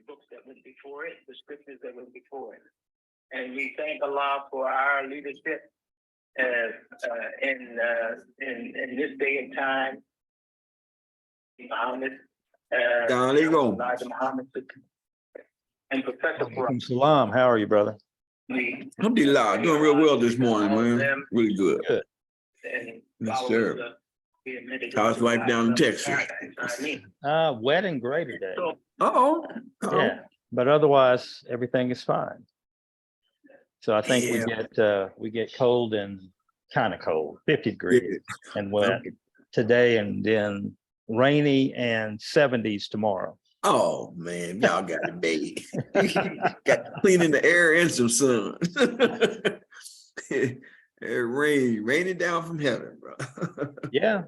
books that went before it, the scriptures that went before it. And we thank Allah for our leadership in this day and time. Muhammad, Elijah Muhammad, and Professor Salam. How are you, brother? Alhamdulillah, doing real well this morning, man. Really good. Good. Yes, sir. How's life down in Texas? Wet and gray today. Uh-oh. But otherwise everything is fine. So I think we get cold and kind of cold, 50 degrees and wet today, and then rainy and 70s tomorrow. Oh man, y'all got it, baby. Got cleaning the air and some sun. Raining down from heaven, bro. Yeah.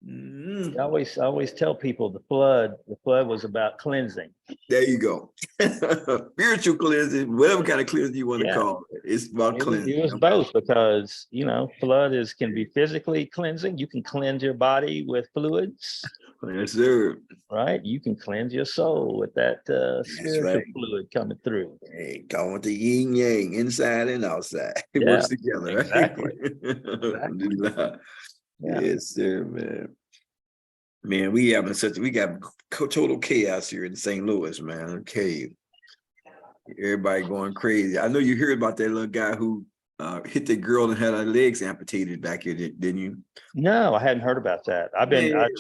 I always tell people the flood was about cleansing. There you go. Spiritual cleansing, whatever kind of cleansing you want to call it. It's about cleansing. It was both, because flood can be physically cleansing. You can cleanse your body with fluids. Yes, sir. Right? You can cleanse your soul with that spiritual fluid coming through. Hey, call it the yin yang, inside and outside. It works together, right? Exactly. Yes, sir, man. Man, we got total chaos here in St. Louis, man. Okay. Everybody going crazy. I know you heard about that little guy who hit the girl and had her legs amputated back here, didn't you? No, I hadn't heard about that. I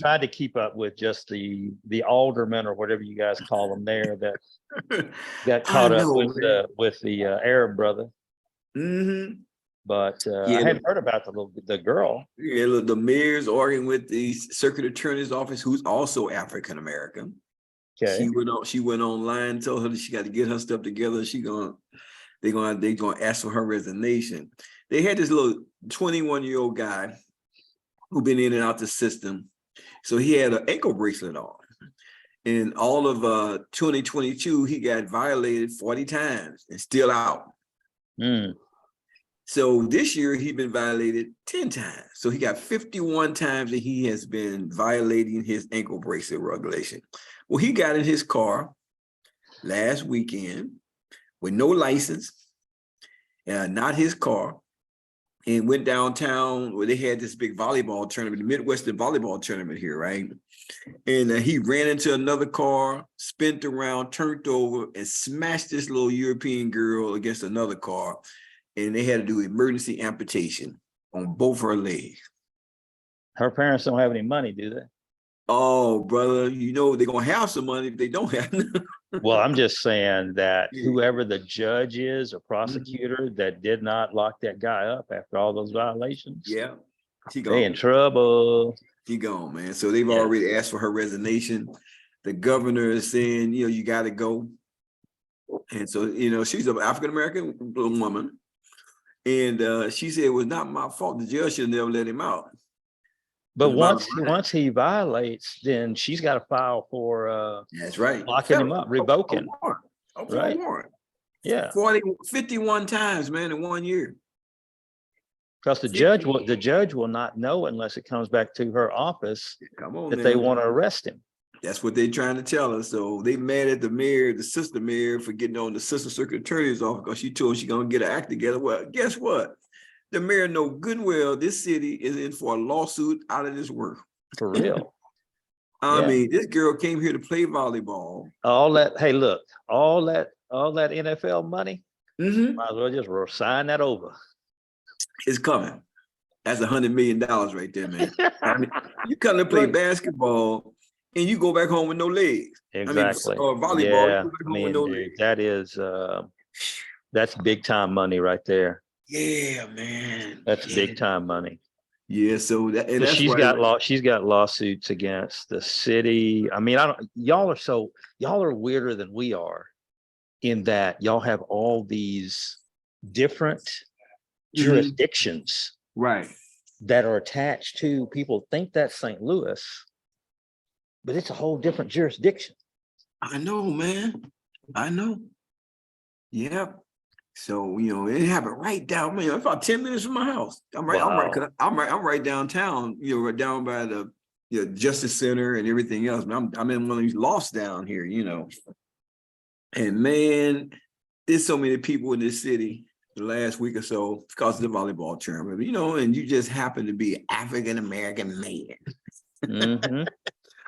tried to keep up with just the aldermen or whatever you guys call them there that got caught up with the Arab brother. Mm-hmm. But I hadn't heard about the girl. Yeah, look, the mayor's arguing with the circuit attorney's office, who's also African American. Okay. She went online, told her that she got to get her stuff together. They're gonna ask for her resignation. They had this little 21-year-old guy who been in and out the system. So he had an ankle bracelet on. In all of 2022, he got violated 40 times and still out. So this year he's been violated 10 times. So he got 51 times that he has been violating his ankle bracelet regulation. Well, he got in his car last weekend with no license, not his car, and went downtown where they had this big volleyball tournament, the Midwestern volleyball tournament here, right? And he ran into another car, spun around, turned over, and smashed this little European girl against another car. And they had to do emergency amputation on both her legs. Her parents don't have any money, do they? Oh, brother, they're going to have some money if they don't have none. Well, I'm just saying that whoever the judge is or prosecutor that did not lock that guy up after all those violations. Yeah. They in trouble. She gone, man. So they've already asked for her resignation. The governor is saying, you got to go. And so, she's an African-American woman. And she said it was not my fault. The judge should never let him out. But once he violates, then she's got to file for that's right, locking him up, revoking. Right? Yeah. 51 times, man, in 1 year. Because the judge will not know unless it comes back to her office they want to arrest him. That's what they're trying to tell us. So they mad at the mayor, the sister mayor, for getting on the sister circuit attorney's office because she told she's gonna get her act together. Well, guess what? The mayor know good well this city is in for a lawsuit out of this world. For real. I mean, this girl came here to play volleyball. All that NFL money, might as well just sign that over. It's coming. That's $100 million right there, man. I mean, you come to play basketball and you go back home with no legs. Exactly. Or volleyball, with no legs. That is that's big time money right there. Yeah, man. That's big time money. Yeah, so she's got lawsuits against the city. I mean, y'all are weirder than we are in that y'all have all these different jurisdictions, right, that are attached to. People think that's St. Louis, but it's a whole different jurisdiction. I know, man. I know. Yeah. So it happened right down. Man, about 10 minutes from my house. I'm right downtown. Right down by the Justice Center and everything else. I'm in one of these lofts down here. And man, there's so many people in this city the last week or so because of the volleyball tournament, you know, and you just happen to be an African-American man Mhm.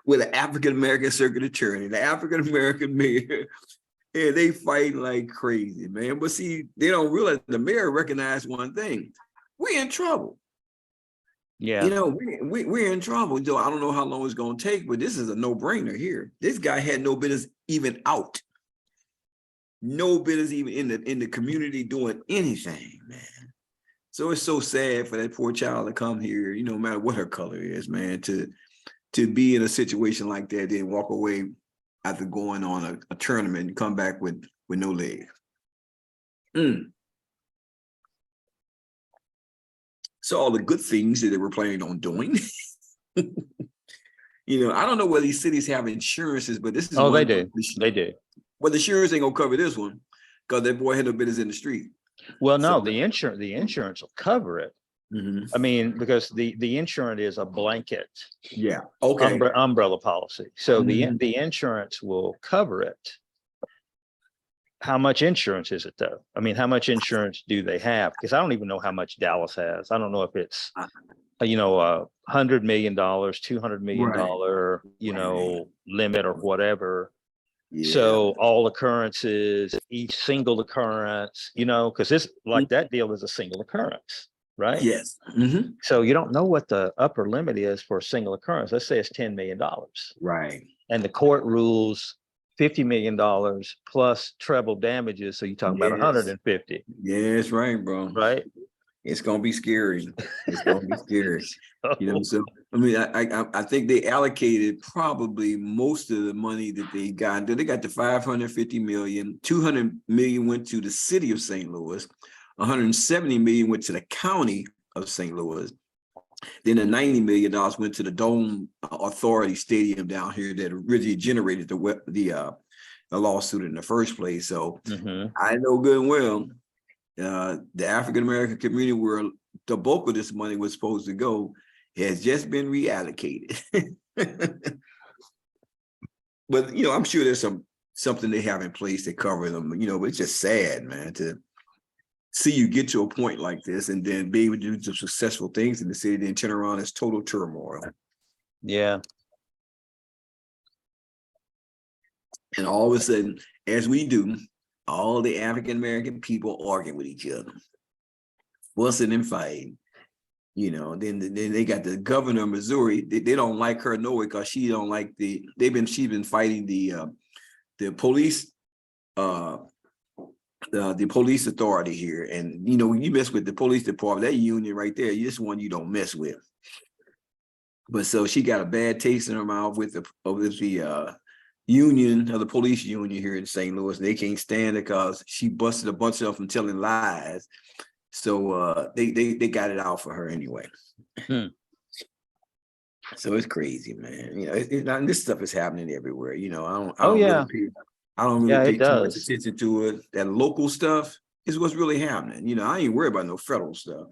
with an African-American circuit attorney, the African-American mayor, and they fight like crazy, man. But see, they don't realize the mayor recognized one thing. We're in trouble. Yeah. You know, we're in trouble. So I don't know how long it's going to take, but this is a no-brainer here. This guy had no business even out. No business even in the community doing anything, man. So it's so sad for that poor child to come here, you know, no matter what her color is, man, to be in a situation like that, then walk away after going on a tournament and come back with no leg. So all the good things that they were planning on doing. You know, I don't know whether these cities have insurances, but this is Oh, they one. do. They do. Well, the insurance ain't gonna cover this one because that boy had no business in the street. Well, no, So- the insurance will cover it. Mhm. I mean, because the insurance is a blanket Yeah. Okay. umbrella policy. So Mhm. the insurance will cover it. How much insurance is it though? I mean, how much insurance do they have? Because I don't even know how much Dallas has. I don't know if it's you know, $100 million, $200 million, you know, limit or whatever. Yeah. So all occurrences, each single occurrence, you know, because this like that deal is a single occurrence, right? Yes. Mhm. So you don't know what the upper limit is for a single occurrence. Let's say it's $10 million. Right. And the court rules $50 million plus treble damages. So you're talking about Yes. 150, Yeah, that's right, bro. right? It's gonna be scary. It's gonna be scary. You know, so I mean, I think they allocated probably most of the money that they got. They got the 550 million, 200 million went to the city of St. Louis, 170 million went to the county of St. Louis. Then the $90 million went to the Dome Authority Stadium down here that originally generated the lawsuit in the first place. So I know good and well the African American community where the bulk of this money was supposed to go has just been reallocated. But you know, I'm sure there's something they have in place to cover them. You know, but it's just sad, man, to see you get to a point like this and then be able to do some successful things in the city, then turn around as total turmoil. Yeah. And all of a sudden, as we do, all the African American people arguing with each other, fussing and fighting. You know, then they got the governor of Missouri. They don't like her no way because she don't like she's been fighting the police the police authority here. And you know, when you mess with the police department, that union right there, this one you don't mess with. But so she got a bad taste in her mouth with the union of the police union here in St. Louis. They can't stand it because she busted a bunch of them telling lies. So they got it out for her anyway. So it's crazy, man. You know, this stuff is happening everywhere. You know, I don't really pay too much attention to it. That local stuff is what's really happening. You know, I ain't worried about no federal stuff.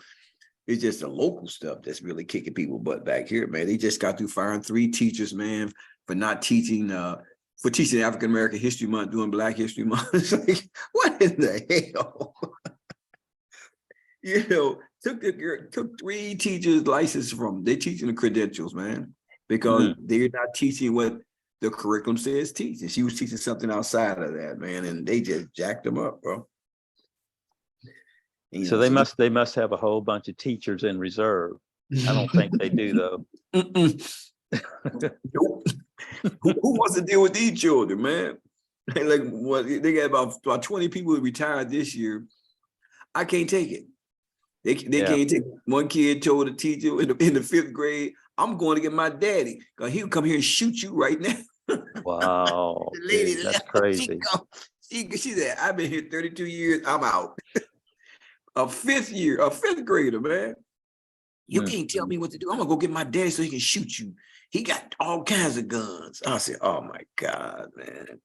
It's just the local stuff that's really kicking people butt back here, man. They just got through firing 3 teachers, man, for not teaching for teaching African American History Month, doing Black History Month. It's like, what in the hell? You know, took 3 teachers' license from them. They teaching the credentials, man, because they're not teaching what the curriculum says teach. And she was teaching something outside of that, man, and they just jacked them up, bro. You So know, they must have a whole bunch of teachers in reserve. I don't think they do though. Nope. Who wants to deal with these children, man? Like what they got about 20 people who retired this year. I can't take it. They can't take it. One kid told the teacher in the 5th grade, I'm going to get my daddy because he'll come here and shoot you right now. Wow. The lady Dude, that's left. crazy. She said, I've been here 32 years. I'm out. A 5th grader, man. You can't tell me what to do. I'm gonna go get my daddy so he can shoot you. He got all kinds of guns. I said, oh my God, man.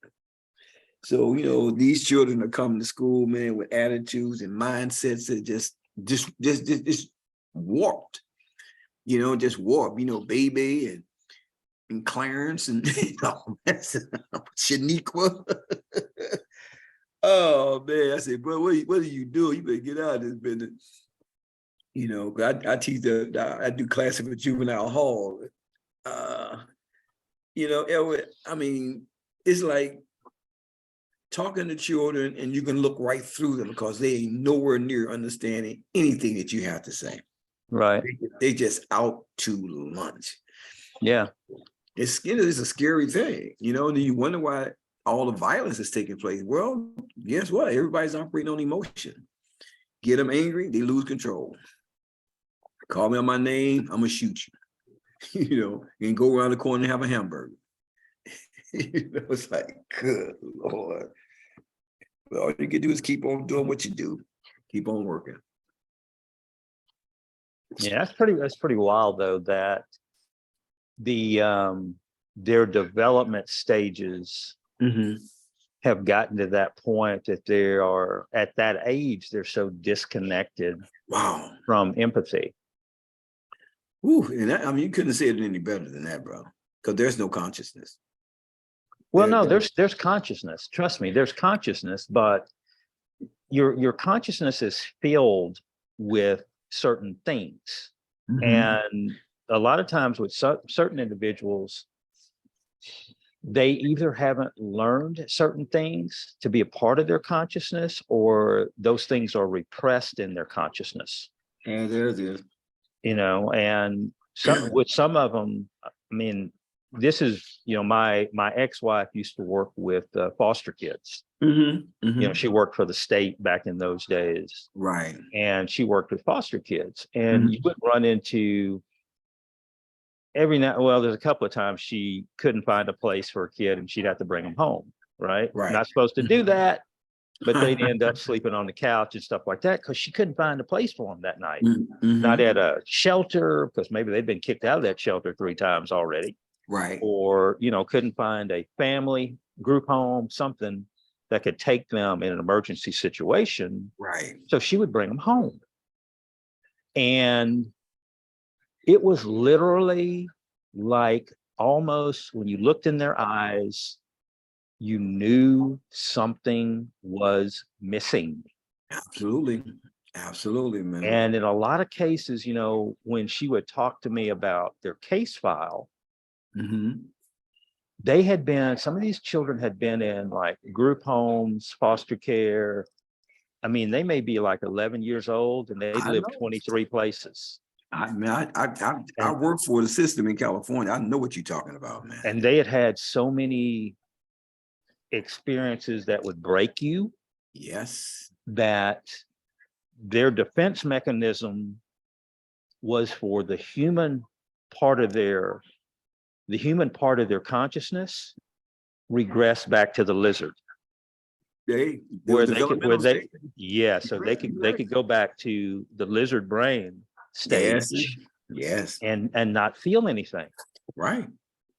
So, you know, these children are coming to school, man, with attitudes and mindsets that just warped. You know, just warped. You know, Baby and Clarence and you know, Shaniqua. Oh man, I said, bro, what are you doing? You better get out of this business. You know, 'cause I teach I do classes for juvenile hall. You know, Elwood, I mean, it's like talking to children and you can look right through them because they ain't nowhere near understanding anything that you have to say. Right. They just out to lunch. Yeah. It's a scary thing, you know, and then you wonder why all the violence is taking place. Well, guess what? Everybody's operating on emotion. Get them angry, they lose control. Call me on my name, I'm gonna shoot you. You know, and go around the corner and have a hamburger. You know, it's like, good Lord. But all you can do is keep on doing what you do. Keep on working. Yeah, that's pretty wild though, that their development stages have gotten to that point that they are at that age, they're so disconnected Wow. from empathy. Ooh, and I mean, you couldn't say it any better than that, bro. Because there's no consciousness. Well, no, there's consciousness. Trust me, there's consciousness, but your consciousness is filled with certain things. And a lot of times with certain individuals, they either haven't learned certain things to be a part of their consciousness, or those things are repressed in their consciousness. And there it is. You know, and with some of them, I mean, this is, you know, my ex-wife used to work with foster kids. You know, she worked for the state back in those days. Right. And she worked with foster kids, and you would run into there's a couple of times she couldn't find a place for a kid and she'd have to bring them home. Right. Not supposed to do that, but they'd end up sleeping on the couch and stuff like that because she couldn't find a place for them that night. Not at a shelter, because maybe they'd been kicked out of that shelter 3 times already. Right. Or, you know, couldn't find a family group home, something that could take them in an emergency situation. Right. So she would bring them home. And it was literally like almost when you looked in their eyes, you knew something was missing. Absolutely. Absolutely, man. And in a lot of cases, you know, when she would talk to me about their case file, some of these children had been in like group homes, foster care. I mean, they may be like 11 years old and they lived 23 places. I work for the system in California. I know what you're talking about, man. And they had so many experiences that would break you. Yes. That their defense mechanism was for the human part of their consciousness regress back to the lizard. So they could go back to the lizard brain stage. Yes. And not feel anything. Right.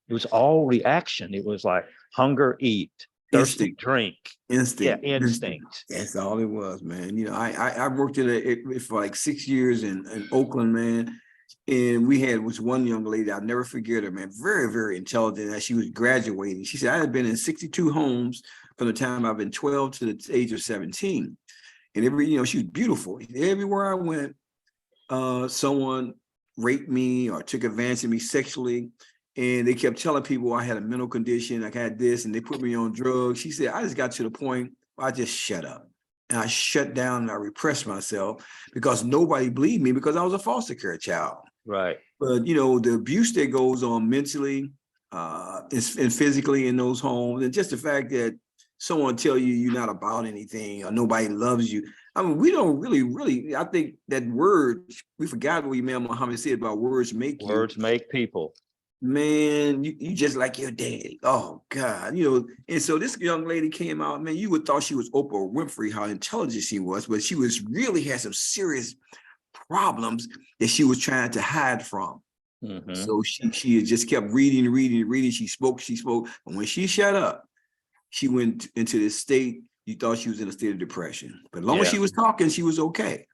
It was all reaction. It was like hunger, eat, thirsty, drink. Instinct. Yeah, instinct. That's all it was, man. You know, I worked for like 6 years in Oakland, man. And we was one young lady, I'll never forget her, man, very, very intelligent. As she was graduating, she said, I had been in 62 homes from the time I've been 12 to the age of 17. And she was beautiful. Everywhere I went, someone raped me or took advantage of me sexually. And they kept telling people I had a mental condition, I had this, and they put me on drugs. She said, I just got to the point where I just shut up. And I shut down and I repressed myself because nobody believed me because I was a foster care child. Right. But, you know, the abuse that goes on mentally and physically in those homes, and just the fact that someone tell you you're not about anything or nobody loves you. I mean, we don't really, I think that we forgot what Imam Muhammad said about words make people. Man, you just like your daddy. Oh God, you know. And so this young lady came out, man, you would thought she was Oprah Winfrey, how intelligent she was, but she was really had some serious problems that she was trying to hide from. So she just kept reading. She spoke. And when she shut up, she went into this state, you thought she was in a state of depression. But as long as she was talking, she was okay.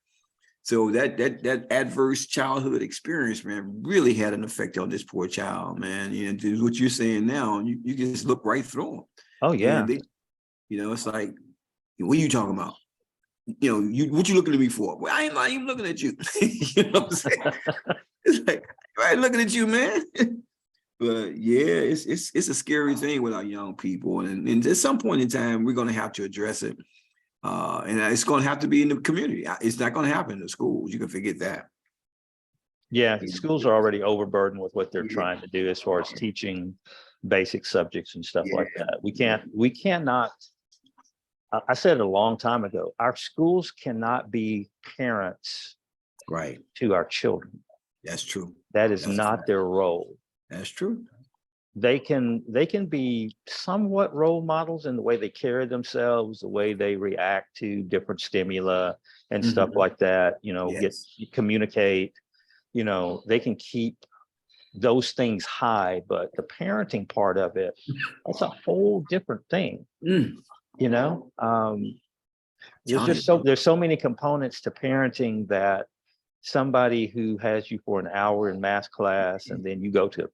So that adverse childhood experience, man, really had an effect on this poor child, man. You know, what you're saying now, you just look right through them. Oh yeah. And it's like, What are you talking about? You know, what you looking at me for? Well, I ain't not even looking at you. You know what I'm saying? It's like, I ain't looking at you, man. But yeah, it's a scary thing with our young people. And at some point in time, we're gonna have to address it. And it's gonna have to be in the community. It's not gonna happen in the schools. You can forget that. Yeah, schools are already overburdened with what they're Yeah. trying to do as far as teaching basic subjects and stuff like Yeah. that. We cannot, I said it a long time ago, our schools cannot be parents Right. to our children. That's true. That is That's not fact. their role. That's true. They can be somewhat role models in the way they carry themselves, the way they react to different stimuli and stuff Mhm. like that, you know, Yes. communicate, you know, they can keep those things high, but the parenting part of it, that's a whole different thing, Mm. you know. There's Telling just you. there's so many components to parenting that somebody who has you for an hour in math class, and then you go to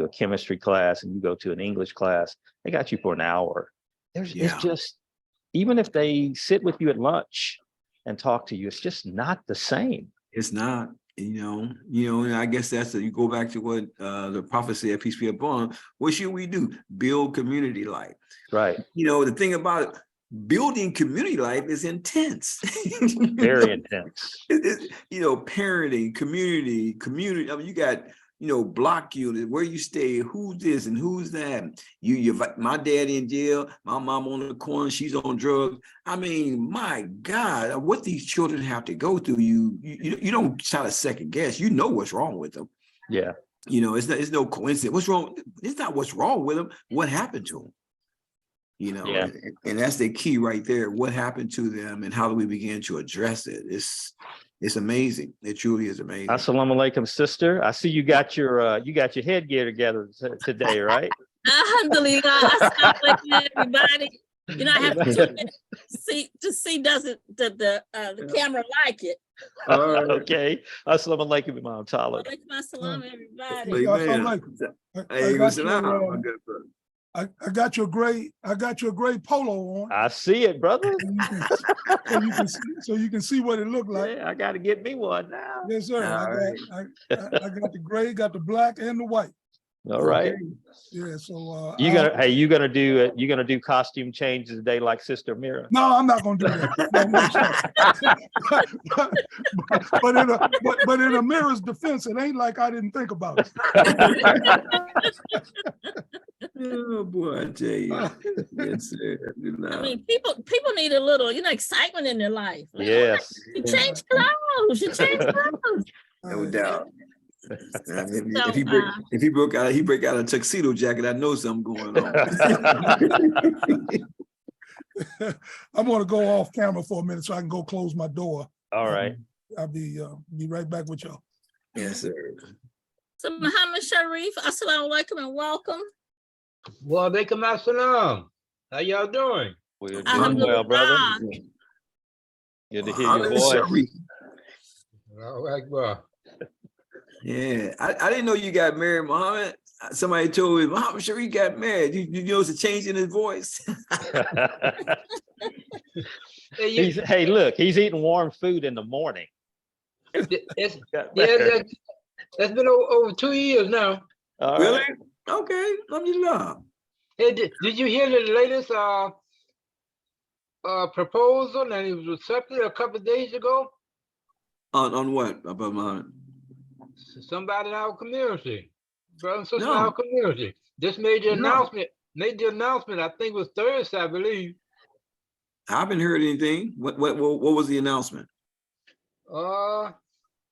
a chemistry class and you go to an English class, they got you for an hour. It's Yeah. just, even if they sit with you at lunch and talk to you, it's just not the same. It's not, and I guess you go back to what the prophet said, peace be upon. What should we do? Build community life. Right. You know, the thing about building community life is intense. Very intense. Parenting, community. I mean, you got, block unit, where you stay, who's this and who's that. My daddy in jail, my mom on the corner, she's on drugs. I mean, my God, what these children have to go through, you don't try to second guess. You know what's wrong with them. Yeah. It's no coincidence. What's wrong? It's not what's wrong with them. What happened to them? Yeah. And that's the key right there. What happened to them, and how do we begin to address it? It's amazing. It truly is amazing. Assalamu alaikum, sister. I see you got your headgear together today, right? Alhamdulillah. Assalamu alaikum, everybody. I have to see does it the camera like it. Okay. Assalamu alaikum, Imam Talib. Alaikum assalam, everybody. I got your gray polo on. I see it, brother. So you can see what it looked like. Yeah, I got to get me one now. Yes, sir. I got the gray, got the black, and the white. All right. Yeah. So you gonna do costume changes today like Sister Mira? No, I'm not gonna do that. But in Amira's defense, it ain't like I didn't think about it. Oh boy, I tell you. Yes, I mean, people need a little, excitement in their life. Yes. You change clothes. You change clothes. No doubt. If he break out a tuxedo jacket, I know something going on. I'm gonna go off camera for a minute so I can go close my door. All right. I'll be right back with y'all. Yes, sir. So Muhammad Sharif, assalamu alaikum and welcome. Well, alaikum assalam. How y'all doing? We're doing well, brother. Good to hear your voice. All right, well. Yeah, I didn't know you got married, Muhammad. Somebody told me, Muhammad Sharif got married. You notice a change in his voice? Hey, look, he's eating warm food in the morning. That's been over 2 years now. Really? Right. Okay, let me love. Hey, did you hear the latest proposal, and it was accepted a couple of days ago? On what? About Muhammad? Somebody in our community, brother and sister No. in our community, just made the No. announcement. Made the announcement. I think it was Thursday, I believe. I haven't heard anything. What was the announcement? I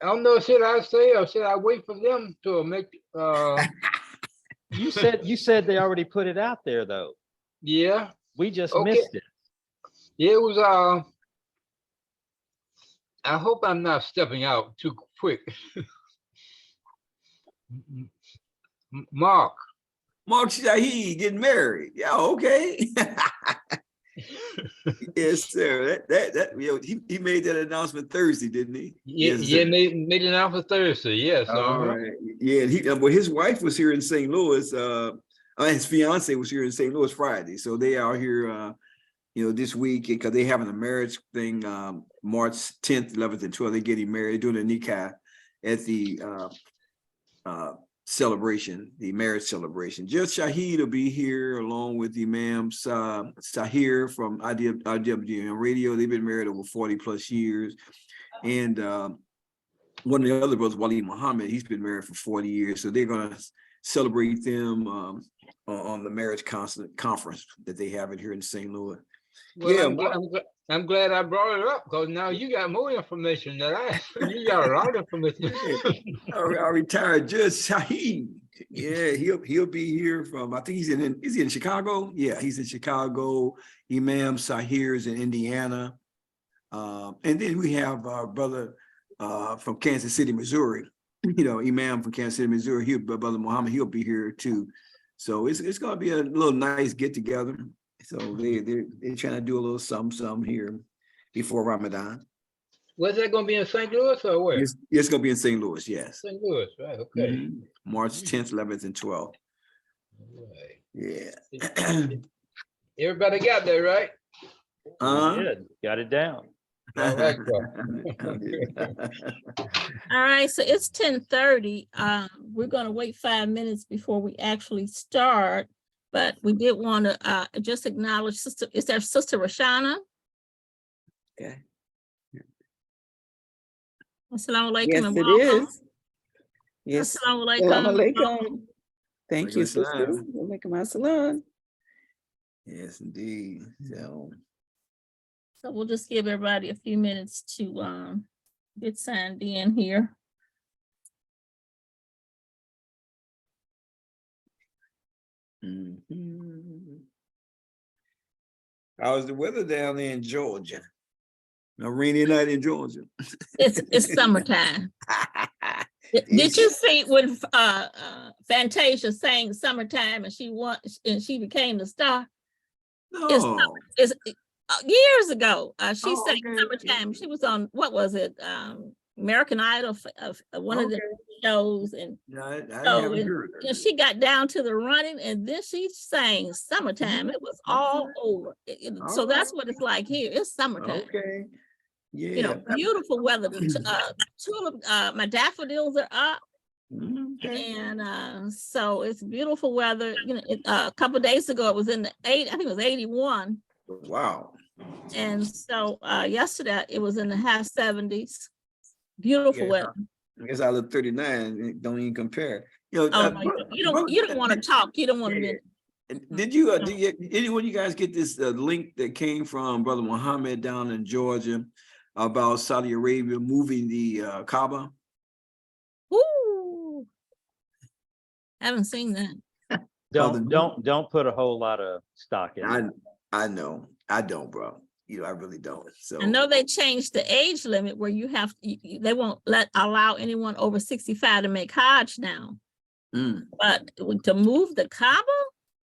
don't know. Should I say or should I wait for them to make? You said they already put it out there though. Yeah. We just Okay. missed it. Yeah, it was. I hope I'm not stepping out too quick. Mark Shahid getting married. Yeah, okay. Yes, sir. He made that announcement Thursday, didn't he? Yeah, Yes, yeah, sir. made it out for Thursday. Yes. All right. Yeah, and his wife was here in St. Louis. His fiance was here in St. Louis Friday, so they are here this week, because they having a marriage thing, March 10th, 11th, and 12th. They're getting married, doing a nikah at the celebration, the marriage celebration. Judge Shahid will be here along with Imam Sahir from IWM Radio. They've been married over 40 plus years. And one of the other brothers, Wali Muhammad, he's been married for 40 years. So they're going to celebrate them on the marriage conference that they have it here in St. Louis. Well, I'm glad I brought it up, because now you got more information than you got a lot of information. Our retired Judge Shahid. Yeah, he'll be here from, I think is he in Chicago? Yeah, he's in Chicago. Imam Sahir is in Indiana. And then we have our brother from Kansas City, Missouri. Imam from Kansas City, Missouri. Brother Muhammad, he'll be here too. So it's gonna be a little nice get together. So they're trying to do a little something here before Ramadan. Was that going to be in St. Louis or where? It's going to be in St. Louis, yes. St. Louis, right? Okay. March 10th, 11th, and 12th. Right. Yeah. Everybody got that right? Good. Got it down. All right, All right, so it's 10:30. We're gonna wait 5 minutes before we actually start, but we did want to just acknowledge Sister, is there Sister Rashana? Okay. Assalamu alaikum. Yes, and it welcome. is. Yes. Assalamu Assalamu alaikum. alaikum. Thank you, Walaikum sister. assalam. Walaikum assalam. Yes, indeed. So we'll just give everybody a few minutes to get signed in here. How's the weather down there in Georgia? A rainy night in Georgia. It's summertime. Did you see when Fantasia sang "Summertime" and she became the star? No. It's years ago. She Oh, sang okay. "Summertime." She was on, what was it? American Idol, one of the shows, and No, I so haven't heard and she got down to the running, and then she sang "Summertime." It was all over. So that's what it's like here. It's summertime. Okay. Yeah. You know, beautiful weather. My daffodils are up. Okay. And so it's beautiful weather. You know, a couple of days ago it was in the I think it was 81. Wow. And so yesterday it was in the high 70s. Beautiful Yeah. weather. I guess I look 39. It don't even compare. Oh, no, you don't want to talk. You don't want to be. Did anyone you guys get this link that came from Brother Muhammad down in Georgia about Saudi Arabia moving the Kaaba? Ooh, haven't seen that. Don't put a whole lot of stock in it. I know. I don't, bro. I really don't. So I know they changed the age limit where you have they won't allow anyone over 65 to make Hajj now. But to move the Kaaba,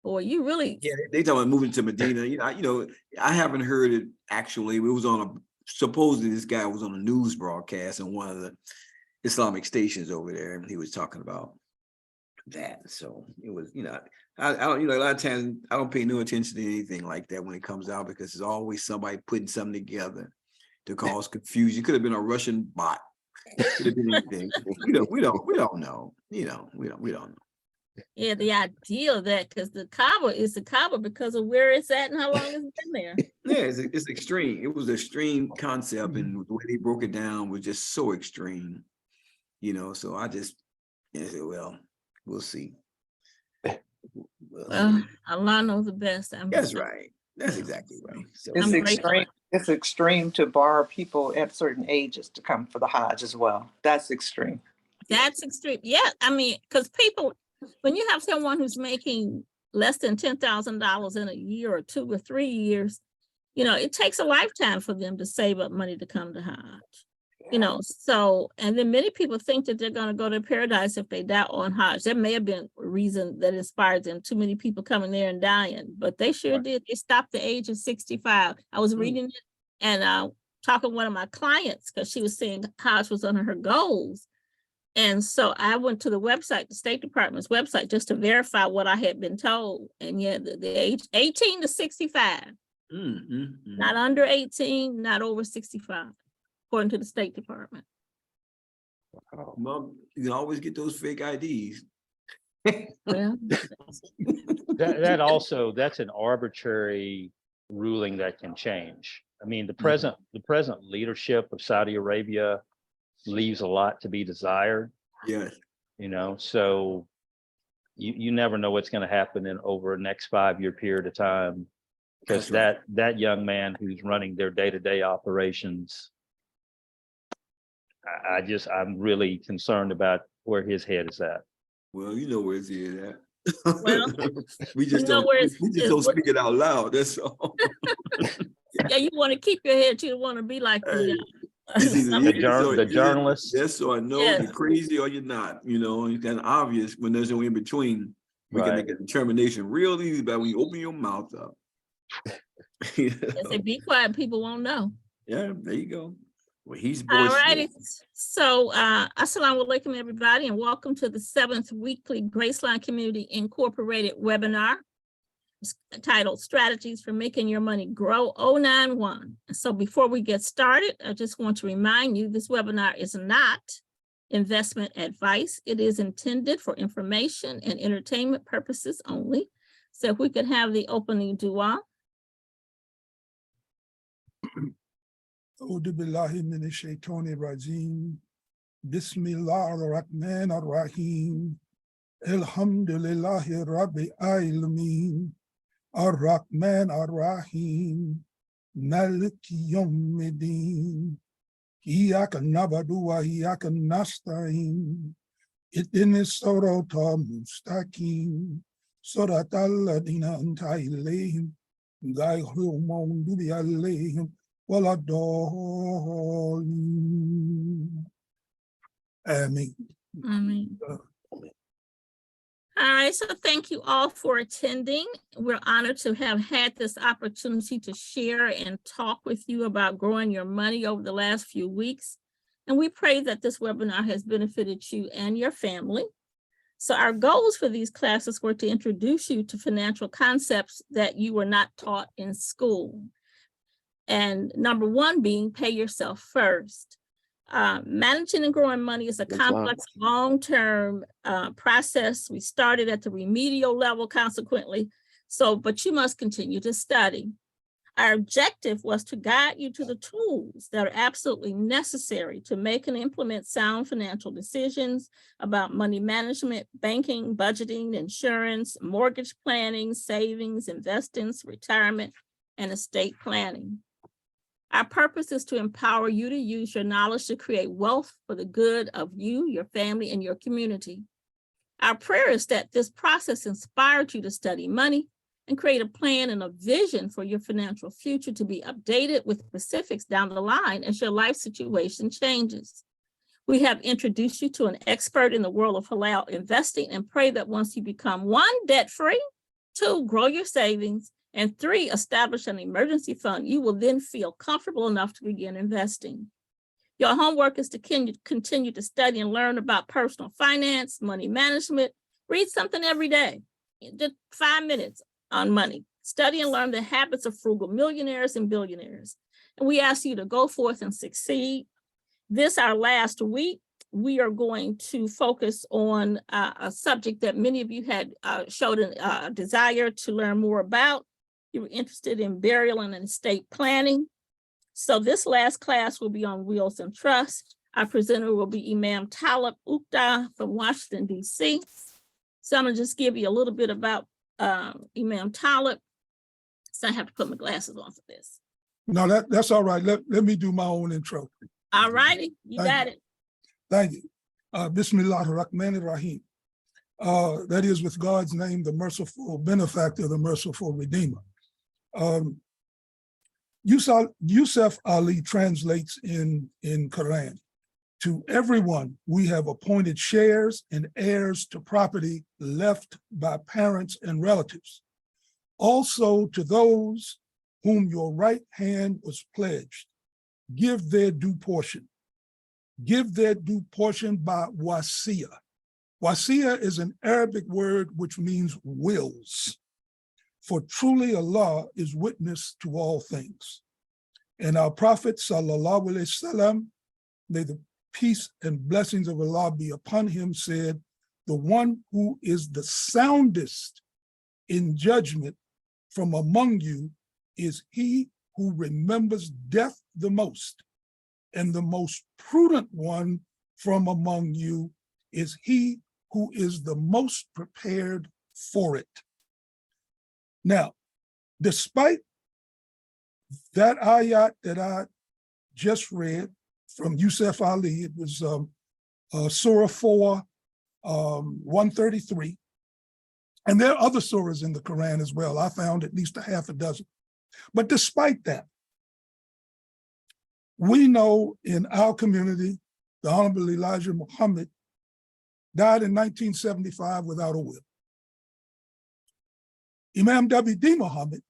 boy, you really they talking about moving to Medina. I haven't heard it actually. It was supposedly this guy was on a news broadcast on one of the Islamic stations over there, and he was talking about that. So it was, I don't, a lot of times I don't pay no attention to anything like that when it comes out, because there's always somebody putting something together to cause confusion. It could have been a Russian bot. It could have been anything. We don't know. We don't know. Yeah, the idea of that, because the Kaaba is the Kaaba because of where it's at and how long it's been there. Yeah, it's extreme. It was an extreme concept, and the way they broke it down was just so extreme. So I just said, well, we'll see. Well, Allah knows the best. That's right. That's exactly right. So It's I'm extreme. It's extreme to bar people at certain ages to come for the Hajj as well. That's extreme. That's extreme. Yeah, I mean, because people, when you have someone who's making less than $10,000 in a year or 2 or 3 years, it takes a lifetime for them to save up money to come to Hajj. So, and then many people think that they're going to go to paradise if they die on Hajj. There may have been a reason that inspired them, too many people coming there and dying, but they sure did. They stopped the age of 65. I was reading it and talking to one of my clients because she was saying Hajj was one of her goals. And so I went to the website, the State Department's website, just to verify what I had been told. And yeah, the age 18 to 65. Not under 18, not over 65, according to the State Department. Mom, you can always get those fake IDs. Well, That's an arbitrary ruling that can change. I mean, the present leadership of Saudi Arabia leaves a lot to be desired, Yes. you know, so you never know what's going to happen in over the next 5-year period of time. Because That's right. that young man who's running their day-to-day operations, I'm really concerned about where his head is at. Well, you know where his head at. Well, we just know don't where we just don't speak it out loud. That's all. yeah, you want to keep your head, you don't want to be like Hey, the it's either The journalists. yes or no, Yes. you're crazy or you're not. You know, it's kind of obvious when there's no in between. We can Right. make a determination real easy, but when you open your mouth up. You know? They say be quiet, people won't know. Yeah, there you go. Well, he's All boisterous. righty. So, assalamu alaikum, everybody, and welcome to the 7th weekly Graceline Community Incorporated webinar. It's titled Strategies for Making Your Money Grow 091. So before we get started, I just want to remind you this webinar is not investment advice. It is intended for information and entertainment purposes only. So if we could have the opening dua. أعوذ بالله من الشيطان الرجيم بسم الله الرحمن الرحيم الحمد لله رب العالمين الرحمن الرحيم مالك يوم الدين إياك نعبد وإياك نستعين اهدنا الصراط المستقيم صراط الذين أنعمت عليهم غير المغضوب عليهم ولا الضالين آمين. Amen. All right, so thank you all for attending. We're honored to have had this opportunity to share and talk with you about growing your money over the last few weeks. And we pray that this webinar has benefited you and your family. So our goals for these classes were to introduce you to financial concepts that you were not taught in school. And number one being pay yourself first. Managing and growing money is a complex, long-term process. We started at the remedial level consequently. But you must continue to study. Our objective was to guide you to the tools that are absolutely necessary to make and implement sound financial decisions about money management, banking, budgeting, insurance, mortgage planning, savings, investments, retirement, and estate planning. Our purpose is to empower you to use your knowledge to create wealth for the good of you, your family, and your community. Our prayer is that this process inspired you to study money and create a plan and a vision for your financial future to be updated with specifics down the line as your life situation changes. We have introduced you to an expert in the world of halal investing and pray that once you become 1, debt-free, 2, grow your savings, and 3, establish an emergency fund, you will then feel comfortable enough to begin investing. Your homework is to continue to study and learn about personal finance, money management. Read something every day, just 5 minutes on money. Study and learn the habits of frugal millionaires and billionaires. And we ask you to go forth and succeed. This, our last week, we are going to focus on a subject that many of you had showed a desire to learn more about. You were interested in burial and estate planning. So this last class will be on wills and trust. Our presenter will be Imam Talib Ukta from Washington, D.C. So I'm gonna just give you a little bit about Imam Talib. So I have to put my glasses on for this. No, that's all right. Let me do my own intro. All righty, you got it. Thank you. Bismillah ar-Rahman ar-Rahim. That is with God's name, the merciful benefactor, the merciful redeemer. Yusuf Ali translates in Quran, to everyone we have appointed shares and heirs to property left by parents and relatives. Also to those whom your right hand was pledged, give their due portion. Give their due portion by wasiyah. Wasiyah is an Arabic word which means wills. For truly Allah is witness to all things. And our Prophet sallallahu alaihi wasallam, may the peace and blessings of Allah be upon him, said, the one who is the soundest in judgment from among you is he who remembers death the most, and the most prudent one from among you is he who is the most prepared for it. Now, despite that ayat that I just read from Yusuf Ali, it was Surah 4, 133. And there are other surahs in the Quran as well. I found at least a half a dozen. But despite that, we know in our community, the Honorable Elijah Muhammad died in 1975 without a will. Imam W.D. Muhammad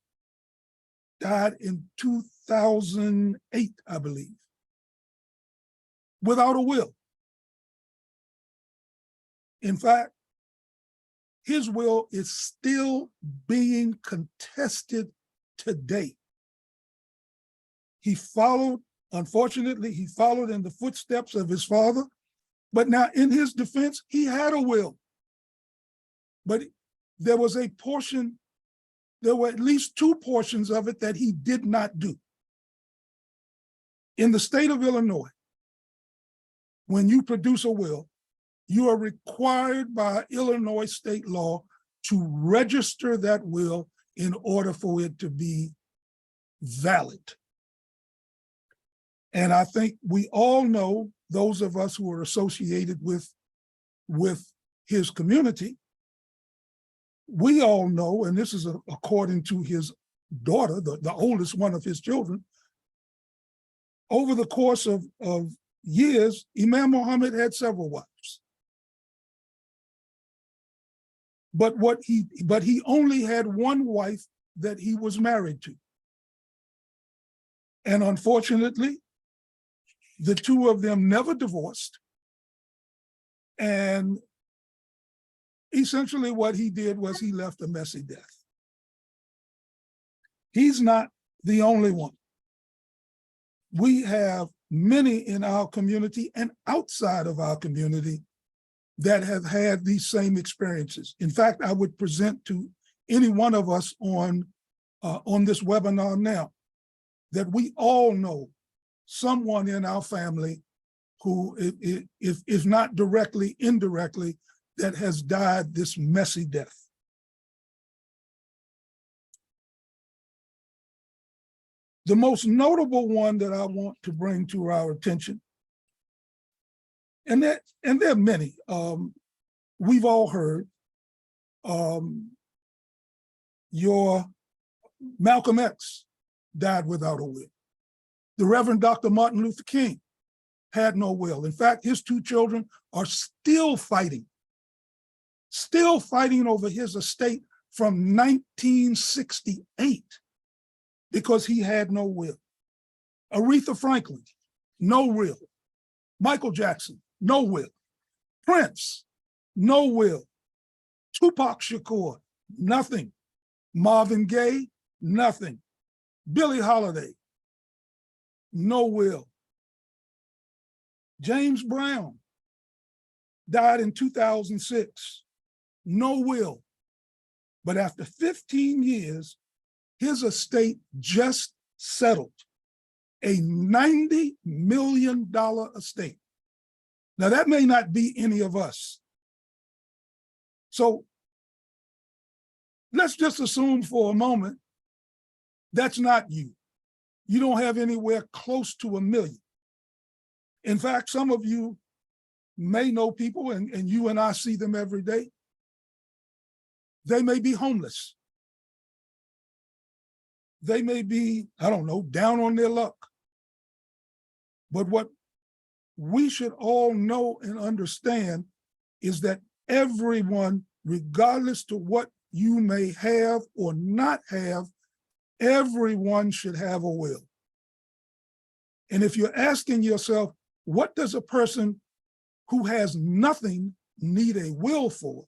died in 2008, I believe, without a will. In fact, his will is still being contested today. He followed, unfortunately, he followed in the footsteps of his father, but now in his defense, he had a will. But there was a portion, there were at least two portions of it that he did not do. In the state of Illinois, when you produce a will, you are required by Illinois state law to register that will in order for it to be valid. And I think we all know, those of us who are associated with his community, we all know, and this is according to his daughter, the oldest one of his children, over the course of years, Imam Muhammad had several wives. But he only had one wife that he was married to. And unfortunately, the two of them never divorced. And essentially what he did was he left a messy death. He's not the only one. We have many in our community and outside of our community that have had these same experiences. In fact, I would present to any one of us on this webinar now that we all know someone in our family who, if not directly, indirectly, that has died this messy death. The most notable one that I want to bring to our attention, and there are many, we've all heard, your Malcolm X died without a will. The Reverend Dr. Martin Luther King had no will. In fact, his two children are still fighting over his estate from 1968 because he had no will. Aretha Franklin, no will. Michael Jackson, no will. Prince, no will. Tupac Shakur, nothing. Marvin Gaye, nothing. Billie Holiday, no will. James Brown died in 2006, no will. But after 15 years, his estate just settled a $90 million estate. Now that may not be any of us. So let's just assume for a moment that's not you. You don't have anywhere close to $1 million. In fact, some of you may know people, and you and I see them every day. They may be homeless. They may be, I don't know, down on their luck. But what we should all know and understand is that everyone, regardless to what you may have or not have, everyone should have a will. And if you're asking yourself, what does a person who has nothing need a will for?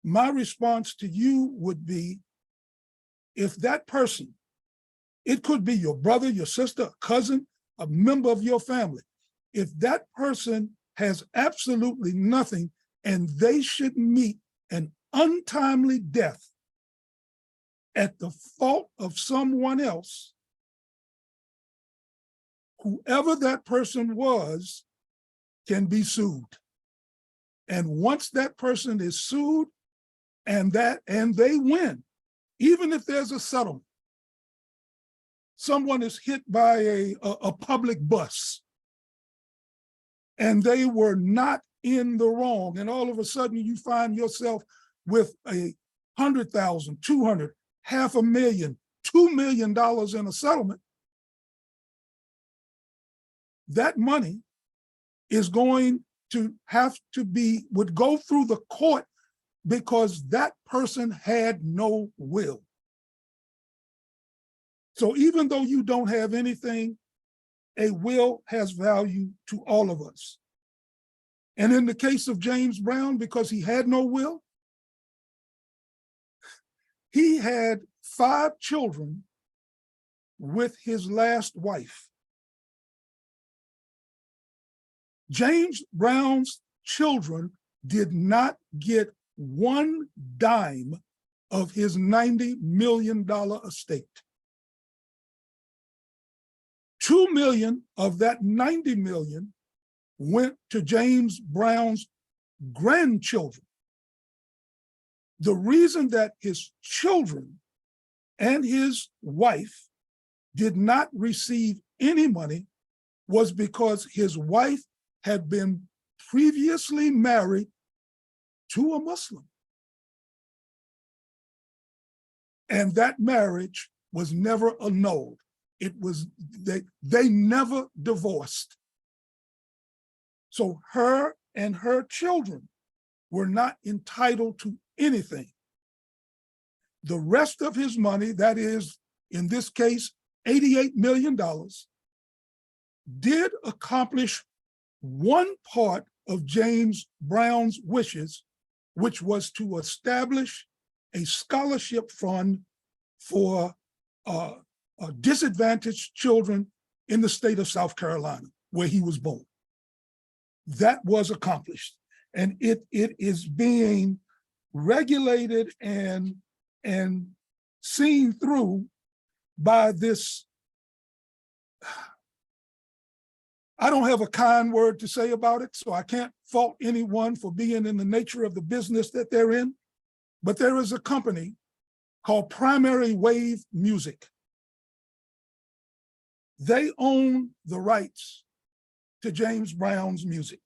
My response to you would be if that person, it could be your brother, your sister, a cousin, a member of your family, if that person has absolutely nothing and they should meet an untimely death at the fault of someone else, whoever that person was can be sued. And once that person is sued and they win, even if there's a settlement, someone is hit by a public bus and they were not in the wrong, and all of a sudden you find yourself with $100,000, $200,000, $500,000, $2 million in a settlement, that money is going to would go through the court because that person had no will. So even though you don't have anything, a will has value to all of us. And in the case of James Brown, because he had no will, he had 5 children with his last wife. James Brown's children did not get 1 dime of his $90 million estate. 2 million of that 90 million went to James Brown's grandchildren. The reason that his children and his wife did not receive any money was because his wife had been previously married to a Muslim. And that marriage was never annulled. It was, they never divorced. So her and her children were not entitled to anything. The rest of his money, that is, in this case, $88 million, did accomplish one part of James Brown's wishes, which was to establish a scholarship fund for disadvantaged children in the state of South Carolina, where he was born. That was accomplished, and it is being regulated and seen through by this. I don't have a kind word to say about it, so I can't fault anyone for being in the nature of the business that they're in, but there is a company called Primary Wave Music. They own the rights to James Brown's music.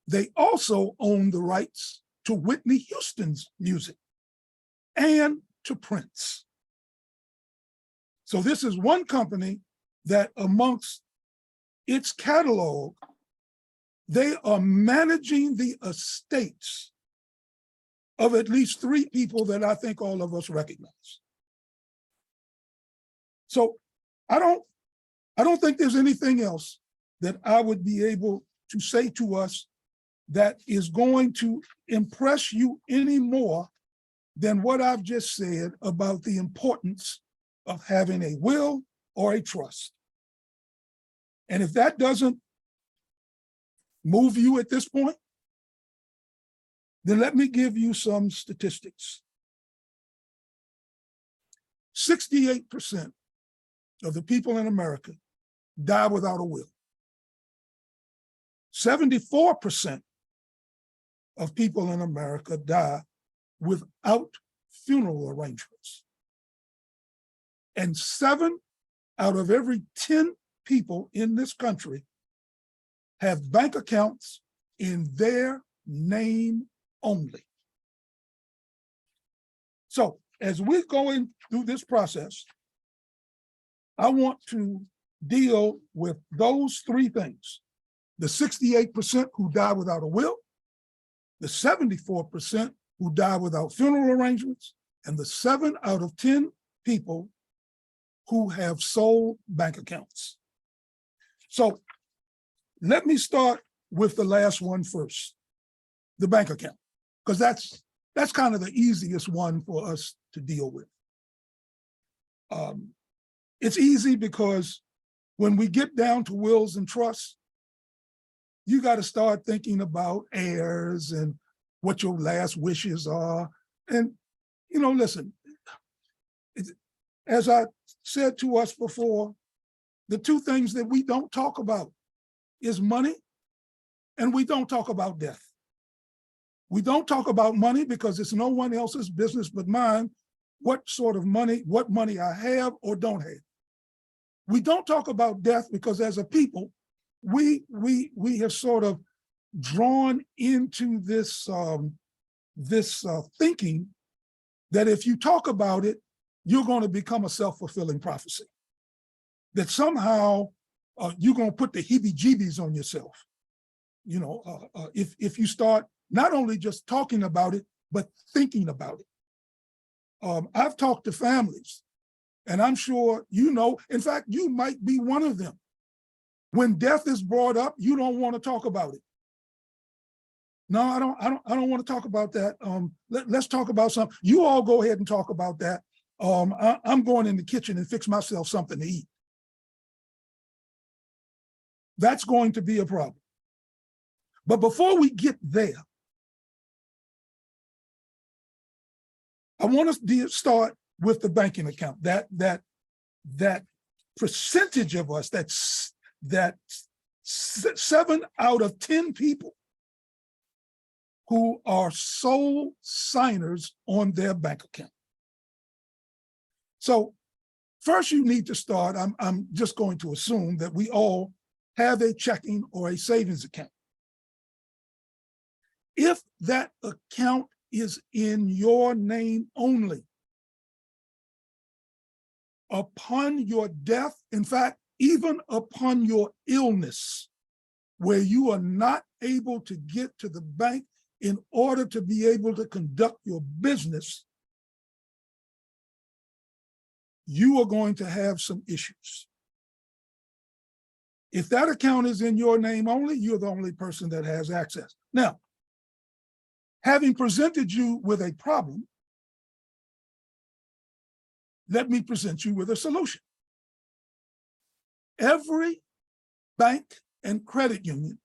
They also own the rights to Whitney Houston's music and to Prince. So this is one company that amongst its catalog, they are managing the estates of at least 3 people that I think all of us recognize. So I don't think there's anything else that I would be able to say to us that is going to impress you any more than what I've just said about the importance of having a will or a trust. And if that doesn't move you at this point, then let me give you some statistics. 68% of the people in America die without a will. 74% of people in America die without funeral arrangements. And 7 out of every 10 people in this country have bank accounts in their name only. So as we're going through this process, I want to deal with those 3 things: the 68% who die without a will, the 74% who die without funeral arrangements, and the 7 out of 10 people who have sole bank accounts. So let me start with the last one first, the bank account, because that's kind of the easiest one for us to deal with. It's easy because when we get down to wills and trusts, you got to start thinking about heirs and what your last wishes are. And, listen, as I said to us before, the two things that we don't talk about is money, and we don't talk about death. We don't talk about money because it's no one else's business but mine what money I have or don't have. We don't talk about death because as a people, we have sort of drawn into this thinking that if you talk about it, you're going to become a self-fulfilling prophecy. That somehow you're going to put the heebie-jeebies on yourself. If you start not only just talking about it, but thinking about it. I've talked to families, and I'm sure in fact, you might be one of them. When death is brought up, you don't want to talk about it. No, I don't want to talk about that. Let's talk about something. You all go ahead and talk about that. I'm going in the kitchen and fix myself something to eat. That's going to be a problem. But before we get there, I want to start with the banking account. That percentage of us, that 7 out of 10 people who are sole signers on their bank account. So first you need to start, I'm just going to assume that we all have a checking or a savings account. If that account is in your name only, upon your death, in fact, even upon your illness, where you are not able to get to the bank in order to be able to conduct your business, you are going to have some issues. If that account is in your name only, you're the only person that has access. Now, having presented you with a problem, let me present you with a solution. Every bank and credit union,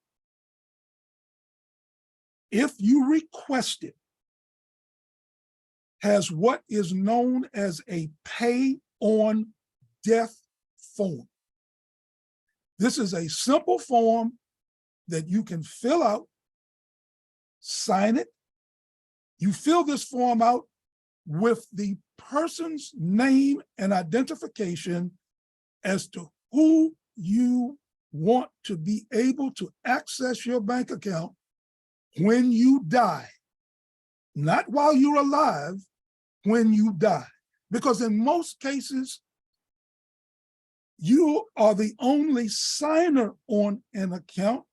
if you request it, has what is known as a pay on death form. This is a simple form that you can fill out, sign it. You fill this form out with the person's name and identification as to who you want to be able to access your bank account when you die. Not while you're alive, when you die. Because in most cases, you are the only signer on an account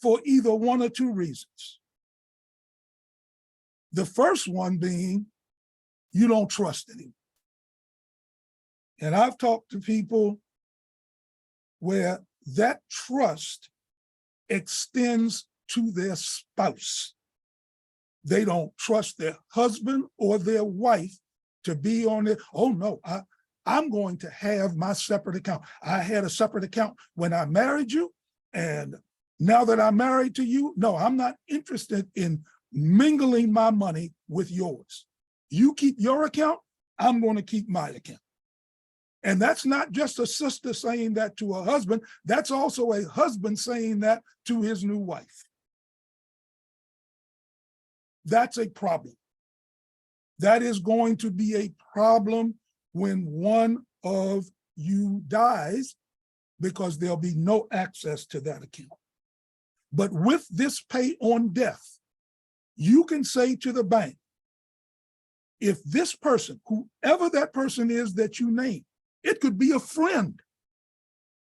for either one or two reasons. The first one being, you don't trust anyone. And I've talked to people where that trust extends to their spouse. They don't trust their husband or their wife to be on it. Oh no, I'm going to have my separate account. I had a separate account when I married you, and now that I'm married to you, no, I'm not interested in mingling my money with yours. You keep your account, I'm going to keep my account. And that's not just a sister saying that to a husband, that's also a husband saying that to his new wife. That's a problem. That is going to be a problem when one of you dies, because there'll be no access to that account. But with this pay on death, you can say to the bank, if this person, whoever that person is that you name, it could be a friend.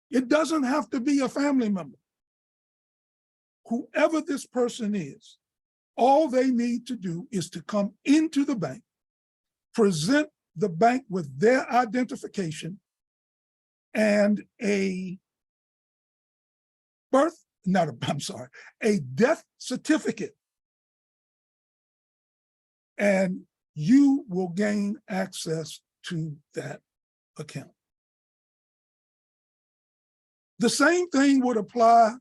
It doesn't have to be a family member. Whoever this person is, all they need to do is to come into the bank, present the bank with their identification and a death certificate, and you will gain access to that account. The same thing would apply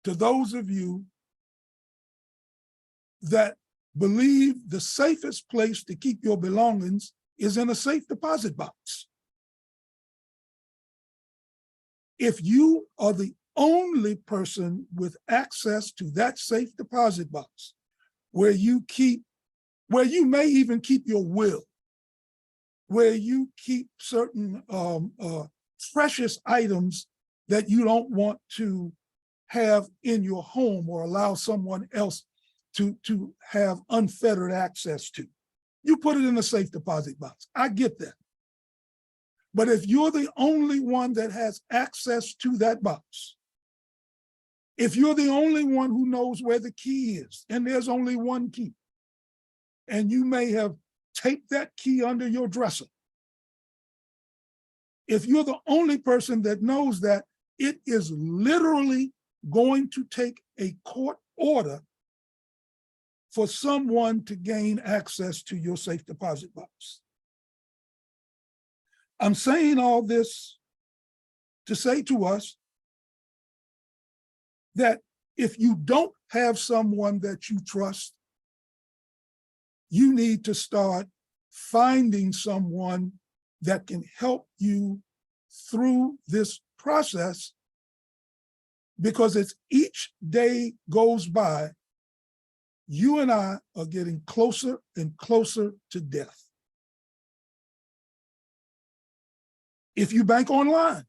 to those of you that believe the safest place to keep your belongings is in a safe deposit box. If you are the only person with access to that safe deposit box, where you may even keep your will, where you keep certain precious items that you don't want to have in your home or allow someone else to have unfettered access to. You put it in a safe deposit box. I get that. But if you're the only one that has access to that box, if you're the only one who knows where the key is, and there's only one key, and you may have taped that key under your dresser, if you're the only person that knows that, it is literally going to take a court order for someone to gain access to your safe deposit box. I'm saying all this to say to us that if you don't have someone that you trust, you need to start finding someone that can help you through this process, because as each day goes by, you and I are getting closer and closer to death. If you bank online,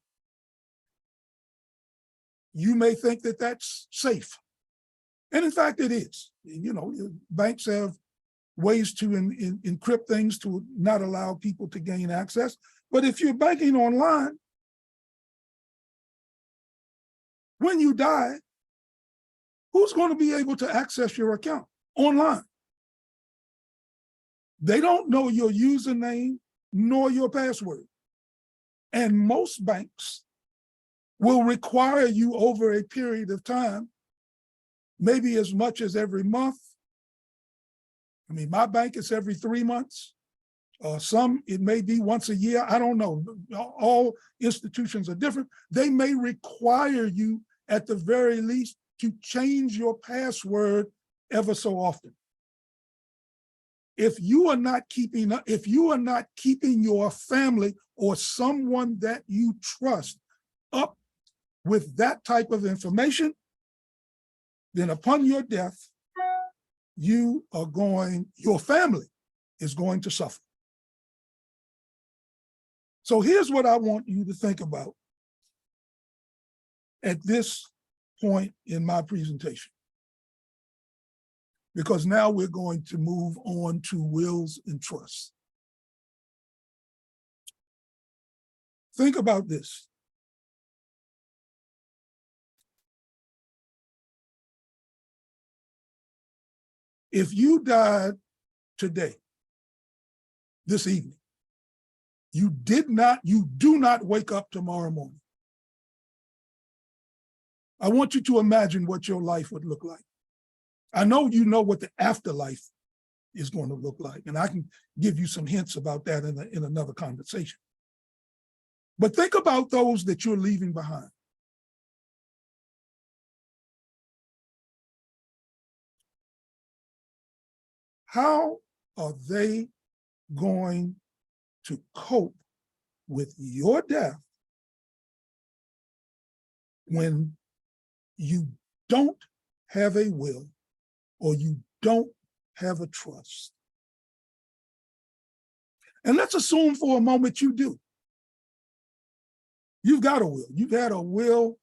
you may think that that's safe. And in fact, it is. You know, banks have ways to encrypt things to not allow people to gain access. But if you're banking online, when you die, who's going to be able to access your account online? They don't know your username nor your password. And most banks will require you over a period of time, maybe as much as every month. I mean, my bank is every 3 months. Some, it may be once a year. I don't know. All institutions are different. They may require you at the very least to change your password ever so often. If you are not keeping your family or someone that you trust up with that type of information, then upon your death, your family is going to suffer. So here's what I want you to think about at this point in my presentation, because now we're going to move on to wills and trusts. Think about this. If you died today, this evening, you do not wake up tomorrow morning. I want you to imagine what your life would look like. I know you know what the afterlife is going to look like, and I can give you some hints about that in another conversation. But think about those that you're leaving behind. How are they going to cope with your death when you don't have a will or you don't have a trust? And let's assume for a moment you do. You've got a will. You've had a will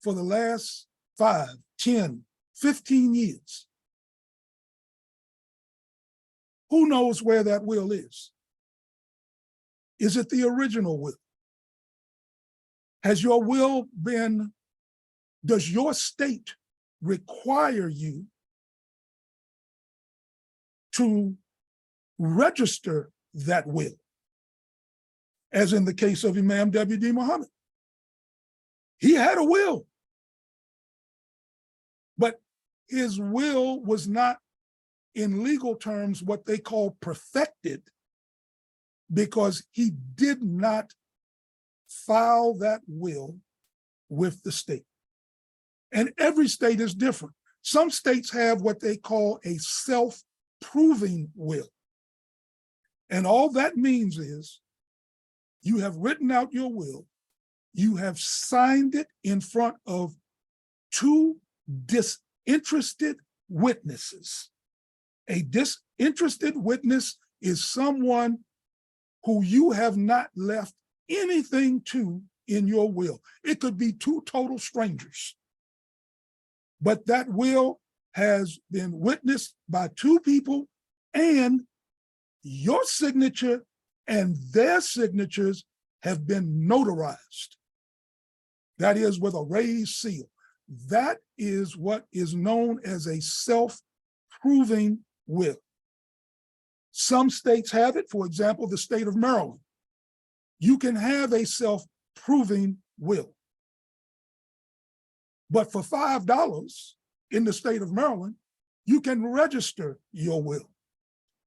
for the last 5, 10, 15 years. Who knows where that will is? Is it the original will? Has your will been, does your state require you to register that will? As in the case of Imam W.D. Muhammad. He had a will, but his will was not, in legal terms, what they call perfected, because he did not file that will with the state. And every state is different. Some states have what they call a self-proving will. And all that means is you have written out your will, you have signed it in front of two disinterested witnesses. A disinterested witness is someone who you have not left anything to in your will. It could be two total strangers. But that will has been witnessed by two people, and your signature and their signatures have been notarized. That is with a raised seal. That is what is known as a self-proving will. Some states have it, for example, the state of Maryland. You can have a self-proving will. But for $5 in the state of Maryland, you can register your will.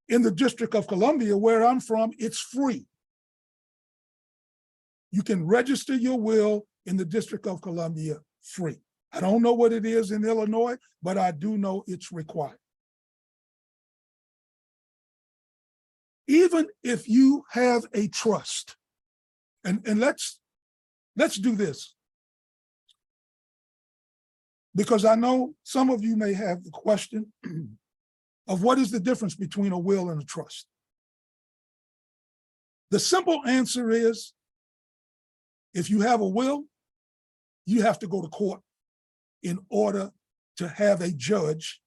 In the District of Columbia, where I'm from, it's free. You can register your will in the District of Columbia free. I don't know what it is in Illinois, but I do know it's required. Even if you have a trust, and let's do this, because I know some of you may have the question of what is the difference between a will and a trust. The simple answer is, if you have a will, you have to go to court in order to have a judge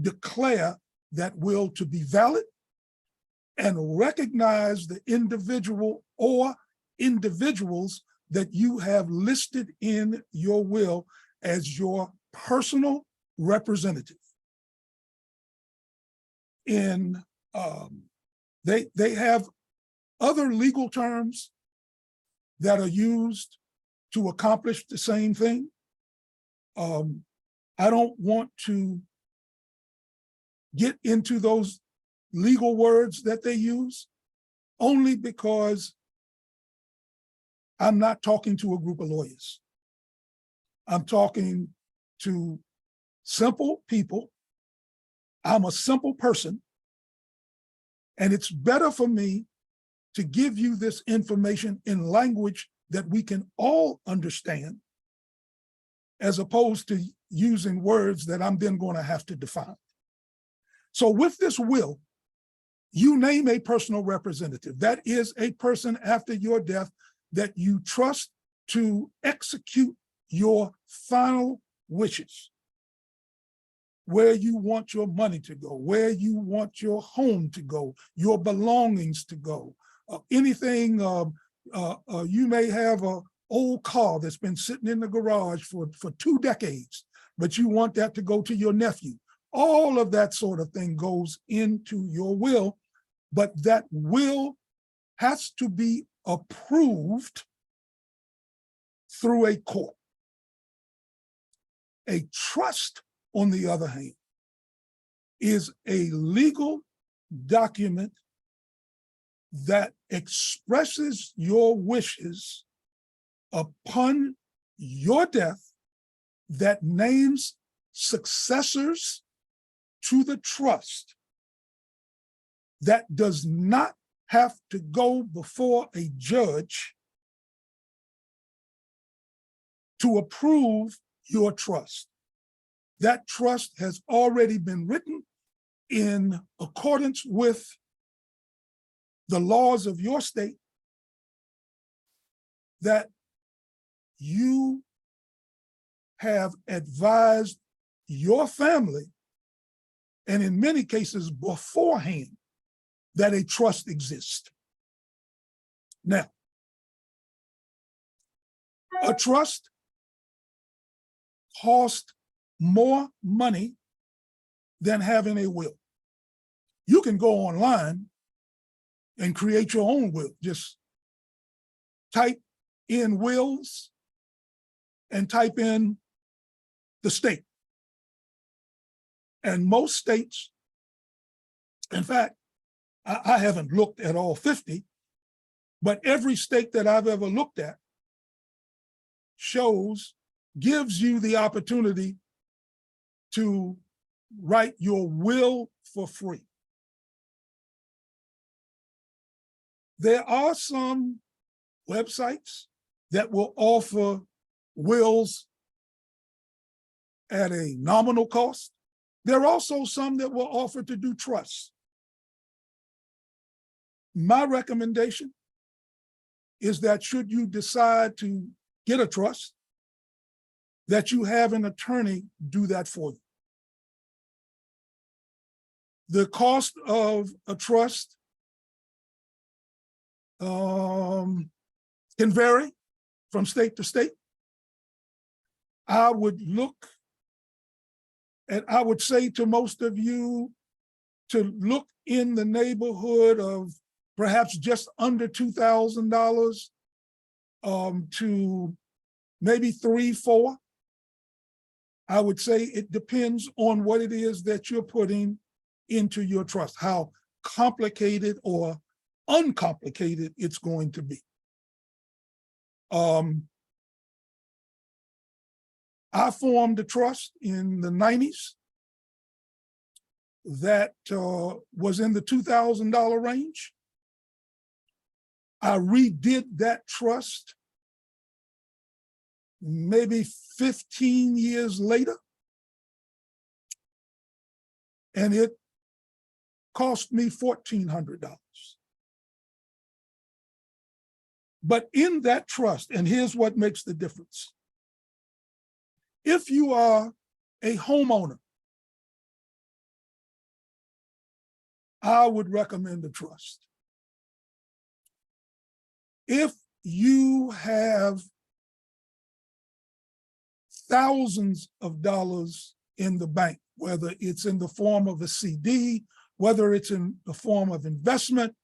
declare that will to be valid and recognize the individual or individuals that you have listed in your will as your personal representative. They have other legal terms that are used to accomplish the same thing. I don't want to get into those legal words that they use, only because I'm not talking to a group of lawyers. I'm talking to simple people. I'm a simple person, and it's better for me to give you this information in language that we can all understand, as opposed to using words that I'm then going to have to define. So with this will, you name a personal representative. That is a person after your death that you trust to execute your final wishes, where you want your money to go, where you want your home to go, your belongings to go, anything. You may have an old car that's been sitting in the garage for 2 decades, but you want that to go to your nephew. All of that sort of thing goes into your will, but that will has to be approved through a court. A trust, on the other hand, is a legal document that expresses your wishes upon your death, that names successors to the trust, that does not have to go before a judge to approve your trust. That trust has already been written in accordance with the laws of your state, that you have advised your family, and in many cases beforehand, that a trust exists. Now, a trust costs more money than having a will. You can go online and create your own will. Just type in wills and type in the state. And most states, in fact, I haven't looked at all 50, But every state that I've ever looked at gives you the opportunity to write your will for free. There are some websites that will offer wills at a nominal cost. There are also some that will offer to do trusts. My recommendation is that should you decide to get a trust, that you have an attorney do that for you. The cost of a trust can vary from state to state. I would say to most of you to look in the neighborhood of perhaps just under $2,000 to maybe 3, 4. I would say it depends on what it is that you're putting into your trust, how complicated or uncomplicated it's going to be. I formed a trust in the 90s that was in the $2,000 range. I redid that trust maybe 15 years later, and it cost me $1,400. But in that trust, and here's what makes the difference. If you are a homeowner, I would recommend a trust. If you have thousands of dollars in the bank, whether it's in the form of a CD, whether it's in the form of investment,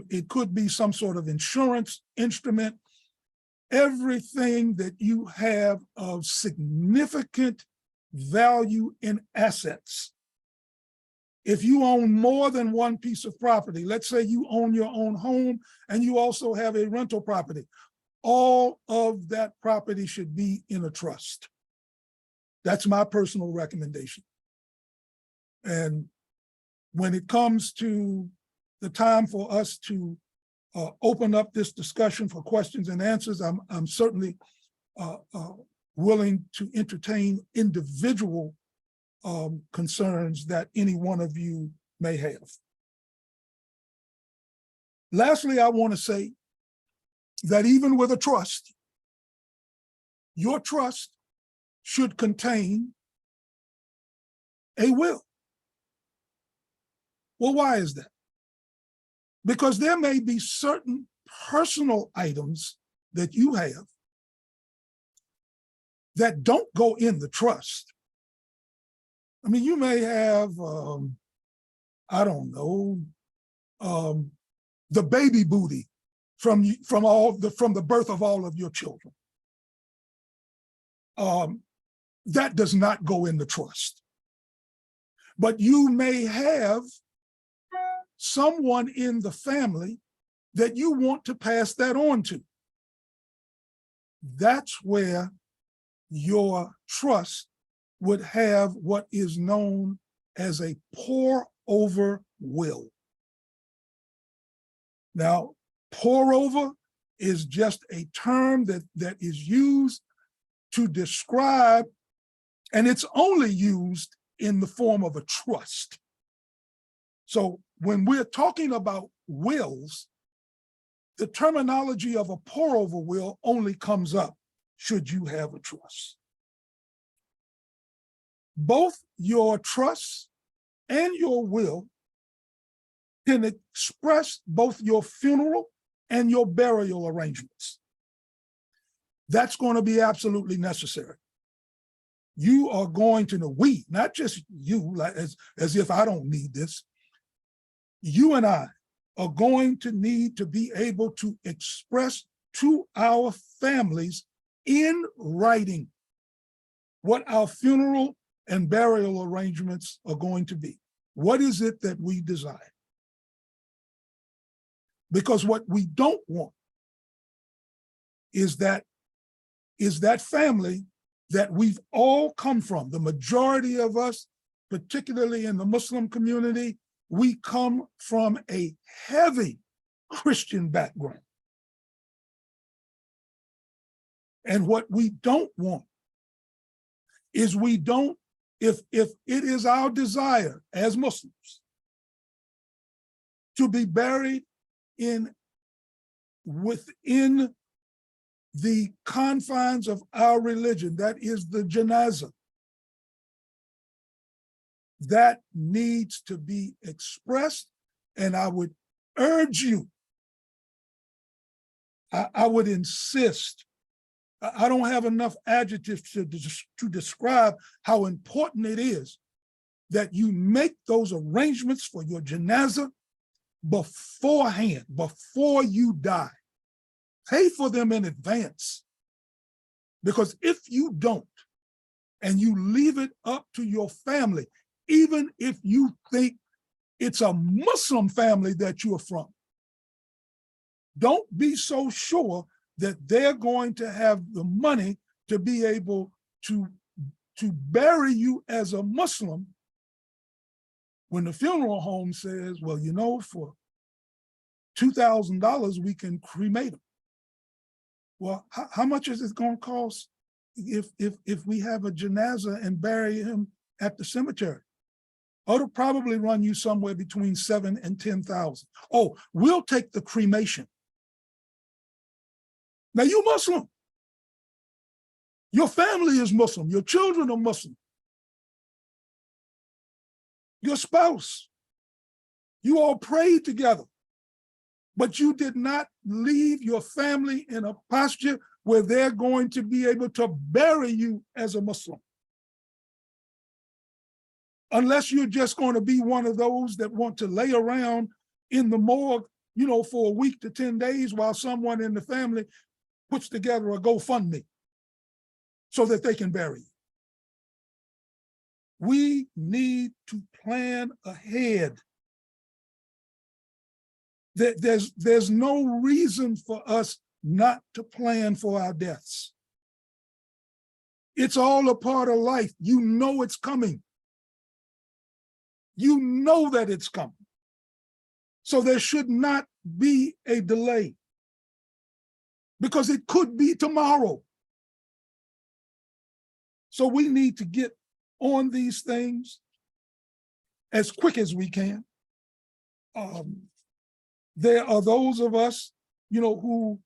it could be some sort of insurance instrument, everything that you have of significant value in assets. If you own more than one piece of property, let's say you own your own home and you also have a rental property, all of that property should be in a trust. That's my personal recommendation. And when it comes to the time for us to open up this discussion for questions and answers, I'm certainly willing to entertain individual concerns that any one of you may have. Lastly, I want to say that even with a trust, your trust should contain a will. Well, why is that? Because there may be certain personal items that you have that don't go in the trust. I mean, you may have, I don't know, the baby booty from the birth of all of your children. That does not go in the trust. But you may have someone in the family that you want to pass that on to. That's where your trust would have what is known as a pour-over will. Now, pour-over is just a term that is used to describe, and it's only used in the form of a trust. So when we're talking about wills, the terminology of a pour-over will only comes up should you have a trust. Both your trust and your will can express both your funeral and your burial arrangements. That's going to be absolutely necessary. You are going to know, we, not just you, like as if I don't need this, you and I are going to need to be able to express to our families in writing what our funeral and burial arrangements are going to be. What is it that we desire? Because what we don't want is that family that we've all come from. The majority of us, particularly in the Muslim community, we come from a heavy Christian background. And what we don't want is if it is our desire as Muslims to be buried within the confines of our religion, that is the janazah, that needs to be expressed. And I would urge you, I would insist, I don't have enough adjectives to describe how important it is that you make those arrangements for your janazah beforehand, before you die. Pay for them in advance. Because if you don't, and you leave it up to your family, even if you think it's a Muslim family that you're from, don't be so sure that they're going to have the money to be able to bury you as a Muslim when the funeral home says, well, you know, for $2,000, we can cremate them. Well, how much is it going to cost if we have a janazah and bury him at the cemetery? Oh, it'll probably run you somewhere between $7,000 and $10,000. Oh, we'll take the cremation. Now you're Muslim. Your family is Muslim. Your children are Muslim. Your spouse, you all prayed together, but you did not leave your family in a posture where they're going to be able to bury you as a Muslim. Unless you're just going to be one of those that want to lay around in the morgue, you know, for a week to 10 days while someone in the family puts together a GoFundMe so that they can bury you. We need to plan ahead. There's no reason for us not to plan for our deaths. It's all a part of life. You know it's coming. You know that it's coming. So there should not be a delay, because it could be tomorrow. So we need to get on these things as quick as we can. There are those of us, you know, who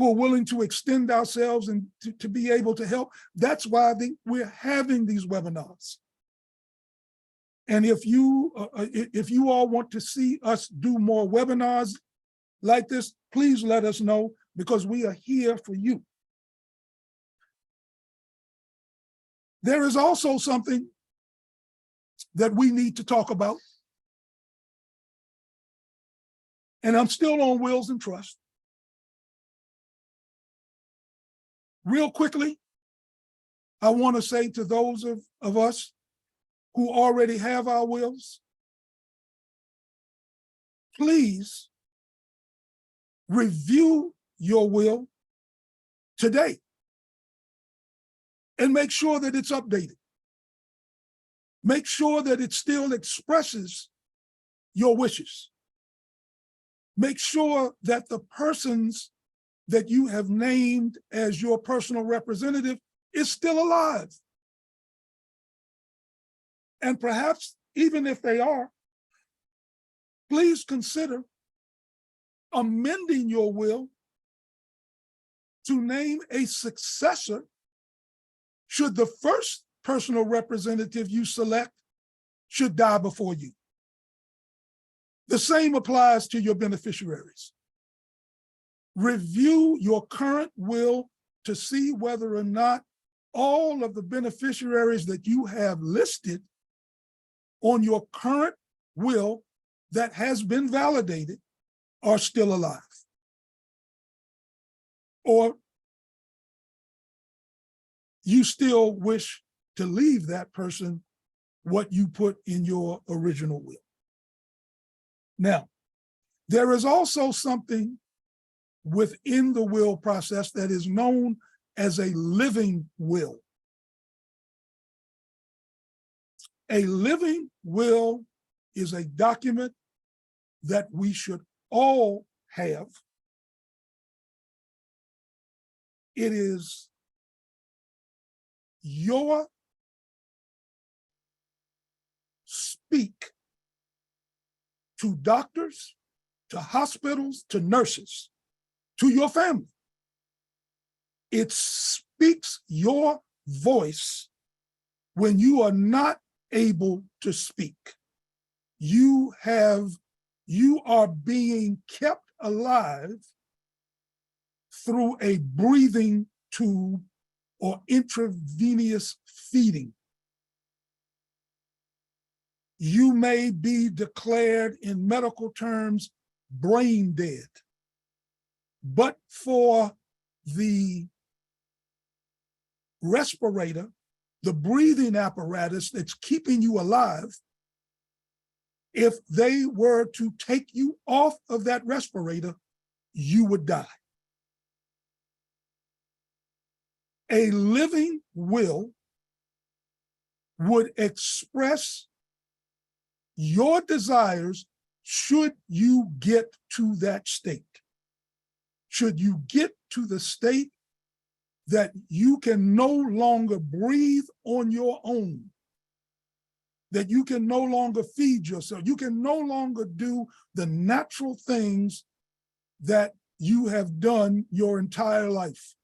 are willing to extend ourselves and to be able to help. That's why we're having these webinars. And if you all want to see us do more webinars like this, please let us know, because we are here for you. There is also something that we need to talk about. And I'm still on wills and trust. Real quickly, I want to say to those of us who already have our wills, please review your will today and make sure that it's updated. Make sure that it still expresses your wishes. Make sure that the persons that you have named as your personal representative is still alive. And perhaps even if they are, please consider amending your will to name a successor should the first personal representative you select should die before you. The same applies to your beneficiaries. Review your current will to see whether or not all of the beneficiaries that you have listed on your current will that has been validated are still alive. Or you still wish to leave that person what you put in your original will. Now, There is also something within the will process that is known as a living will. A living will is a document that we should all have. It is your speak to doctors, to hospitals, to nurses, to your family. It speaks your voice when you are not able to speak. You are being kept alive through a breathing tube or intravenous feeding. You may be declared in medical terms brain dead, but for the respirator, the breathing apparatus that's keeping you alive, if they were to take you off of that respirator, you would die. A living will would express your desires should you get to that state. Should you get to the state that you can no longer breathe on your own, that you can no longer feed yourself, you can no longer do the natural things that you have done your entire life.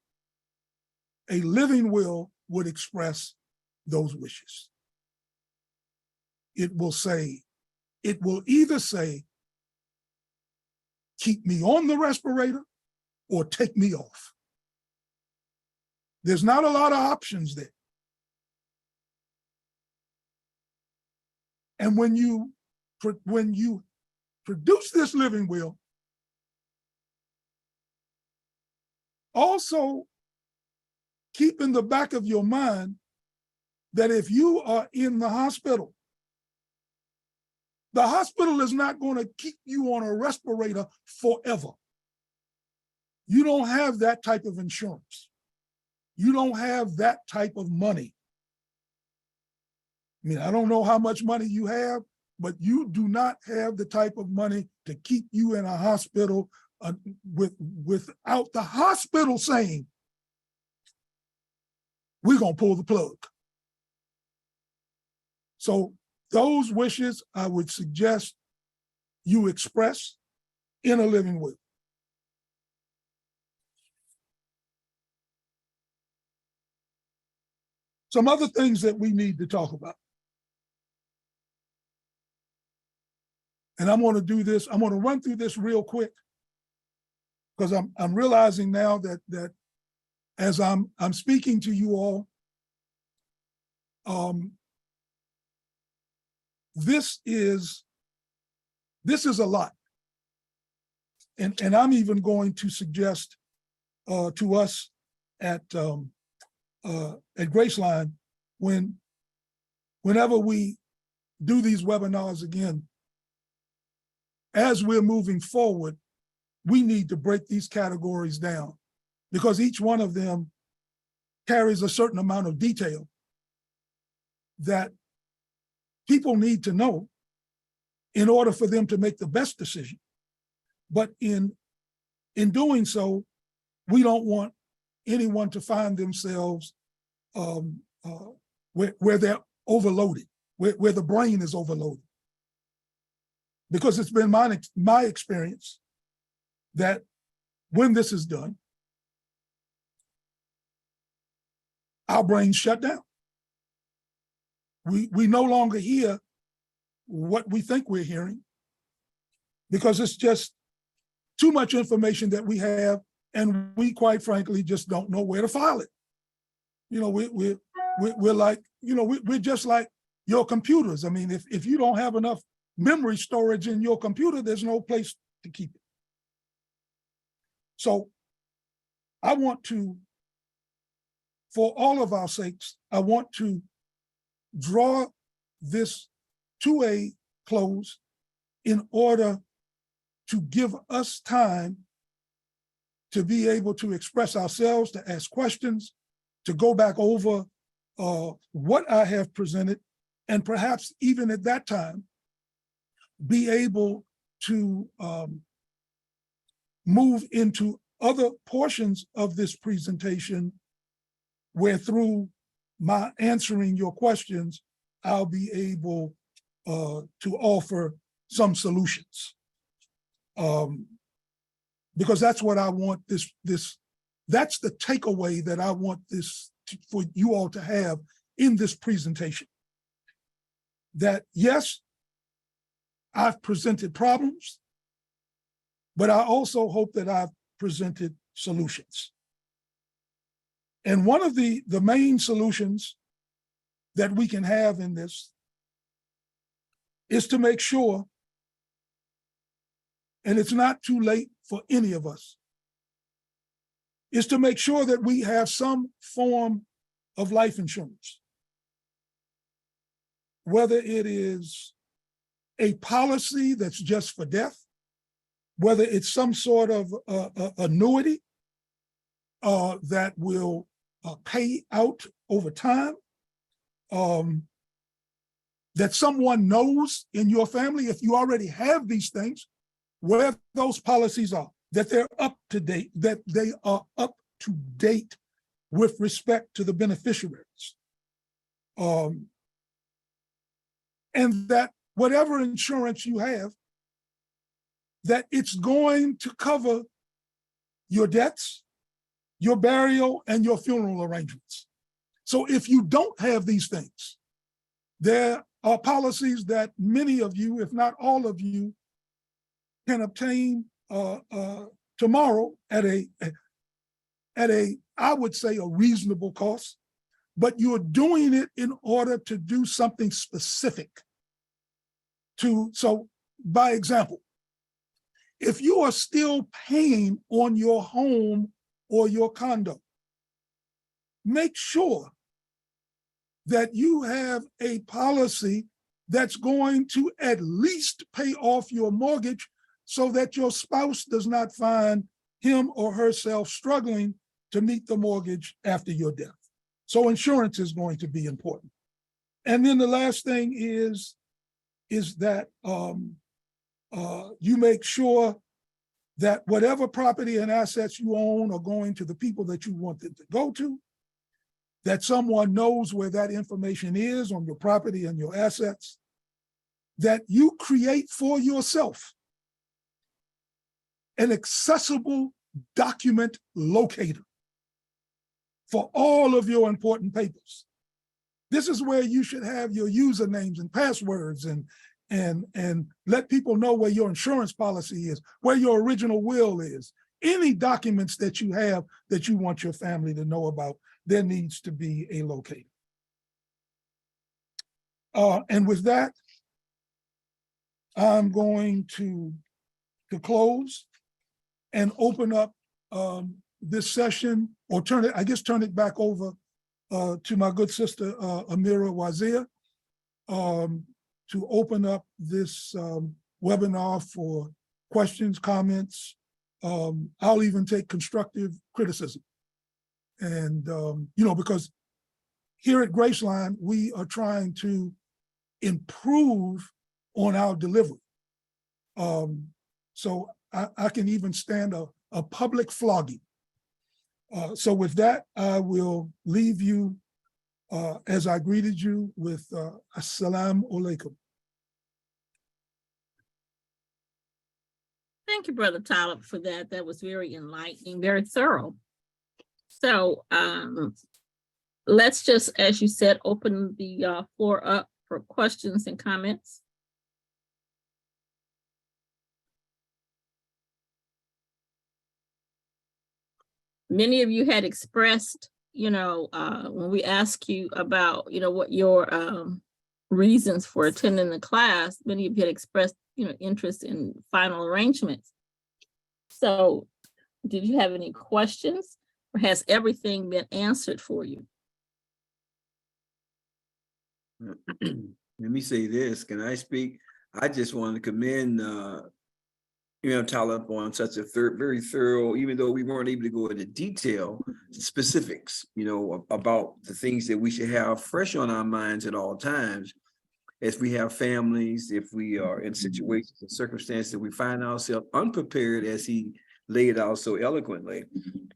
A living will would express those wishes. It will either say, keep me on the respirator or take me off. There's not a lot of options there. And when you produce this living will, also keep in the back of your mind that if you are in the hospital is not going to keep you on a respirator forever. You don't have that type of insurance. You don't have that type of money. I mean, I don't know how much money you have, but you do not have the type of money to keep you in a hospital without the hospital saying, we're going to pull the plug. So those wishes, I would suggest you express in a living will. Some other things that we need to talk about. And I'm going to do this, I'm going to run through this real quick because I'm realizing now that as I'm speaking to you all, this is a lot. And I'm even going to suggest to us at Graceline, whenever we do these webinars again, as we're moving forward, we need to break these categories down because each one of them carries a certain amount of detail that people need to know in order for them to make the best decision. But in doing so, we don't want anyone to find themselves where they're overloaded, where the brain is overloaded. Because it's been my experience that when this is done, our brains shut down. We no longer hear what we think we're hearing because it's just too much information that we have, and we quite frankly just don't know where to file it. You know, we're like, you know, we're just like your computers. I mean, if you don't have enough memory storage in your computer, there's no place to keep it. So I want to, for all of our sakes, I want to draw this to a close in order to give us time to be able to express ourselves, to ask questions, to go back over what I have presented, and perhaps even at that time, be able to move into other portions of this presentation where through my answering your questions, I'll be able to offer some solutions. Because that's what I want that's the takeaway that I want for you all to have in this presentation. That yes, I've presented problems, but I also hope that I've presented solutions. And one of the main solutions that we can have in this is to make sure, and it's not too late for any of us, is to make sure that we have some form of life insurance. Whether it is a policy that's just for death, whether it's some sort of annuity that will pay out over time, that someone knows in your family, if you already have these things, where those policies are, that they're up to date, that they are up to date with respect to the beneficiaries. And that whatever insurance you have, that it's going to cover your debts, your burial, and your funeral arrangements. So if you don't have these things, there are policies that many of you, if not all of you, can obtain tomorrow at a, I would say, a reasonable cost, but you're doing it in order to do something specific. So by example, if you are still paying on your home or your condo, make sure that you have a policy that's going to at least pay off your mortgage so that your spouse does not find him or herself struggling to meet the mortgage after your death. So insurance is going to be important. And then the last thing is that you make sure that whatever property and assets you own are going to the people that you want them to go to, that someone knows where that information is on your property and your assets, that you create for yourself an accessible document locator for all of your important papers. This is where you should have your usernames and passwords and let people know where your insurance policy is, where your original will is. Any documents that you have that you want your family to know about, there needs to be a locator. And with that, I'm going to close and open up this session, or turn it back over to my good sister, Amira Wazir, to open up this webinar for questions, comments. I'll even take constructive criticism. And, because here at Graceline, we are trying to improve on our delivery. So I can even stand a public flogging. So with that, I will leave you as I greeted you with Assalamu alaikum. Thank you, Brother Tyler, for that. That was very enlightening, very thorough. So let's just, as you said, open the floor up for questions and comments. Many of you had expressed, when we asked you about, what your reasons for attending the class, many of you had expressed, interest in final arrangements. So did you have any questions, or has everything been answered for you? Let me say this, can I speak? I just want to commend Tyler, on such a very thorough, even though we weren't able to go into detail, specifics, about the things that we should have fresh on our minds at all times. As we have families, if we are in situations and circumstances that we find ourselves unprepared, as he laid out so eloquently,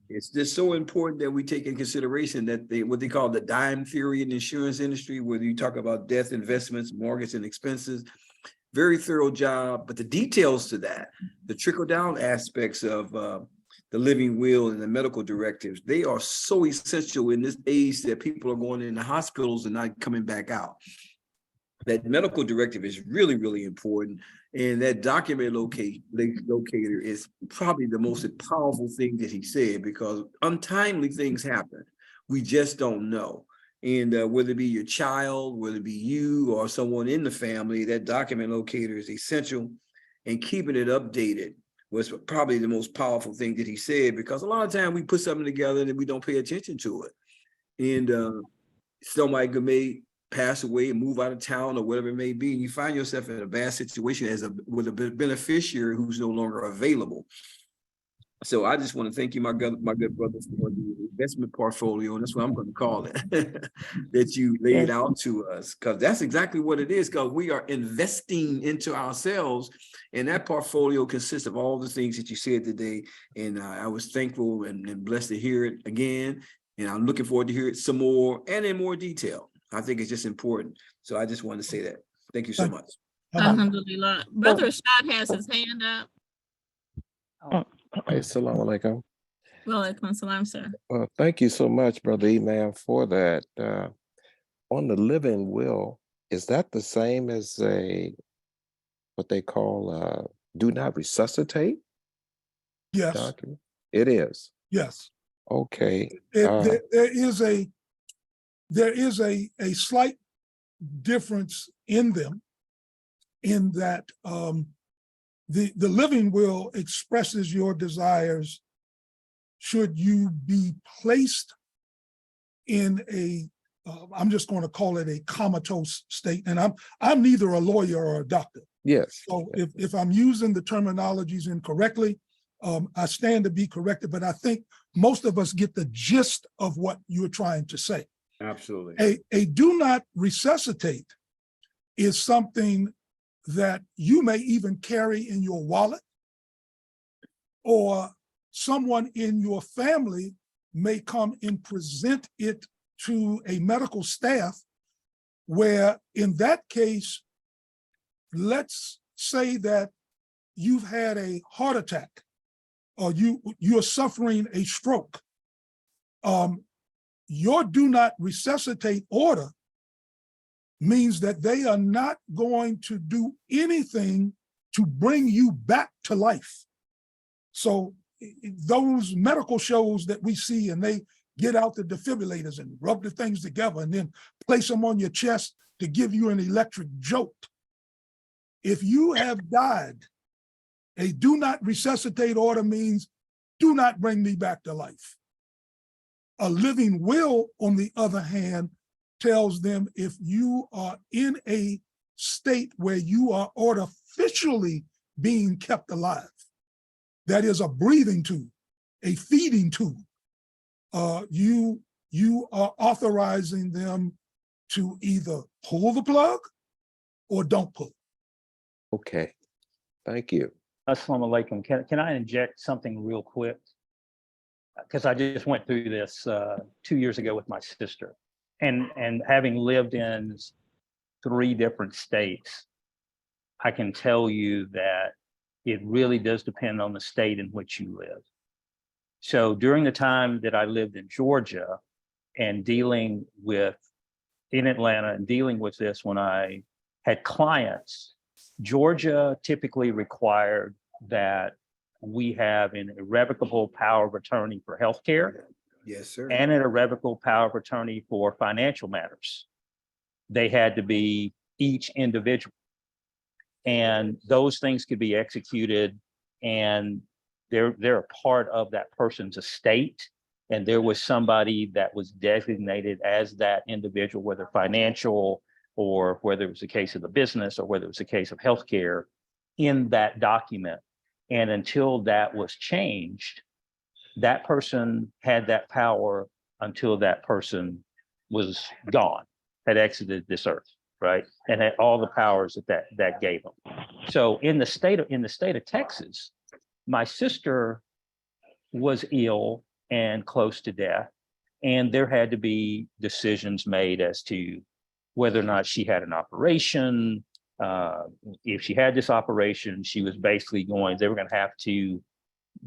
it's just so important that we take in consideration that what they call the dime theory in the insurance industry, whether you talk about death, investments, mortgage, and expenses. Very thorough job, but the details to that, the trickle down aspects of the living will and the medical directives, they are so essential in this age that people are going into hospitals and not coming back out. That medical directive is really, really important. And that document locator is probably the most powerful thing that he said, because untimely things happen. We just don't know. And whether it be your child, whether it be you or someone in the family, that document locator is essential. And keeping it updated was probably the most powerful thing that he said, because a lot of times we put something together and we don't pay attention to it. And somebody may pass away and move out of town or whatever it may be, and you find yourself in a bad situation with a beneficiary who's no longer available. So I just want to thank you, my good brother, for the investment portfolio, and that's what I'm going to call it, that you laid out to us, because that's exactly what it is, because we are investing into ourselves, and that portfolio consists of all the things that you said today, and I was thankful and blessed to hear it again, and I'm looking forward to hear it some more and in more detail. I think it's just important. So I just wanted to say that. Thank you so much. Alhamdulillah. Brother Rashad has his hand up. Hey, Assalamu alaikum. Walaikum salam, sir. Thank you so much, Brother Imam, for that. On the living will, is that the same as what they call do not resuscitate Yes, document? It is. yes. Okay. There is a slight difference in them, in that the living will expresses your desires should you be placed in a I'm just going to call it a comatose state, and I'm neither a lawyer or a doctor. Yes. So if I'm using the terminologies incorrectly, I stand to be corrected, but I think most of us get the gist of what you're trying to say. Absolutely. A do not resuscitate is something that you may even carry in your wallet, or someone in your family may come and present it to a medical staff, where in that case, let's say that you've had a heart attack or you're suffering a stroke. Your do not resuscitate order means that they are not going to do anything to bring you back to life. So those medical shows that we see, and they get out the defibrillators and rub the things together and then place them on your chest to give you an electric jolt. If you have died, a do not resuscitate order means do not bring me back to life. A living will, on the other hand, tells them if you are in a state where you are artificially being kept alive, that is a breathing tube, a feeding tube, you are authorizing them to either pull the plug or don't pull. Okay. Thank you. Assalamu alaikum. Can I inject something real quick? Because I just went through this 2 years ago with my sister, and having lived in 3 different states, I can tell you that it really does depend on the state in which you live. So during the time that I lived in Georgia and dealing with, in Atlanta, and dealing with this when I had clients, Georgia typically required that we have an irrevocable power of attorney for healthcare. Yes, sir. And an irrevocable power of attorney for financial matters. They had to be each individual. And those things could be executed, and they're a part of that person's estate. And there was somebody that was designated as that individual, whether financial or whether it was a case of the business or whether it was a case of healthcare, in that document. And until that was changed, that person had that power until that person was gone, had exited this earth, right? And had all the powers that gave them. So in the state of Texas, my sister was ill and close to death, and there had to be decisions made as to whether or not she had an operation. If she had this operation, they were going to have to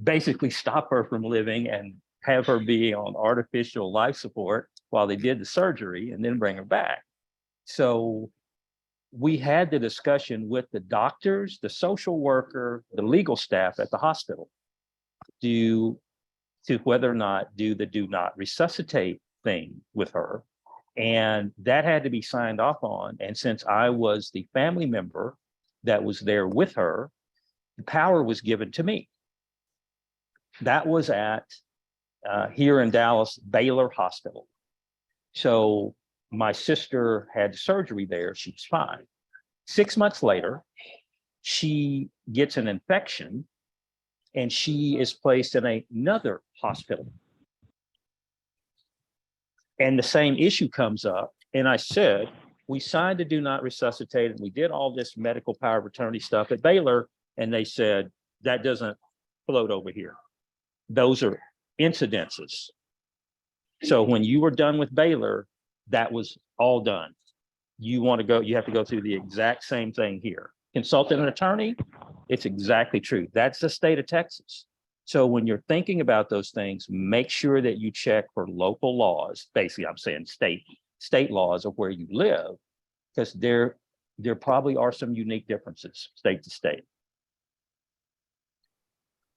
basically stop her from living and have her be on artificial life support while they did the surgery and then bring her back. So we had the discussion with the doctors, the social worker, the legal staff at the hospital to whether or not do not resuscitate thing with her. And that had to be signed off on. And since I was the family member that was there with her, the power was given to me. That was at here in Dallas, Baylor Hospital. So my sister had surgery there. She was fine. 6 months later, she gets an infection and she is placed in another hospital. And the same issue comes up. And I said, we signed a do not resuscitate and we did all this medical power of attorney stuff at Baylor. And they said, that doesn't float over here. Those are incidences. So when you were done with Baylor, that was all done. You have to go through the exact same thing here. Consult an attorney, it's exactly true. That's the state of Texas. So when you're thinking about those things, make sure that you check for local laws. Basically, I'm saying state laws of where you live, because there probably are some unique differences state to state.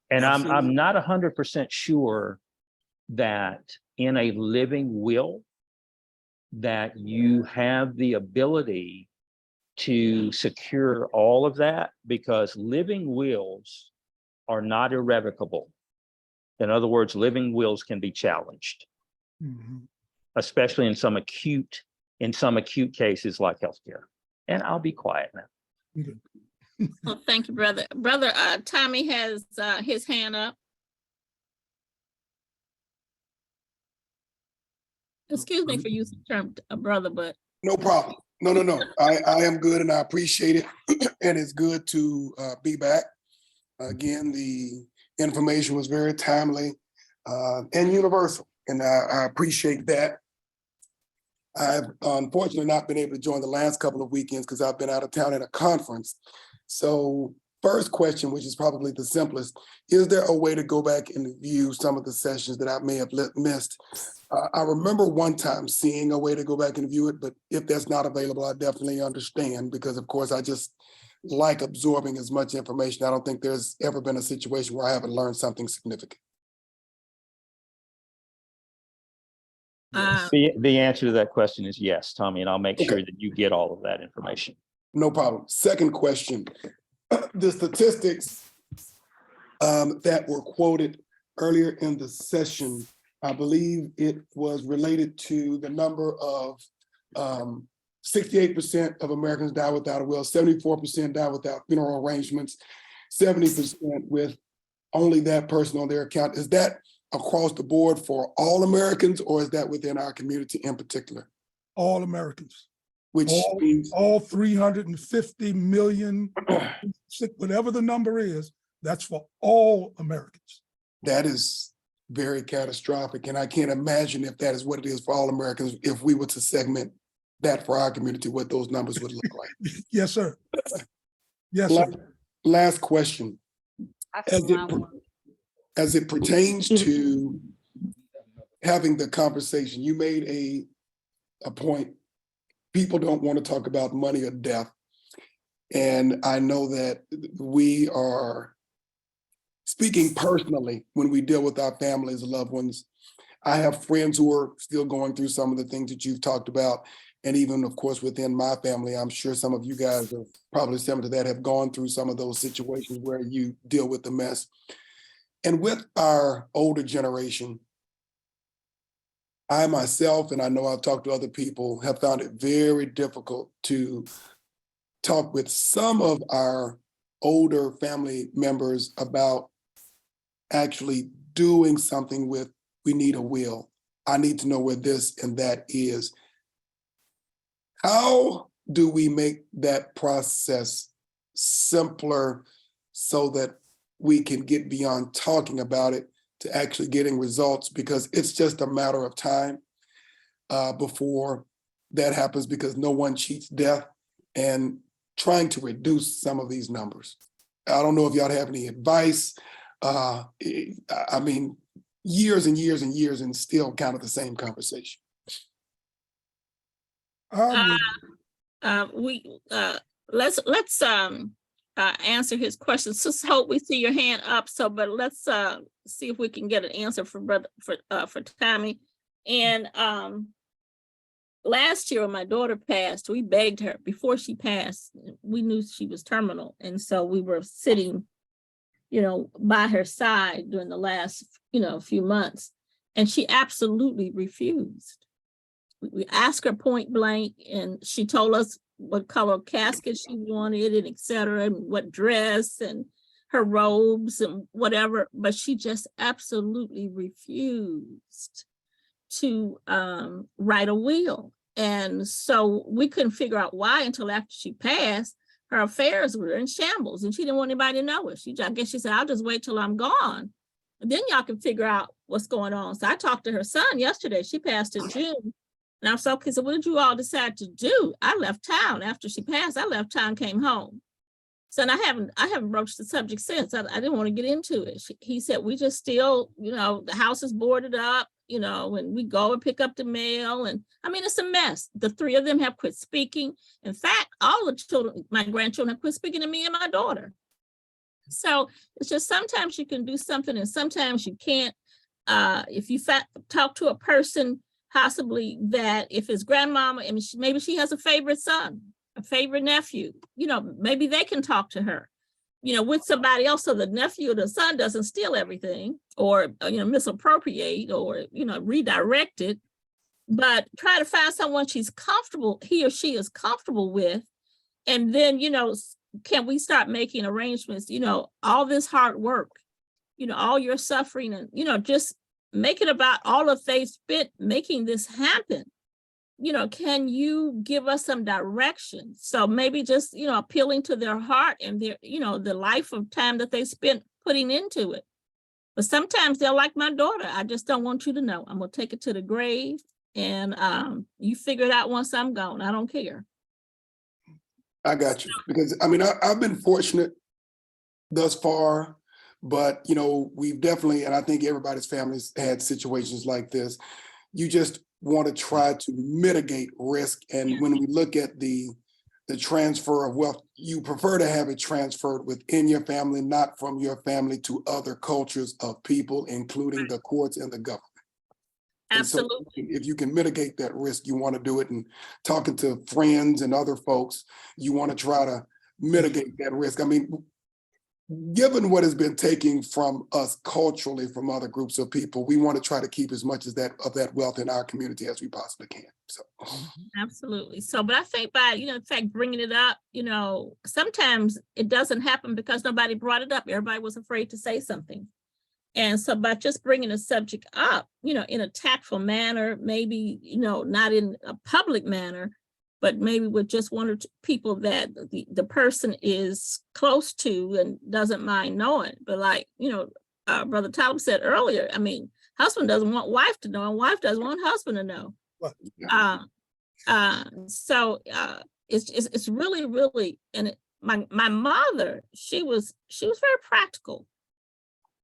And I'm not 100% sure that in a living will that you have the ability to secure all of that, because living wills are not irrevocable. In other words, living wills can be challenged, especially in some acute cases like healthcare. And I'll be quiet now. Well, thank you, brother. Brother Tommy has his hand up. Excuse me for using the term brother, but. No problem. No. I am good and I appreciate it. And it's good to be back. Again, the information was very timely and universal. And I appreciate that. I've unfortunately not been able to join the last couple of weekends because I've been out of town at a conference. So first question, which is probably the simplest, is there a way to go back and view some of the sessions that I may have missed? I remember one time seeing a way to go back and view it, but if that's not available, I definitely understand, because of course I just like absorbing as much information. I don't think there's ever been a situation where I haven't learned something significant. The answer to that question is yes, Tommy, and I'll make sure that you get all of that information. No problem. Second question, the statistics that were quoted earlier in the session, I believe it was related to the number of 68% of Americans die without a will, 74% die without funeral arrangements, 70% with only that person on their account. Is that across the board for all Americans, or is that within our community in particular? All Americans. Which means all 350 million, whatever the number is, that's for all Americans. That is very catastrophic. And I can't imagine if that is what it is for all Americans, if we were to segment that for our community, what those numbers would look like. Yes, sir. Yes, sir. Last question. As it pertains to having the conversation, you made a point. People don't want to talk about money or death. And I know that we are speaking personally when we deal with our families and loved ones. I have friends who are still going through some of the things that you've talked about. And even, of course, within my family, I'm sure some of you guys are probably similar to that, have gone through some of those situations where you deal with the mess. And with our older generation, I myself, and I know I've talked to other people, have found it very difficult to talk with some of our older family members about actually doing something with, we need a will. I need to know where this and that is. How do we make that process simpler so that we can get beyond talking about it to actually getting results? Because it's just a matter of time before that happens, because no one cheats death, and trying to reduce some of these numbers. I don't know if y'all have any advice. I mean, years and years and years and still kind of the same conversation. Let's answer his question. Just hope we see your hand up. So, but let's see if we can get an answer for Tommy. And last year when my daughter passed, we begged her before she passed. We knew she was terminal, and so we were sitting, by her side during the last, few months, and she absolutely refused. We asked her point blank, and she told us what color casket she wanted, and et cetera, and what dress and her robes and whatever, but she just absolutely refused to write a will. And so we couldn't figure out why until after she passed. Her affairs were in shambles and she didn't want anybody to know it. I guess she said, I'll just wait till I'm gone. And then y'all can figure out what's going on. So I talked to her son yesterday. She passed in June. And I was so, okay, so what did you all decide to do? I left town after she passed. I left town, came home. So and I haven't broached the subject since. I didn't want to get into it. He said, we just still, the house is boarded up, and we go and pick up the mail. And I mean, it's a mess. The three of them have quit speaking. In fact, all the children, my grandchildren, have quit speaking to me and my daughter. So it's just sometimes you can do something and sometimes you can't. If you talk to a person, possibly that if his grandmama, and maybe she has a favorite son, a favorite nephew, maybe they can talk to her, with somebody else, so the nephew or the son doesn't steal everything or, misappropriate or, redirect it, but try to find someone he or she is comfortable with. And then, can we start making arrangements, all this hard work, all your suffering and, just make it about all of they spent making this happen. Can you give us some direction? So maybe just, appealing to their heart and their, the life of time that they spent putting into it. But sometimes they're like my daughter. I just don't want you to know. I'm going to take it to the grave and you figure it out once I'm gone. I don't care. I got you. Because I mean, I've been fortunate thus far, but we've definitely, and I think everybody's families had situations like this. You just want to try to mitigate risk. And when we look at the transfer of wealth, you prefer to have it transferred within your family, not from your family to other cultures of people, including the courts and the government. Absolutely. And so if you can mitigate that risk, you want to do it. And talking to friends and other folks, you want to try to mitigate that risk. I mean, given what has been taken from us culturally from other groups of people, we want to try to keep as much of that wealth in our community as we possibly can. So absolutely. So, but I think by, in fact, bringing it up, sometimes it doesn't happen because nobody brought it up. Everybody was afraid to say something. And so by just bringing a subject up, in a tactful manner, maybe, not in a public manner, but maybe with just one or two people that the person is close to and doesn't mind knowing. But like, Brother Talib said earlier, I mean, husband doesn't want wife to know and wife doesn't want husband to know. So it's really, really, and my mother, she was very practical.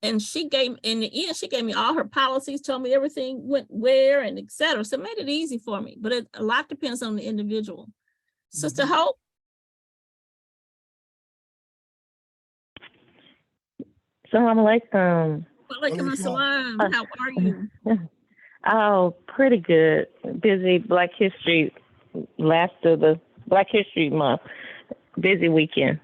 And in the end, she gave me all her policies, told me everything went where and et cetera. So it made it easy for me, but a lot depends on the individual. Sister Hope. Salam alaikum. Walaikum assalam. How are you? Oh, pretty good. Busy Black History, last of the Black History Month. Busy weekend.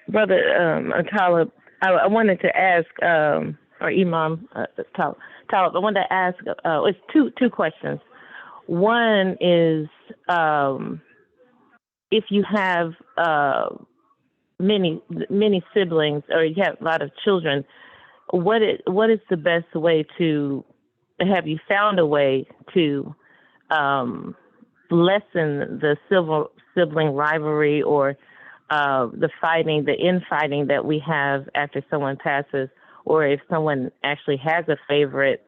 Brother Talib, I wanted to ask, or Imam Talib, I wanted to ask, it's two questions. One is, if you have many siblings or you have a lot of children, what is the best way to, have you found a way to lessen the sibling rivalry or the infighting that we have after someone passes, or if someone actually has a favorite,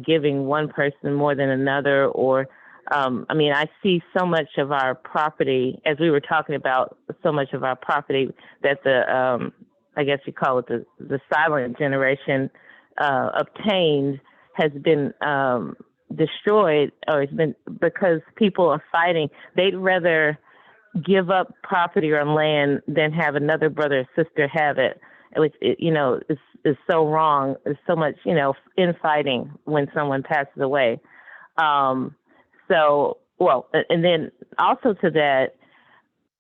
giving one person more than another, or I see so much of our property, as we were talking about, so much of our property that I guess you call it the silent generation obtained has been destroyed, or it's been because people are fighting. They'd rather give up property or land than have another brother or sister have it, which is so wrong. There's so much infighting when someone passes away. And then also to that,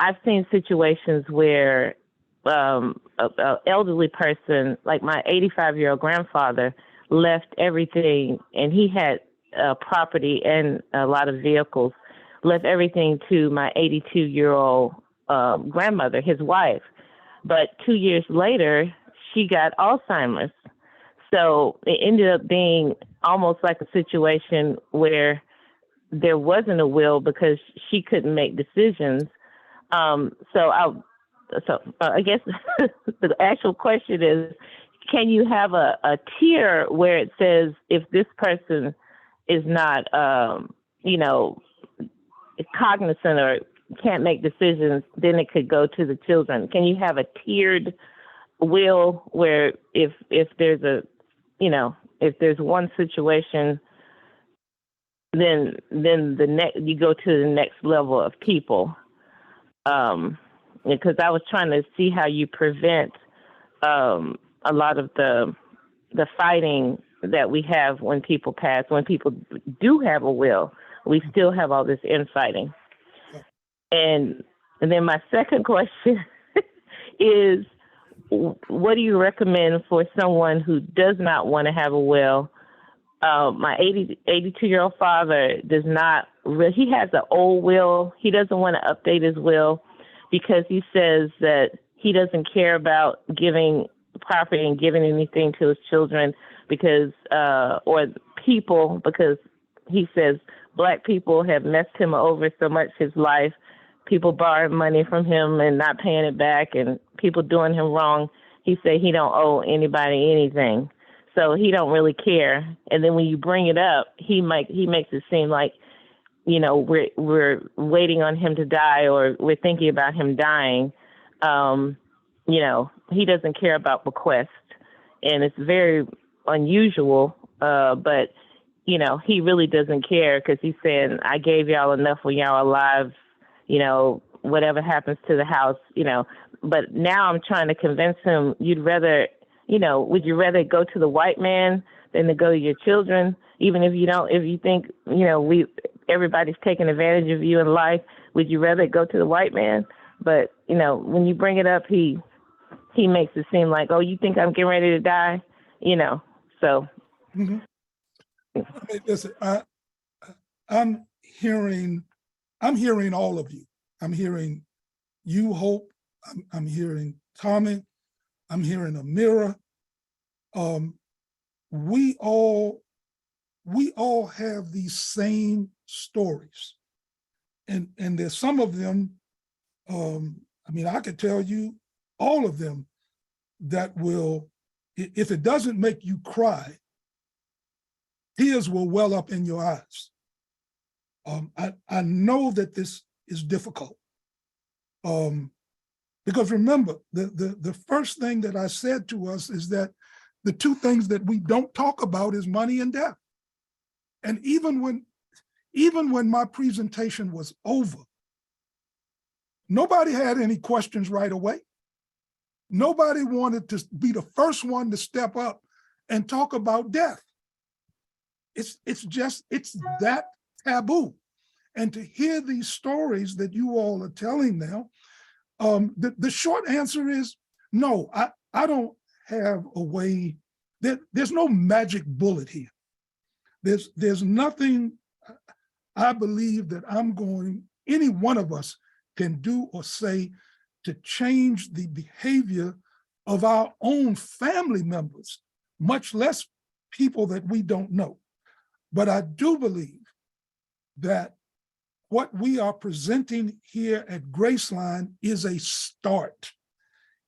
I've seen situations where an elderly person, like my 85-year-old grandfather, left everything, and he had property and a lot of vehicles, left everything to my 82-year-old grandmother, his wife. But 2 years later, she got Alzheimer's. So it ended up being almost like a situation where there wasn't a will because she couldn't make decisions. So I guess the actual question is, can you have a tier where it says if this person is not, cognizant or can't make decisions, then it could go to the children? Can you have a tiered will where if there's if there's one situation, then you go to the next level of people? Because I was trying to see how you prevent a lot of the fighting that we have when people pass. When people do have a will, we still have all this infighting. And then my second question is, what do you recommend for someone who does not want to have a will? My 82-year-old father does not, he has an old will. He doesn't want to update his will because he says that he doesn't care about giving property and giving anything to his children because, or people, because he says Black people have messed him over so much his life. People borrowing money from him and not paying it back, and people doing him wrong. He said he don't owe anybody anything, so he don't really care. And then when you bring it up, he makes it seem like, we're waiting on him to die, or we're thinking about him dying. He doesn't care about bequest, and it's very unusual. But he really doesn't care because he's saying, I gave y'all enough when y'all are alive. Whatever happens to the house, but now I'm trying to convince him you'd rather, would you rather go to the white man than to go to your children? Even if you think, everybody's taking advantage of you in life, would you rather go to the white man? But, when you bring it up, he makes it seem like, oh, you think I'm getting ready to die? So. Mm-hmm. Listen, I'm hearing all of you. I'm hearing you, Hope. I'm hearing Tommy. I'm hearing Amira. We all have these same stories, and there's some of them. I could tell you all of them that will, if it doesn't make you cry, tears will well up in your eyes. I know that this is difficult. Because remember, the first thing that I said to us is that the two things that we don't talk about is money and death. And even when my presentation was over, nobody had any questions right away. Nobody wanted to be the first one to step up and talk about death. It's that taboo. And to hear these stories that you all are telling now, the short answer is no. I don't have a way. There's no magic bullet here. There's nothing I believe that any one of us can do or say to change the behavior of our own family members, much less people that we don't know. But I do believe that what we are presenting here at Graceline is a start.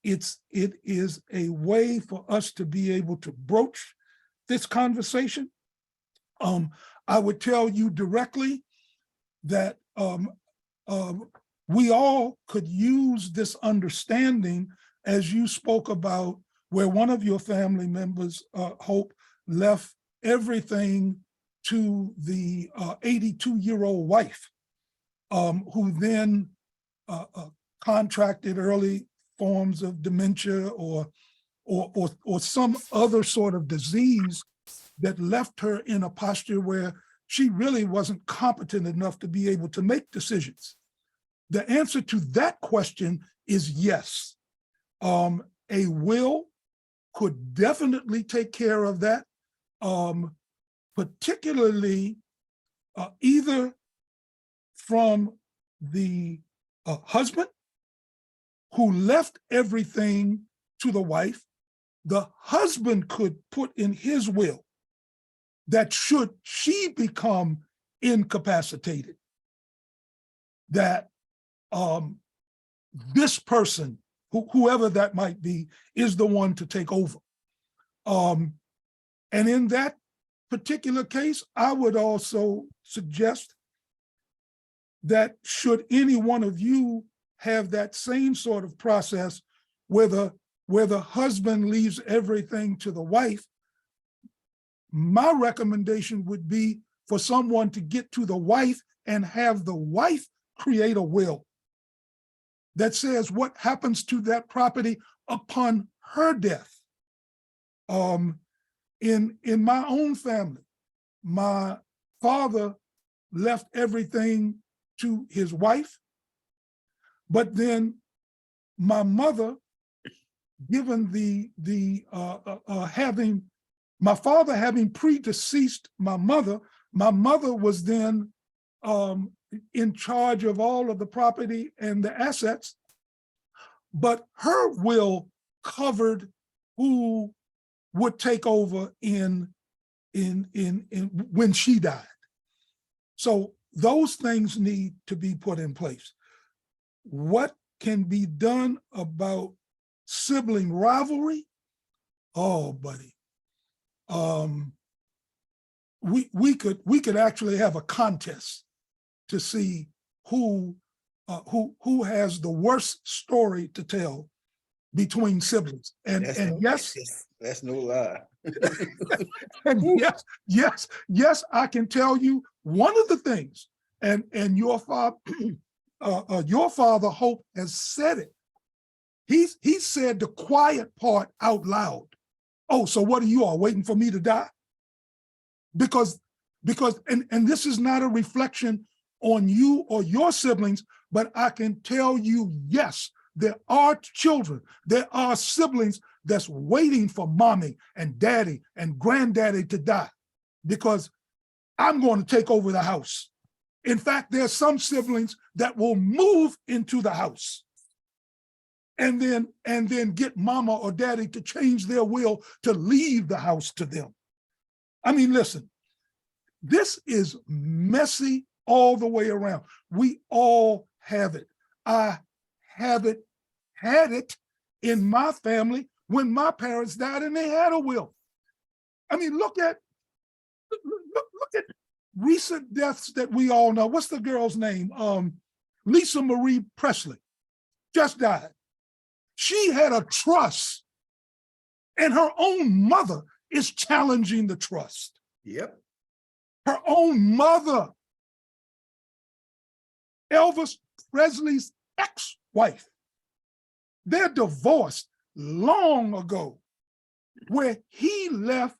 It is a way for us to be able to broach this conversation. I would tell you directly that we all could use this understanding, as you spoke about, where one of your family members, Hope, left everything to the 82-year-old wife, who then contracted early forms of dementia or some other sort of disease that left her in a posture where she really wasn't competent enough to be able to make decisions. The answer to that question is yes. A will could definitely take care of that, particularly either from the husband who left everything to the wife. The husband could put in his will that should she become incapacitated, that this person, whoever that might be, is the one to take over. And in that particular case, I would also suggest that should any one of you have that same sort of process where the husband leaves everything to the wife, my recommendation would be for someone to get to the wife and have the wife create a will that says what happens to that property upon her death. In my own family, my father left everything to his wife, but then my mother, given my father having predeceased my mother was then in charge of all of the property and the assets, but her will covered who would take over in when she died. So those things need to be put in place. What can be done about sibling rivalry? Oh, buddy. We could actually have a contest to see who has the worst story to tell between siblings. And yes, that's no lie. and yes, I can tell you one of the things, and your father, Hope, has said it. He said the quiet part out loud. Oh, so what are you all waiting for me to die? Because and this is not a reflection on you or your siblings, but I can tell you, yes, there are children, there are siblings that's waiting for mommy and daddy and granddaddy to die because I'm going to take over the house. In fact, there's some siblings that will move into the house and then get mama or daddy to change their will to leave the house to them. I mean, listen, this is messy all the way around. We all have it. I had it in my family when my parents died and they had a will. I mean, look at recent deaths that we all know. What's the girl's name? Lisa Marie Presley just died. She had a trust, and her own mother is challenging the trust. Yep. Her own mother, Elvis Presley's ex-wife, they're divorced long ago, where he left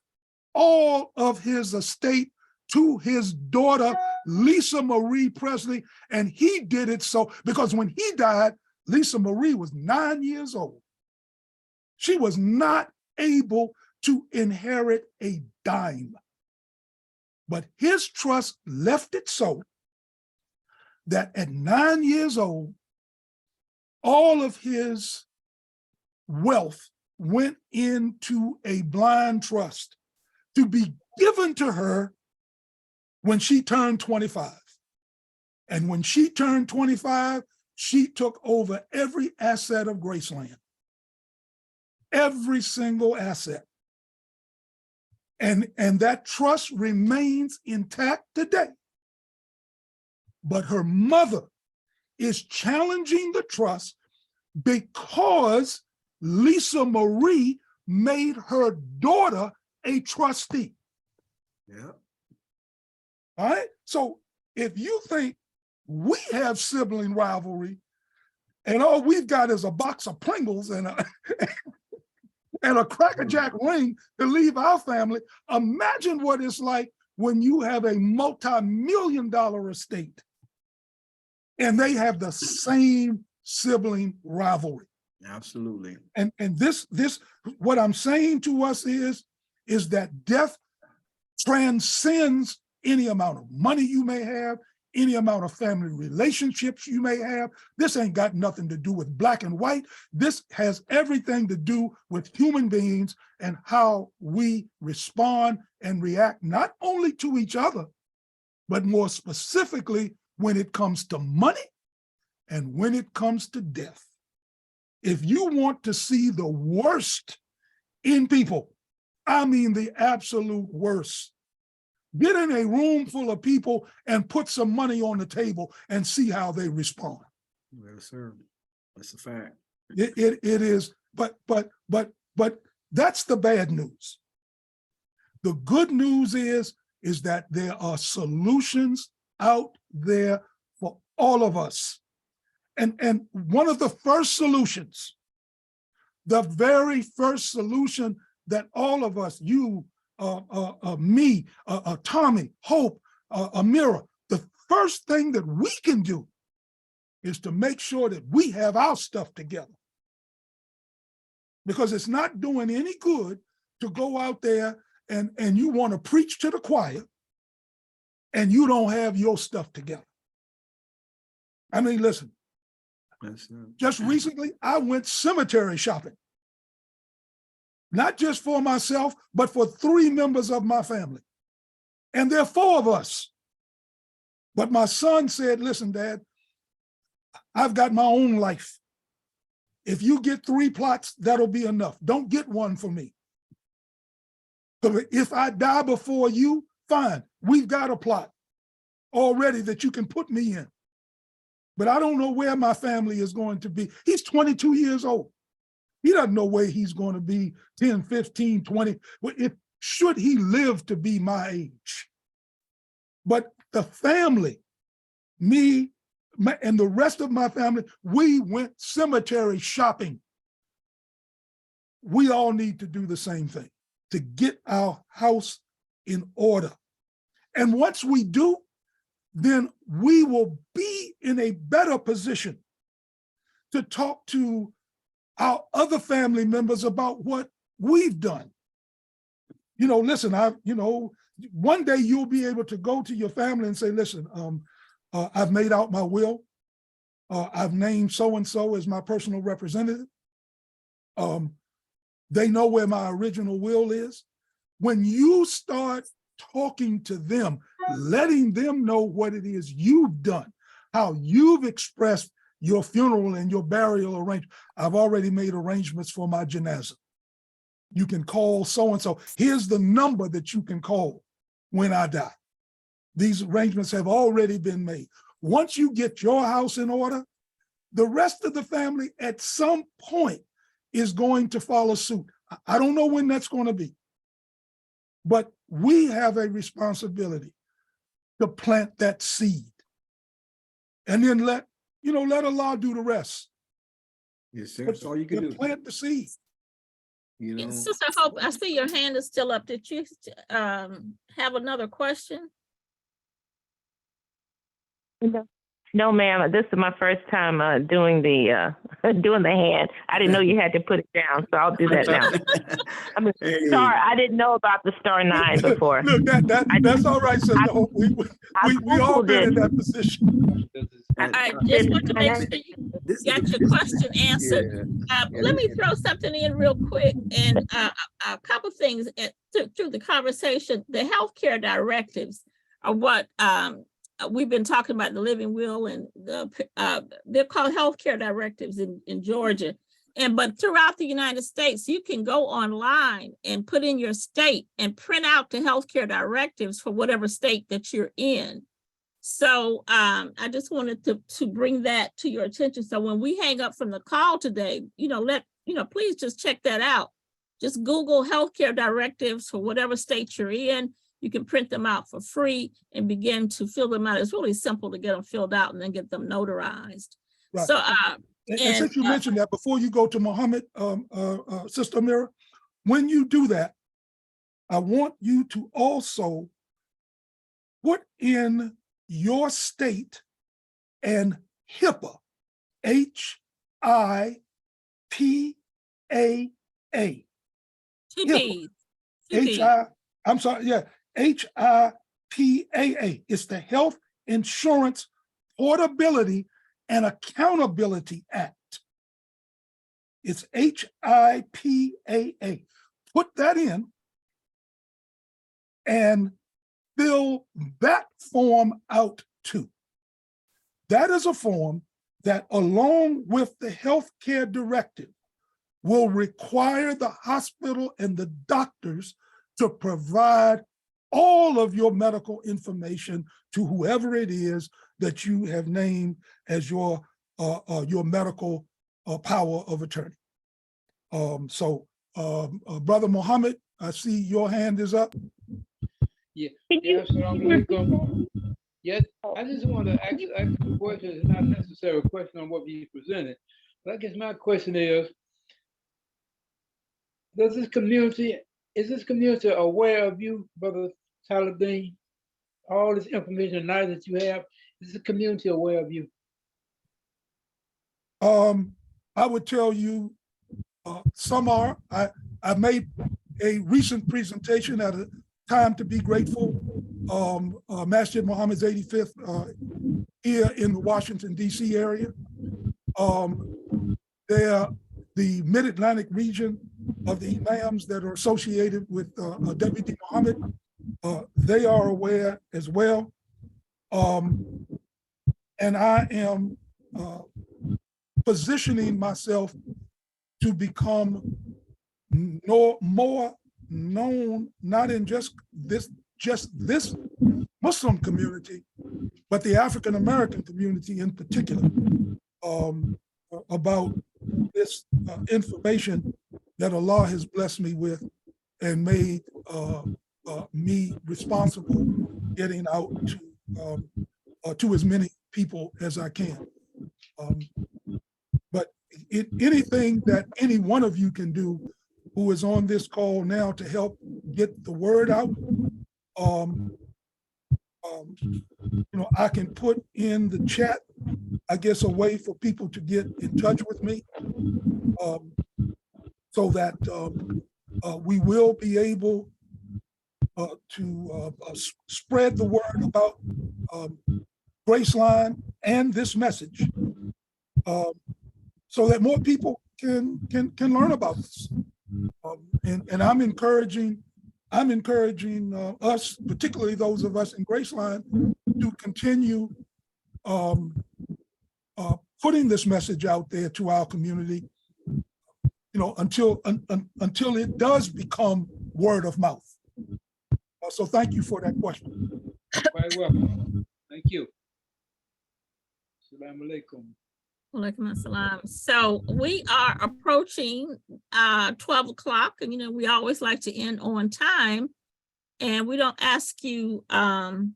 all of his estate to his daughter, Lisa Marie Presley, and he did it so, because when he died, Lisa Marie was 9 years old. She was not able to inherit a dime. But his trust left it so that at 9 years old, all of his wealth went into a blind trust to be given to her when she turned 25. And when she turned 25, she took over every asset of Graceland, every single asset. And that trust remains intact today. But her mother is challenging the trust because Lisa Marie made her daughter a trustee. Yeah. All right. So if you think we have sibling rivalry and all we've got is a box of Pringles and a Cracker Jack ring to leave our family, imagine what it's like when you have a multi-million-dollar estate and they have the same sibling rivalry. Absolutely. And this what I'm saying to us is that death transcends any amount of money you may have, any amount of family relationships you may have. This ain't got nothing to do with black and white. This has everything to do with human beings and how we respond and react, not only to each other, but more specifically when it comes to money and when it comes to death. If you want to see the worst in people, I mean the absolute worst, get in a room full of people and put some money on the table and see how they respond. Yes, sir. That's a fact. It is, but that's the bad news. The good news is that there are solutions out there for all of us. And one of the first solutions, the very first solution that all of us, you, me, Tommy, Hope, Amira, the first thing that we can do is to make sure that we have our stuff together. Because it's not doing any good to go out there and you want to preach to the choir and you don't have your stuff together. I mean, listen, just recently I went cemetery shopping. Not just for myself, but for 3 members of my family. And there are 4 of us. But my son said, listen, Dad, I've got my own life. If you get 3 plots, that'll be enough. Don't get one for me. But if I die before you, fine. We've got a plot already that you can put me in. But I don't know where my family is going to be. He's 22 years old. He doesn't know where he's going to be 10, 15, 20. Should he live to be my age? But the family, me, and the rest of my family, we went cemetery shopping. We all need to do the same thing, to get our house in order. And once we do, then we will be in a better position to talk to our other family members about what we've done. You know, listen, one day you'll be able to go to your family and say, listen, I've made out my will. I've named so-and-so as my personal representative. They know where my original will is. When you start talking to them, letting them know what it is you've done, how you've expressed your funeral and your burial arrangement. I've already made arrangements for my janazah. You can call so-and-so. Here's the number that you can call when I die. These arrangements have already been made. Once you get your house in order, the rest of the family at some point is going to follow suit. I don't know when that's going to be, but we have a responsibility to plant that seed and then let Allah do the rest. Yes, sir. That's all you can do. Plant the seed. You know. Sister Hope, I see your hand is still up. Did you have another question? No, ma'am. This is my first time doing the hand. I didn't know you had to put it down, so I'll do that now. Sorry, I didn't know about the *9 before. Look, that's all right, Sister Hope. We all been in that position. I just want to make sure you This is got the- your question answered. Yeah. Let me throw something in real quick, and a couple things through the conversation. The healthcare directives are what we've been talking about, the living will, and they're called healthcare directives in Georgia. But throughout the United States, you can go online and put in your state and print out the healthcare directives for whatever state that you're in. So I just wanted to bring that to your attention. So when we hang up from the call today, please just check that out. Just Google healthcare directives for whatever state you're in. You can print them out for free and begin to fill them out. It's really simple to get them filled out and then get them notarized. Right. So And since you mentioned that, before you go to Muhammad, Sister Amira, when you do that, I want you to also put in your state and HIPAA, HIPAA. two P's. I'm sorry, yeah, HIPAA. It's the Health Insurance Portability and Accountability Act. It's HIPAA. Put that in and fill that form out too. That is a form that, along with the healthcare directive, will require the hospital and the doctors to provide all of your medical information to whoever it is that you have named as your medical power of attorney. Brother Muhammad, I see your hand is up. Yeah, Assalamu alaikum. Yes, I just want to ask a question. It's not necessarily a question on what you presented, but I guess my question is, is this community aware of you, Brother Talibin? All this information now that you have, is the community aware of you? I would tell you some are. I made a recent presentation at a time to be grateful, Masjid Muhammad's 85th here in the Washington, D.C. area. They're the Mid-Atlantic region of the imams that are associated with W.D. Muhammad. They are aware as well. And I am positioning myself to become more known, not in just this Muslim community, but the African American community in particular, about this information that Allah has blessed me with and made me responsible getting out to as many people as I can. But anything that any one of you can do who is on this call now to help get the word out, I can put in the chat, I guess, a way for people to get in touch with me, so that we will be able to spread the word about Graceline and this message, so that more people can learn about this. And I'm encouraging us, particularly those of us in Graceline, to continue putting this message out there to our community, until it does become word of mouth. So thank you for that question. Very welcome. Thank you. Assalamu alaikum. Walaikum assalam. So we are approaching 12 o'clock, and we always like to end on time, and we don't ask you to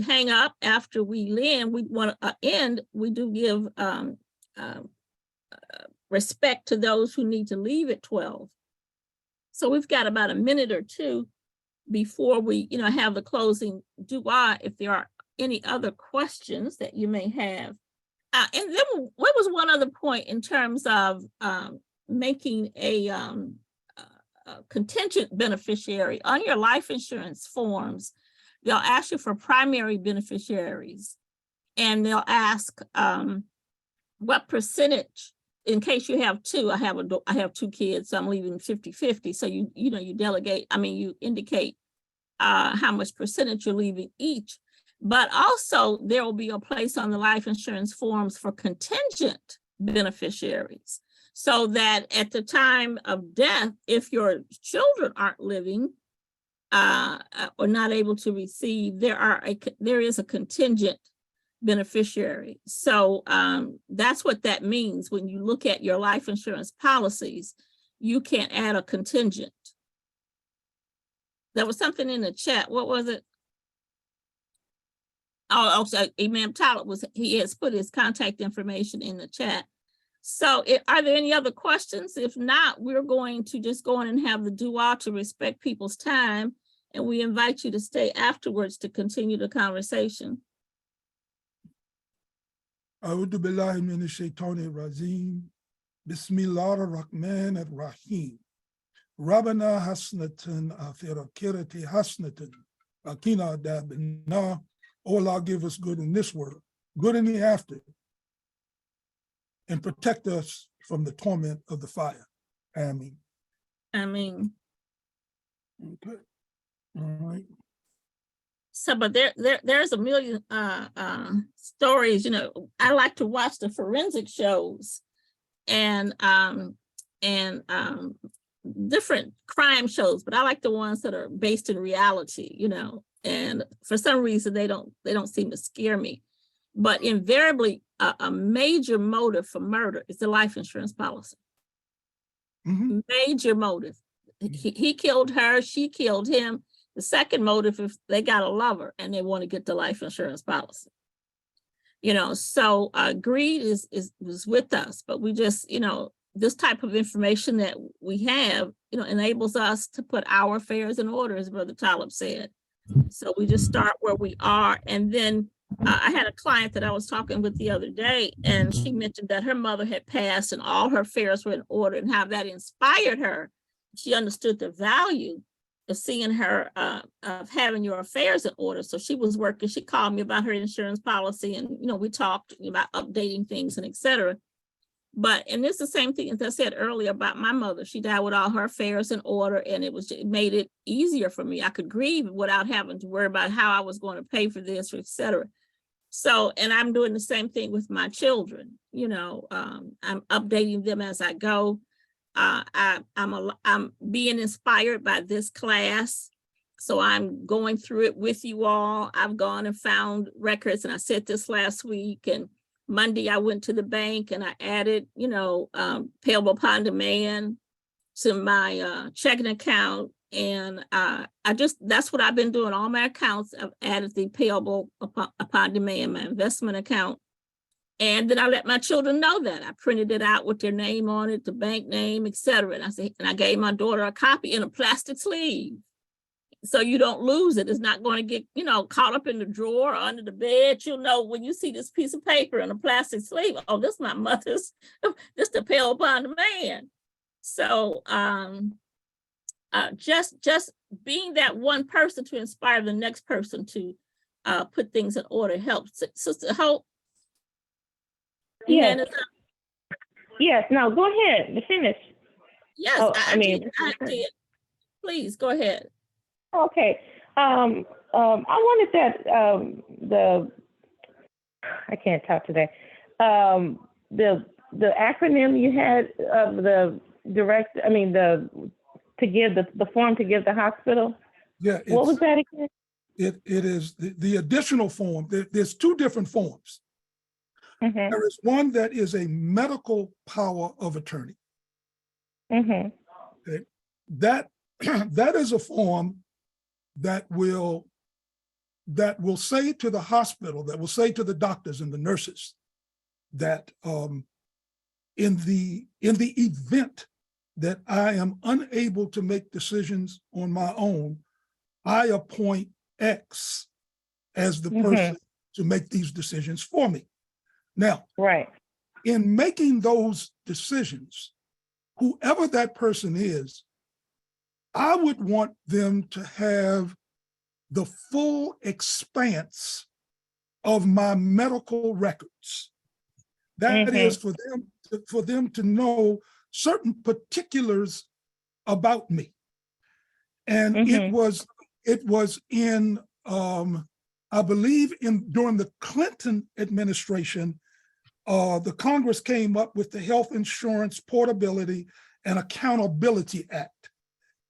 hang up after we end. We want to end. We do give respect to those who need to leave at 12. So we've got about a minute or two before we have the closing dua, if there are any other questions that you may have. And then what was one other point in terms of making a contingent beneficiary on your life insurance forms? They'll ask you for primary beneficiaries. and they'll ask what percentage, in case you have two, I have two kids, so I'm leaving 50-50. So you delegate, you indicate how much percentage you're leaving each. But also there will be a place on the life insurance forms for contingent beneficiaries, so that at the time of death, if your children aren't living or not able to receive, there is a contingent beneficiary. So that's what that means. When you look at your life insurance policies, you can add a contingent. There was something in the chat. What was it? Oh, so Imam Talib he has put his contact information in the chat. So are there any other questions? If not, we're going to just go on and have the dua to respect people's time. And we invite you to stay afterwards to continue the conversation. A'udhu billahi minash shaitani rajim. Bismillahir rahmanir rahim. Rabbana hasnatan fil akhirati hasnatan wa qina adhaban nar. Oh Allah, give us good in this world, good in the after, and protect us from the torment of the fire. Ameen. Ameen. Okay. All right. So, but there's a million stories. I like to watch the forensic shows and different crime shows, but I like the ones that are based in reality. And for some reason they don't seem to scare me. But invariably, a major motive for murder is the life insurance policy. Mm-hmm. Major motive. He killed her, she killed him. The second motive, if they got a lover and they want to get the life insurance policy. So greed is with us, but we just, this type of information that we have, enables us to put our affairs in order, as Brother Talib said. So we just start where we are. And then I had a client that I was talking with the other day, and she mentioned that her mother had passed and all her affairs were in order, and how that inspired her. She understood the value of seeing her, of having your affairs in order. So she was working, she called me about her insurance policy, and, we talked about updating things and et cetera. And it's the same thing as I said earlier about my mother. She died with all her affairs in order, and it made it easier for me. I could grieve without having to worry about how I was going to pay for this, or et cetera. So, and I'm doing the same thing with my children. I'm updating them as I go. I'm being inspired by this class. So I'm going through it with you all. I've gone and found records, and I said this last week, and Monday I went to the bank and I added, payable upon demand to my checking account. And that's what I've been doing. All my accounts, I've added the payable upon demand, my investment account. And then I let my children know that. I printed it out with their name on it, the bank name, et cetera. And I gave my daughter a copy in a plastic sleeve. So you don't lose it. It's not going to get, caught up in the drawer or under the bed. You'll know when you see this piece of paper in a plastic sleeve, oh, this is my mother's, this the payable upon demand. So just being that one person to inspire the next person to put things in order helps. Sister Hope. Yes. Yes. No, go ahead. Finish. Yes, Oh, I did. Please go ahead. Okay. I wanted that I can't talk today. The acronym you had of the form to give the hospital. Yeah. What was that again? It is the additional form. There's two different forms. Mm-hmm. There is one that is a medical power of attorney. Mm-hmm. Okay. That is a form that will say to the hospital, that will say to the doctors and the nurses that in the event that I am unable to make decisions on my own, I appoint X as the person to make these decisions for me. Now, right. In making those decisions, whoever that person is, I would want them to have the full expanse of my medical records. That is for them to know certain particulars about me. And it was in I believe during the Clinton administration, the Congress came up with the Health Insurance Portability and Accountability Act.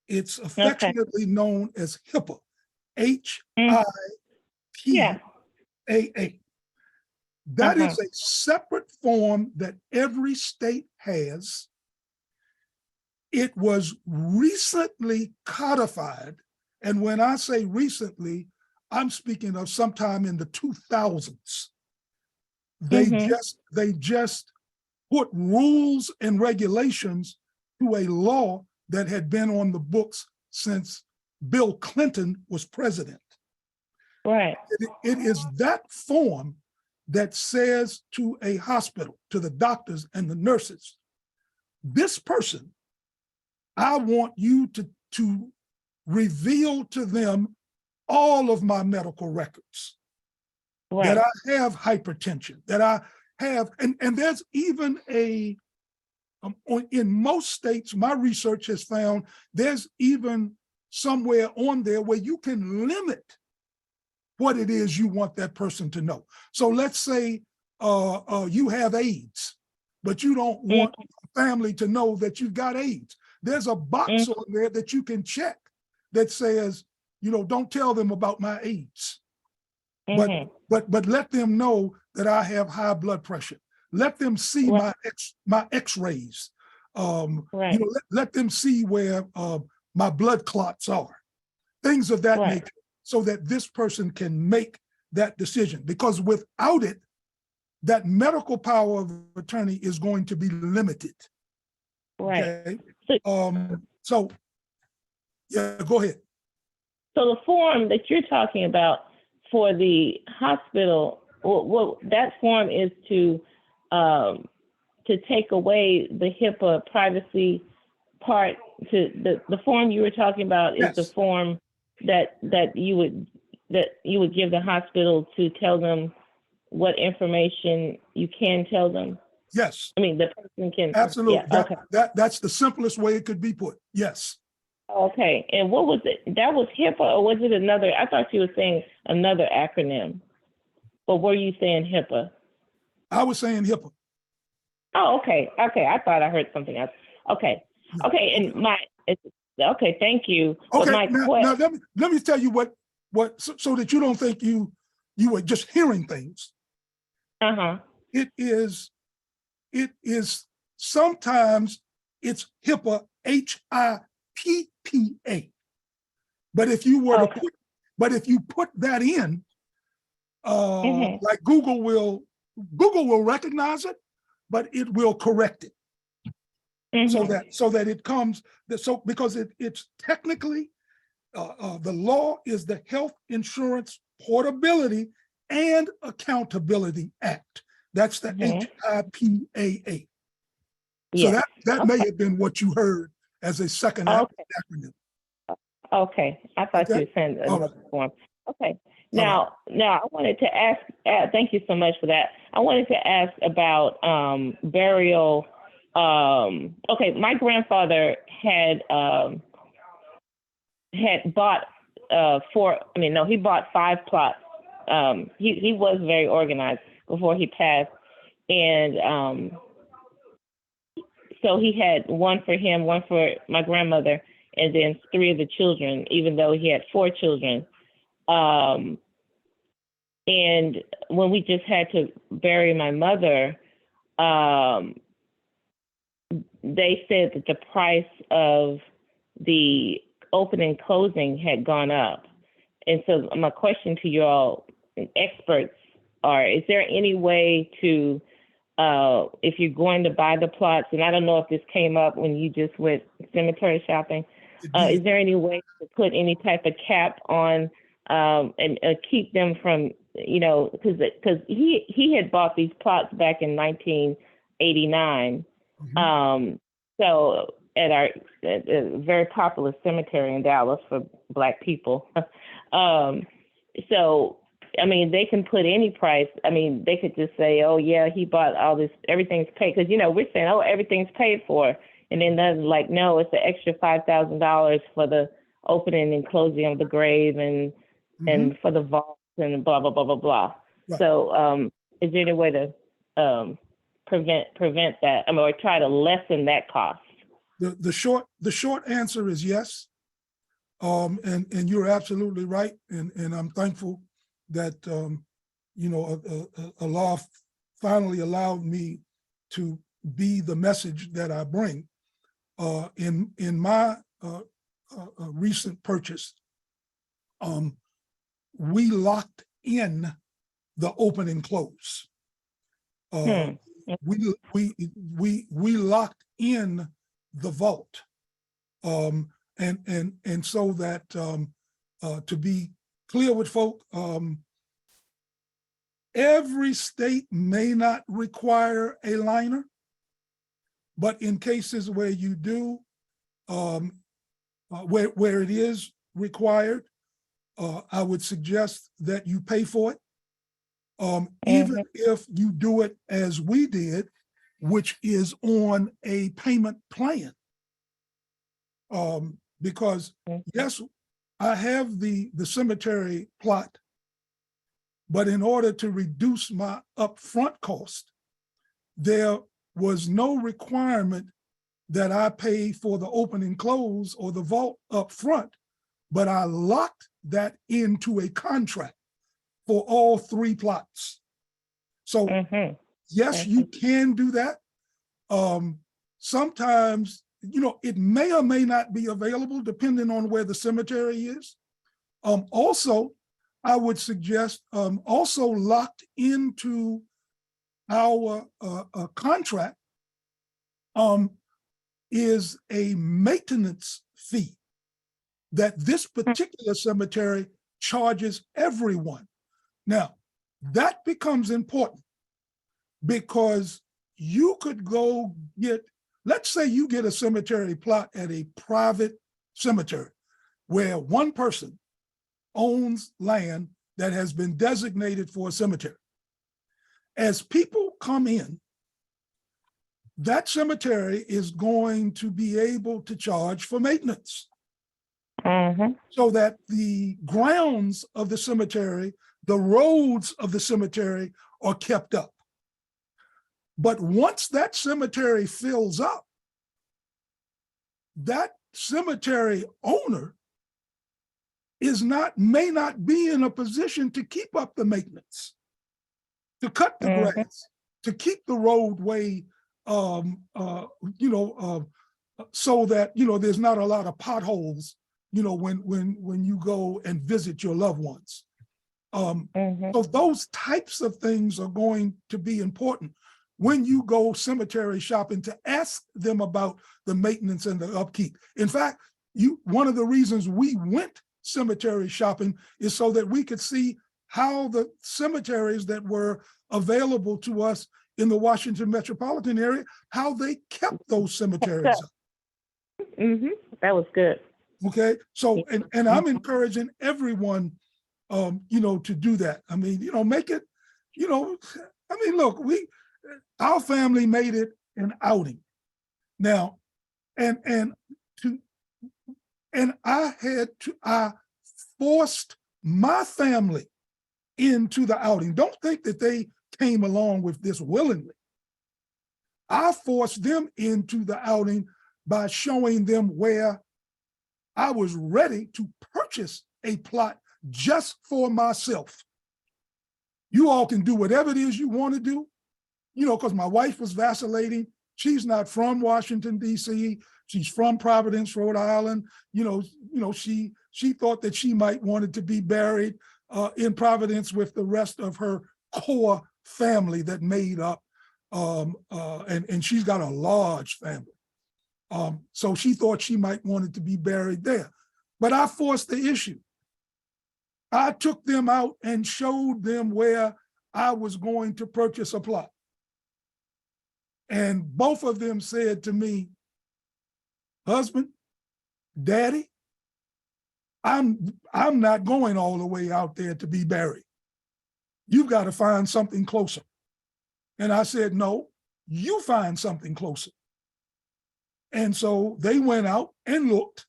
It's affectionately known as HIPAA, HIPAA. That is a separate form that every state has. It was recently codified. And when I say recently, I'm speaking of sometime in the 2000s. They just put rules and regulations to a law that had been on the books since Bill Clinton was president. Right. It is that form that says to a hospital, to the doctors and the nurses, this person, I want you to reveal to them all of my medical records. Right. That I have hypertension, that I have, and there's even in most states, my research has found there's even somewhere on there where you can limit what it is you want that person to know. So let's say you have AIDS, but you don't want family to know that you've got AIDS. There's a box on there that you can check that says, don't tell them about my AIDS. But let them know that I have high blood pressure. Let them see my X-rays. Let them see where my blood clots are. Things of that nature, so that this person can make that decision. Because without it, that medical power of attorney is going to be limited. Right. Okay. So yeah, go ahead. So the form that you're talking about for the hospital, that form is to take away the HIPAA privacy part. To the form you were talking about is the form that you would give the hospital to tell them what information you can tell them. Yes. I mean, the person can. Absolutely. Yeah, that's the simplest way it could be put. Yes. Okay. And what was it? That was HIPAA, or was it another? I thought you were saying another acronym. But were you saying HIPAA? I was saying HIPAA. Oh, okay. Okay. I thought I heard something else. Okay. Okay. And okay. Thank you. Okay. Now let me tell you what so that you don't think you were just hearing things. It is sometimes it's HIPAA, HIPPA. But if you were if you put that in, like Google will recognize it, but it will correct it. So that it comes, because it's technically, the law is the Health Insurance Portability and Accountability Act. That's the HIPAA. So that may have been what you heard as a second acronym. Okay, I thought you were saying another form. Okay, now I wanted to ask. Thank you so much for that. I wanted to ask about burial. Okay, my grandfather had bought he bought 5 plots. He was very organized before he passed, and so he had one for him, one for my grandmother, and then 3 of the children, even though he had 4 children. And when we just had to bury my mother, they said that the price of the opening and closing had gone up. And so my question to you all, experts, is there any way to, if you're going to buy the plots, and I don't know if this came up when you just went cemetery shopping, is there any way to put any type of cap on and keep them from, because he had bought these plots back in 1989. So at a very popular cemetery in Dallas for Black people. So I mean, they can put any price. I mean, they could just say, oh, yeah, he bought all this, everything's paid. Because, we're saying, oh, everything's paid for. And then they're like, no, it's an extra $5,000 for the opening and closing of the grave and for the vault and blah, blah, blah, blah, blah. Right. So is there any way to prevent that, or try to lessen that cost? The short answer is yes. And you're absolutely right. And I'm thankful that, Allah finally allowed me to be the message that I bring. In my recent purchase, we locked in the open and close. We locked in the vault, and so that to be clear with folk, every state may not require a liner, but in cases where you do, where it is required, I would suggest that you pay for it. Even if you do it as we did, which is on a payment plan. Because yes, I have the cemetery plot, but in order to reduce my upfront cost, there was no requirement that I pay for the open and close or the vault up front, but I locked that into a contract for all 3 plots. So yes, you can do that. Sometimes, it may or may not be available depending on where the cemetery is. Also, I would suggest also locked into our contract is a maintenance fee that this particular cemetery charges everyone. Now, that becomes important because you could go get, let's say you get a cemetery plot at a private cemetery where one person owns land that has been designated for a cemetery. As people come in, that cemetery is going to be able to charge for maintenance. So that the grounds of the cemetery, the roads of the cemetery are kept up. But once that cemetery fills up, that cemetery owner may not be in a position to keep up the maintenance, to cut the grass, to keep the roadway, so that, there's not a lot of potholes, when you go and visit your loved ones. So those types of things are going to be important when you go cemetery shopping, to ask them about the maintenance and the upkeep. In fact, one of the reasons we went cemetery shopping is so that we could see how the cemeteries that were available to us in the Washington metropolitan area, how they kept those cemeteries up. That was good. Okay, so, and I'm encouraging everyone, to do that. I mean, make it, look, our family made it an outing. Now, I forced my family into the outing. Don't think that they came along with this willingly. I forced them into the outing by showing them where I was ready to purchase a plot just for myself. You all can do whatever it is you want to do, because my wife was vacillating. She's not from Washington, D.C. She's from Providence, Rhode Island. She thought that she might wanted to be buried in Providence with the rest of her core family that made up, and she's got a large family. So she thought she might wanted to be buried there. But I forced the issue. I took them out and showed them where I was going to purchase a plot. And both of them said to me, husband, daddy, I'm not going all the way out there to be buried. you've got to find something closer. And I said, no, you find something closer. And so they went out and looked,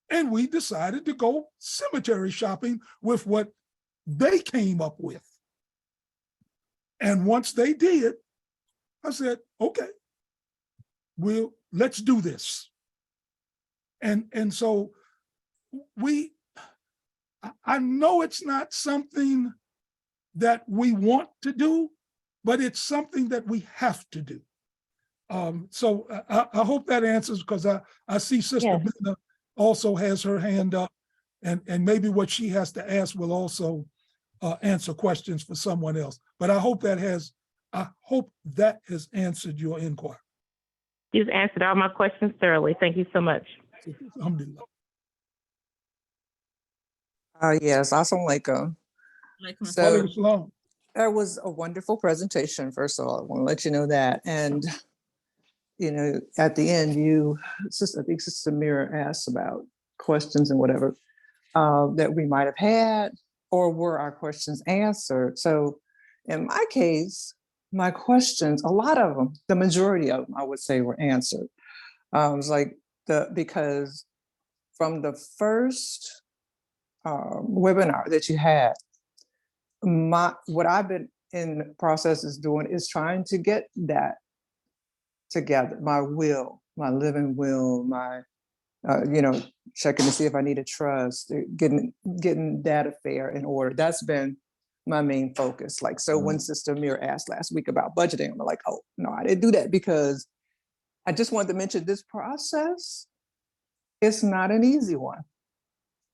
and we decided to go cemetery shopping with what they came up with. And once they did, I said, okay, let's do this. And so I know it's not something that we want to do, but it's something that we have to do. So I hope that answers, because I see Sister Bina also has her hand up, and maybe what she has to ask will also answer questions for someone else. But I hope that has answered your inquiry. You've answered all my questions thoroughly. Thank you so much. Alhamdulillah. Yes, assalamu alaikum. So Walaikum salam. that was a wonderful presentation. First of all, I want to let you know that. And, you know, at the end, I think Sister Mira asked about questions and whatever that we might have had, or were our questions answered? So in my case, my questions, a lot of them, the majority of them, I would say, were answered. It was like because from the first webinar that you had, what I've been in the process is doing is trying to get that together, my will, my living will, my checking to see if I need a trust, getting that affair in order. That's been my main focus. Like, so when Sister Mira asked last week about budgeting, I'm like, oh no, I didn't do that, because I just wanted to mention this process. It's not an easy one.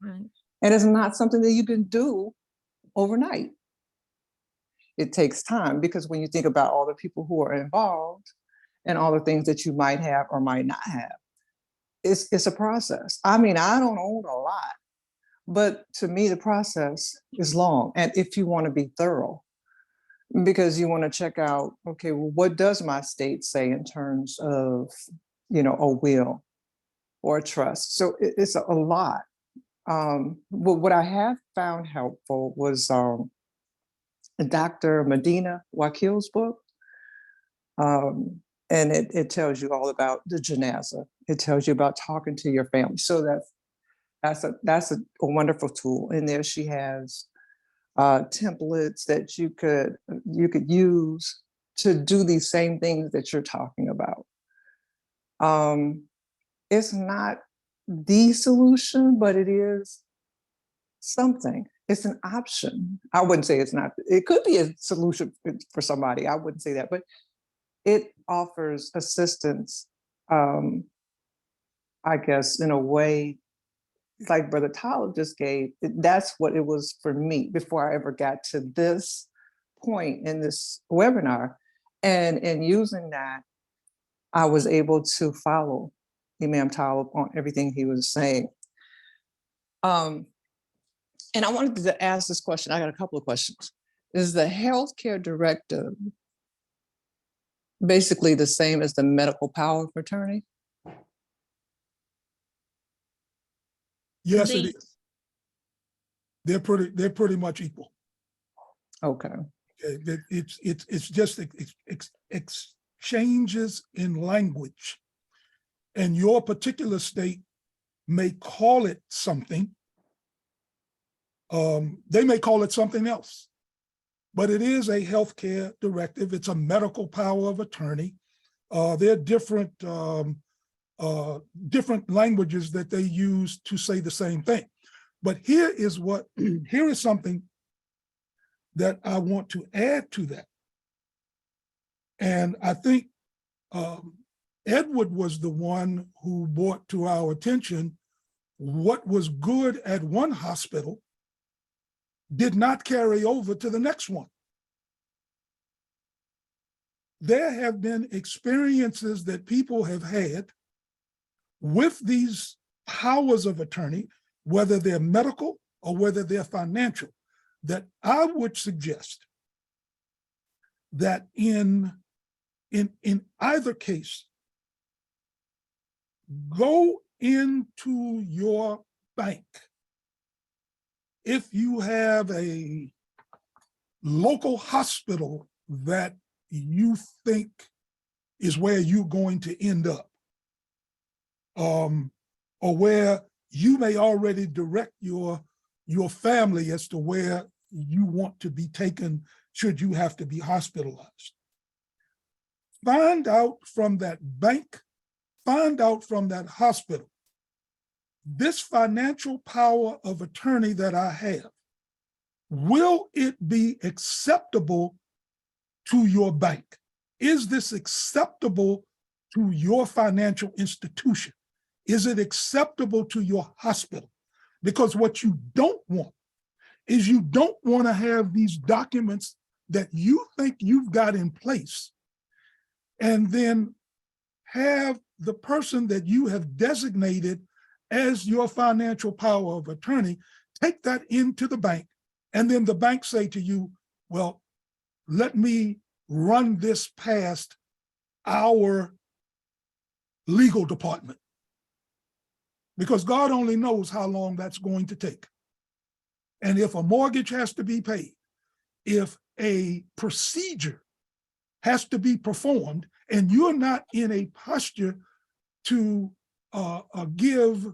Right. And it's not something that you can do overnight. It takes time, because when you think about all the people who are involved and all the things that you might have or might not have, it's a process. I mean, I don't own a lot, but to me, the process is long. And if you want to be thorough, because you want to check out, okay, well, what does my state say in terms of, a will or a trust? So it's a lot. But what I have found helpful was Dr. Medina Wakil's book. And it tells you all about the janaza. It tells you about talking to your family. So that's a wonderful tool. And there she has templates that you could use to do these same things that you're talking about. It's not the solution, but it is something. It's an option. I wouldn't say it's not. It could be a solution for somebody. I wouldn't say that, but it offers assistance, I guess, in a way, like Brother Tyler just gave. That's what it was for me before I ever got to this point in this webinar. And in using that, I was able to follow Imam Talib on everything he was saying. And I wanted to ask this question. I got a couple of questions. Is the healthcare directive basically the same as the medical power of attorney? Yes, it is. They're pretty much equal. Okay. It's just exchanges in language, and your particular state may call it something. They may call it something else, but it is a healthcare directive. It's a medical power of attorney. There are different languages that they use to say the same thing. But here is something that I want to add to that. And I think Edward was the one who brought to our attention what was good at one hospital did not carry over to the next one. There have been experiences that people have had with these powers of attorney, whether they're medical or whether they're financial, that I would suggest that in either case, go into your bank. If you have a local hospital that you think is where you're going to end up, or where you may already direct your family as to where you want to be taken should you have to be hospitalized. Find out from that bank, find out from that hospital, this financial power of attorney that I have, will it be acceptable to your bank? Is this acceptable to your financial institution? Is it acceptable to your hospital? Because what you don't want is you don't want to have these documents that you think you've got in place and then have the person that you have designated as your financial power of attorney take that into the bank, and then the bank say to you, well, let me run this past our legal department. Because God only knows how long that's going to take. And if a mortgage has to be paid, if a procedure has to be performed, and you're not in a posture to give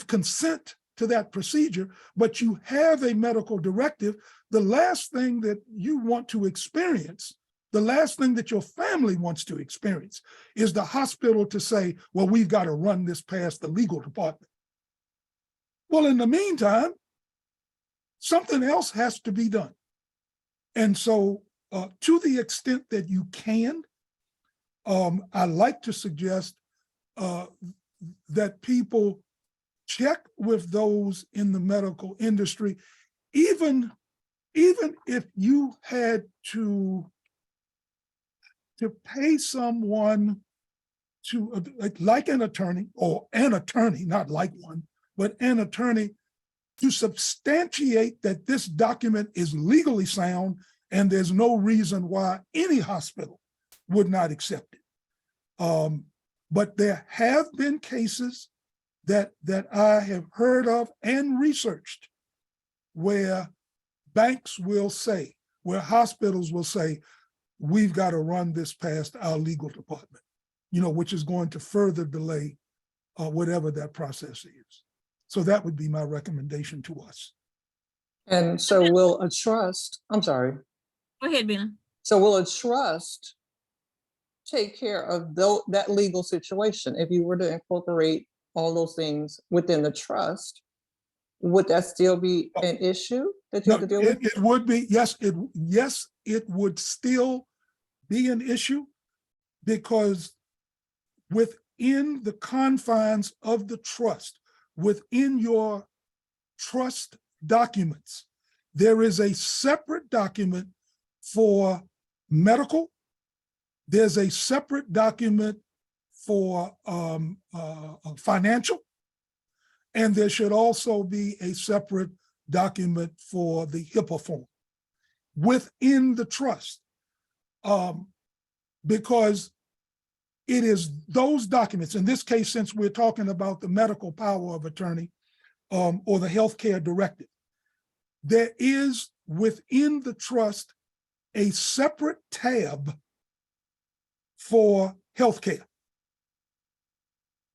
consent to that procedure, but you have a medical directive, the last thing that you want to experience, the last thing that your family wants to experience is the hospital to say, well, we've got to run this past the legal department. Well, in the meantime, something else has to be done. And so to the extent that you can, I like to suggest that people check with those in the medical industry, even if you had to pay someone to, like an attorney, or an attorney, not like one, but an attorney to substantiate that this document is legally sound and there's no reason why any hospital would not accept it. But there have been cases that I have heard of and researched where banks will say, where hospitals will say, we've got to run this past our legal department, which is going to further delay whatever that process is. So that would be my recommendation to us. And so will a trust, I'm sorry. Go ahead, Bina. So will a trust take care of that legal situation? If you were to incorporate all those things within the trust, would that still be an issue that you have to deal with? It would be, yes, it would still be an issue, because within the confines of the trust, within your trust documents, there is a separate document for medical. There's a separate document for financial, and there should also be a separate document for the HIPAA form within the trust, because it is those documents, in this case, since we're talking about the medical power of attorney or the healthcare directive, there is within the trust a separate tab for healthcare,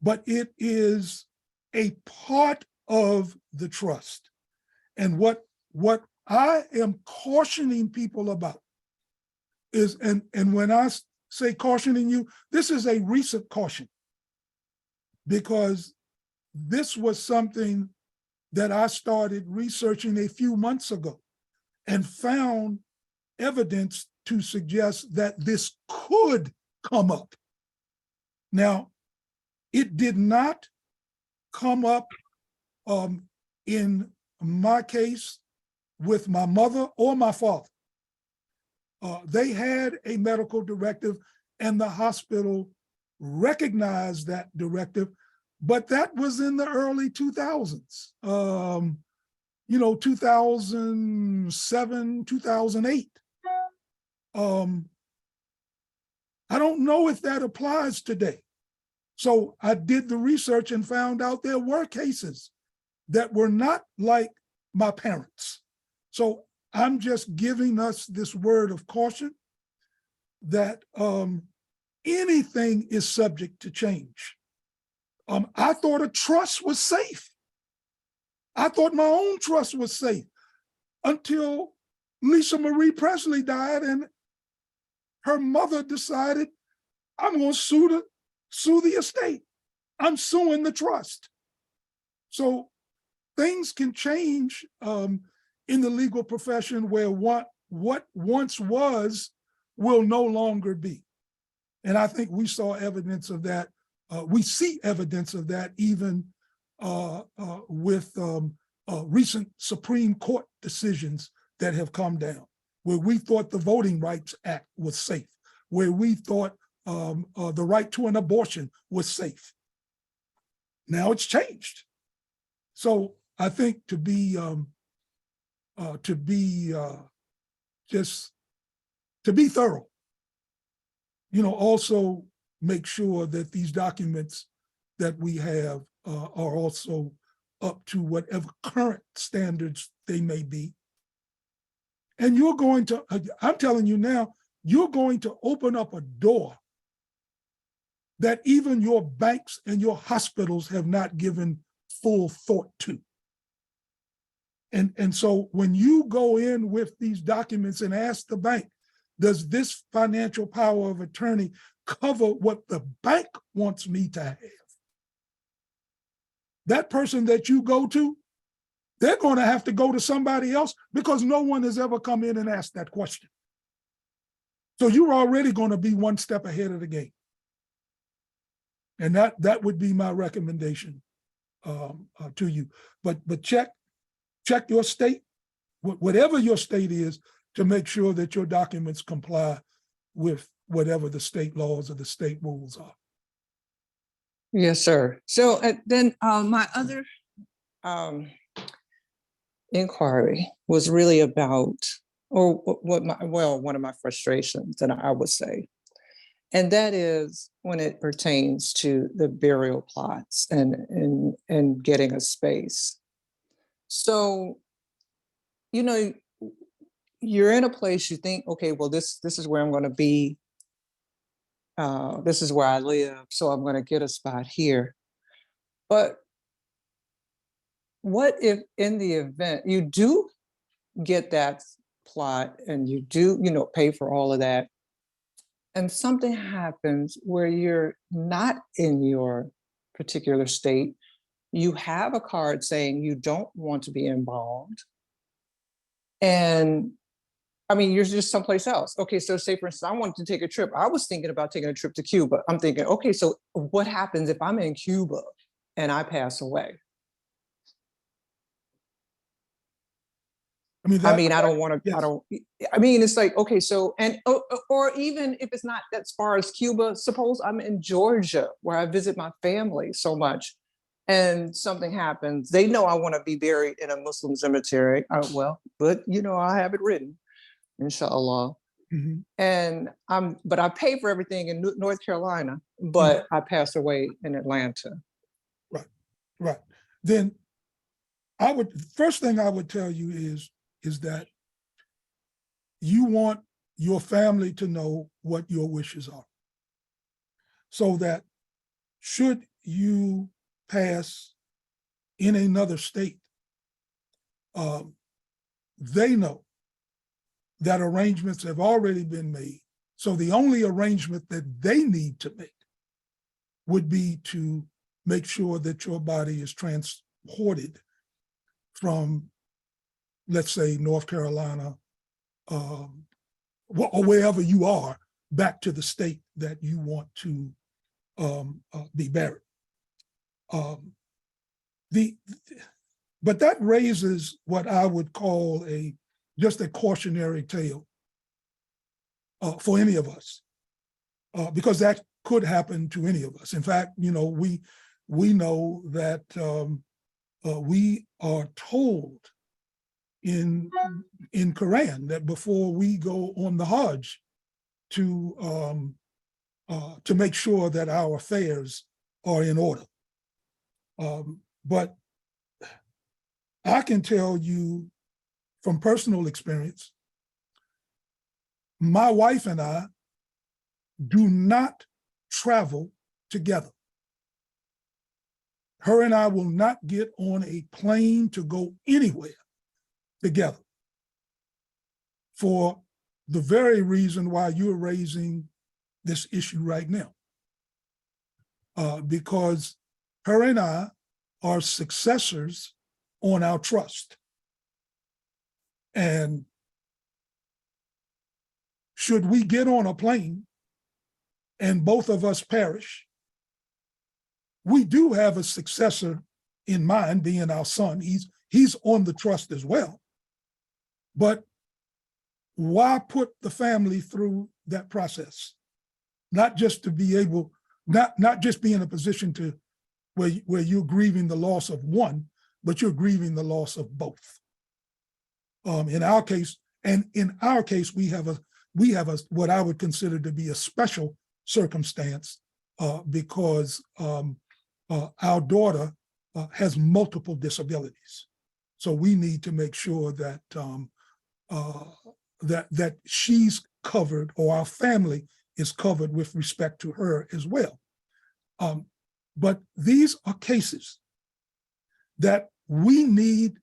but it is a part of the trust. And what I am cautioning people about is, and when I say cautioning you, this is a recent caution, because this was something that I started researching a few months ago and found evidence to suggest that this could come up. Now, it did not come up in my case with my mother or my father. They had a medical directive and the hospital recognized that directive, but that was in the early 2000s, 2007, 2008. I don't know if that applies today. So I did the research and found out there were cases that were not like my parents. So I'm just giving us this word of caution that anything is subject to change. I thought a trust was safe. I thought my own trust was safe until Lisa Marie Presley died and her mother decided, I'm going to sue the estate. I'm suing the trust. So things can change in the legal profession where what once was will no longer be. And I think we saw evidence of that. We see evidence of that even with recent Supreme Court decisions that have come down, where we thought the Voting Rights Act was safe, where we thought the right to an abortion was safe. Now it's changed. So I think to be thorough, also make sure that these documents that we have are also up to whatever current standards they may be. And you're going to, I'm telling you now, you're going to open up a door that even your banks and your hospitals have not given full thought to. And so when you go in with these documents and ask the bank, does this financial power of attorney cover what the bank wants me to have? That person that you go to, they're going to have to go to somebody else because no one has ever come in and asked that question. So you're already going to be one step ahead of the game. And that would be my recommendation to you. But check your state, whatever your state is, to make sure that your documents comply with whatever the state laws or the state rules are. Yes, sir. So then my other inquiry was really about, or one of my frustrations, and I would say, and that is when it pertains to the burial plots and getting a space. So, you're in a place you think, okay, well, this is where I'm going to be. This is where I live, so I'm going to get a spot here. But what if in the event you do get that plot and you do, pay for all of that, and something happens where you're not in your particular state, you have a card saying you don't want to be embalmed, and you're just someplace else. Okay, so say for instance, I wanted to take a trip. I was thinking about taking a trip to Cuba. I'm thinking, okay, so what happens if I'm in Cuba and I pass away? I don't want to, yes. It's like, okay, so, and, or even if it's not as far as Cuba, suppose I'm in Georgia where I visit my family so much and something happens. They know I want to be buried in a Muslim cemetery. But I have it written, inshallah. Mm-hmm. And but I pay for everything in North Carolina, but mm-hmm. I pass away in Atlanta. Right. Then first thing I would tell you is that you want your family to know what your wishes are, so that should you pass in another state, they know that arrangements have already been made. So the only arrangement that they need to make would be to make sure that your body is transported from, let's say, North Carolina, or wherever you are, back to the state that you want to be buried. But that raises what I would call just a cautionary tale for any of us, because that could happen to any of us. In fact, we know that we are told in Quran that before we go on the Hajj to make sure that our affairs are in order. But I can tell you from personal experience, my wife and I do not travel together. Her and I will not get on a plane to go anywhere together for the very reason why you're raising this issue right now. Because her and I are successors on our trust. And should we get on a plane and both of us perish, we do have a successor in mind, being our son. He's on the trust as well. But why put the family through that process? Not just to be able, not just be in a position to where you're grieving the loss of one, but you're grieving the loss of both. In our case, we have a what I would consider to be a special circumstance because our daughter has multiple disabilities. So we need to make sure that that she's covered, or our family is covered with respect to her as well. But these are cases that we need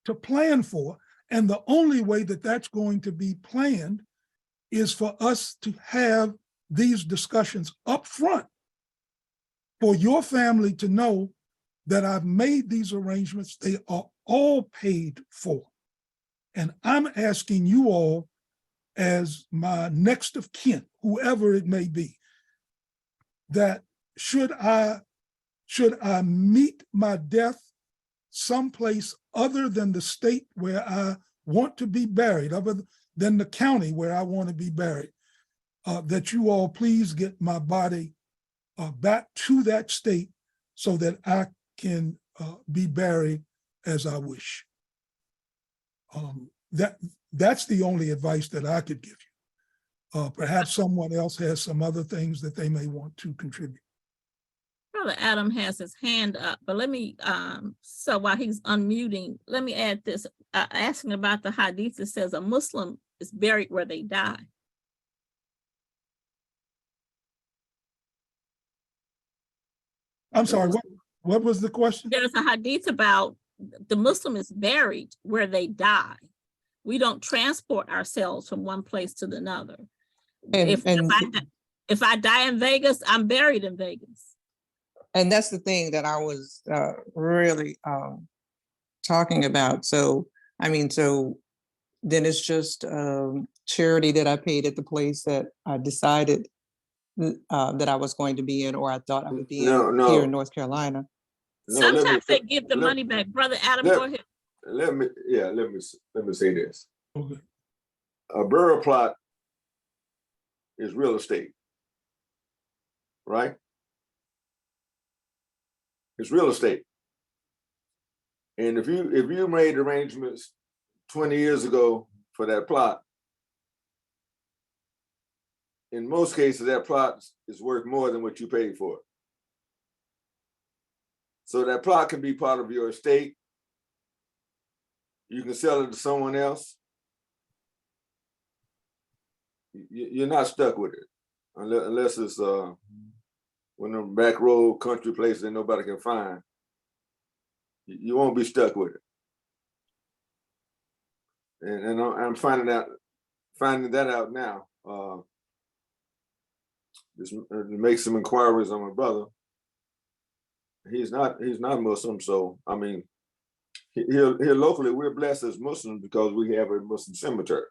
to plan for. And the only way that that's going to be planned is for us to have these discussions up front for your family to know that I've made these arrangements. They are all paid for. And I'm asking you all, as my next of kin, whoever it may be, that should I meet my death someplace other than the state where I want to be buried, other than the county where I want to be buried, that you all please get my body back to that state so that I can be buried as I wish. That's the only advice that I could give you. Perhaps someone else has some other things that they may want to contribute. Brother Adam has his hand up, but let me, so while he's unmuting, let me add this, asking about the hadith that says a Muslim is buried where they die. I'm sorry, what was the question? There's a hadith about the Muslim is buried where they die. We don't transport ourselves from one place to another. If I die in Vegas, I'm buried in Vegas. And that's the thing that I was really talking about. So, I mean, so then it's just charity that I paid at the place that I decided that I was going to be in, or I thought I would be in here in North Carolina. Sometimes they give the money back. Brother Adam, go ahead. Let me say this. Okay. A burial plot is real estate, right? It's real estate. And if you made arrangements 20 years ago for that plot, in most cases, that plot is worth more than what you paid for it. So that plot can be part of your estate. You can sell it to someone else. You're not stuck with it, unless it's one of them back road country places that nobody can find. You won't be stuck with it. And I'm finding that out now. Just make some inquiries on my brother. He's not Muslim, so I mean, here locally we're blessed as Muslims because we have a Muslim cemetery,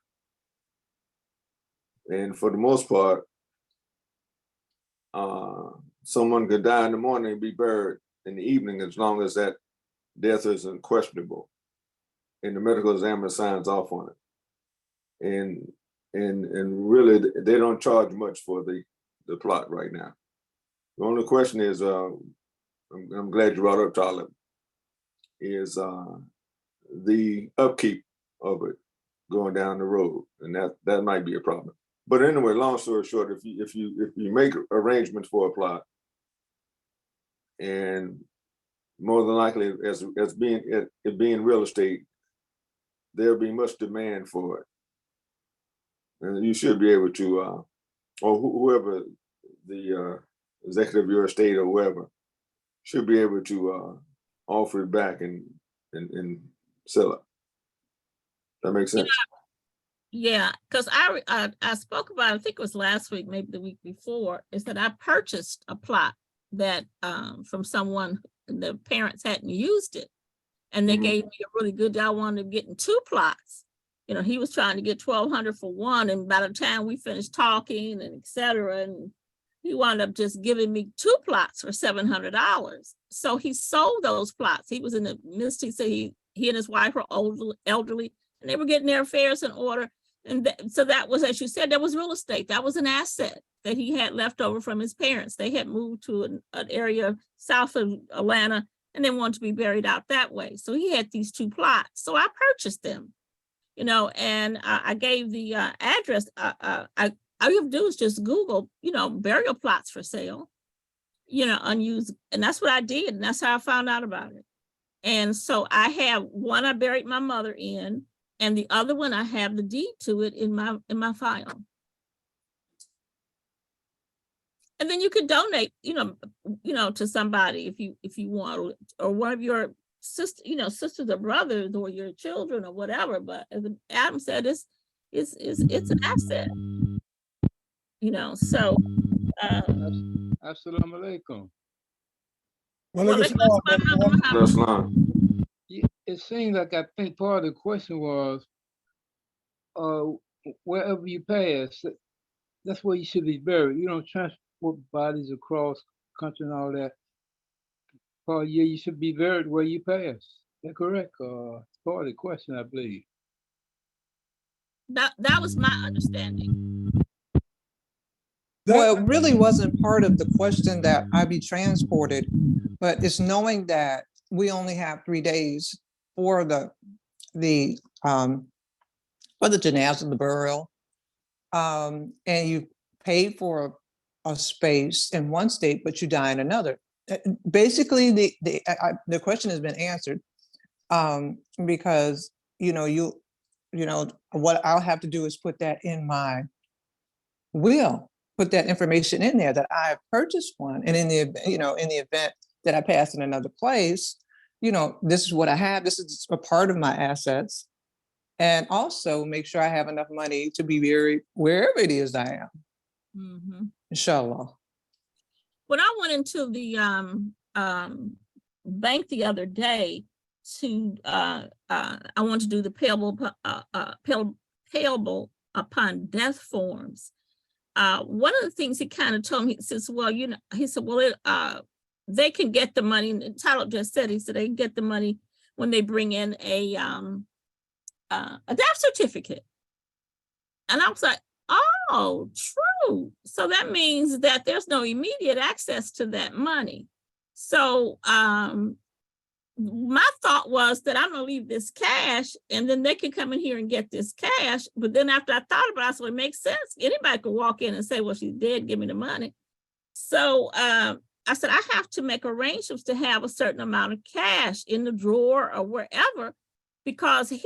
and for the most part, someone could die in the morning and be buried in the evening as long as that death is unquestionable, and the medical examiner signs off on it. And really, they don't charge much for the plot right now. The only question is, I'm glad you brought up, Talib, is the upkeep of it going down the road, and that might be a problem. But anyway, long story short, if you make arrangements for a plot, and more than likely as being real estate, there'll be much demand for it. And you should be able to, or whoever the executive of your estate or whoever should be able to offer it back and sell it. That makes sense. Yeah, because I spoke about, I think it was last week, maybe the week before, is that I purchased a plot that from someone, the parents hadn't used it. And they gave me a really good deal. I wanted to get in 2 plots. You know, he was trying to get $1,200 for one. And by the time we finished talking and et cetera, and he wound up just giving me 2 plots for $700. So he sold those plots. He was in the midst, he said he and his wife were elderly, and they were getting their affairs in order. And so that was, as you said, that was real estate. That was an asset that he had left over from his parents. They had moved to an area south of Atlanta, and they wanted to be buried out that way. So he had these 2 plots. So I purchased them, you know, and I gave the address. All you have to do is just Google, you know, burial plots for sale, you know, unused. And that's what I did. And that's how I found out about it. And so I have one I buried my mother in, and the other one I have the deed to it in my file. And then you could donate, you know, to somebody if you want, or one of your sisters or brothers, or your children or whatever. But as Adam said, it's an asset, you know. So Assalamu alaikum. Yeah, it seems like, I think part of the question was, wherever you pass, that's where you should be buried. You don't transport bodies across country and all that. Part of you should be buried where you pass. Is that correct? It's part of the question, I believe. That was my understanding. Well, it really wasn't part of the question that I be transported, but it's knowing that we only have 3 days for the janazah, the burial, and you pay for a space in one state, but you die in another. Basically, the question has been answered, because you know what I'll have to do is put that in my will. Put that information in there that I purchased one, and in the event that I pass in another place, you know, this is what I have. This is a part of my assets, and also make sure I have enough money to be buried wherever it is I am. Inshallah. When I went into the bank the other day to I want to do the payable upon death forms. One of the things he kind of told me, he says, well, you know, he said, well, they can get the money, and Tyler just said, he said they can get the money when they bring in a death certificate. And I was like, oh, true. So that means that there's no immediate access to that money. So my thought was that I'm gonna leave this cash, and then they can come in here and get this cash. But then after I thought about it, I said, well, it makes sense. Anybody could walk in and say, well, she's dead, give me the money. So I said, I have to make arrangements to have a certain amount of cash in the drawer or wherever, because we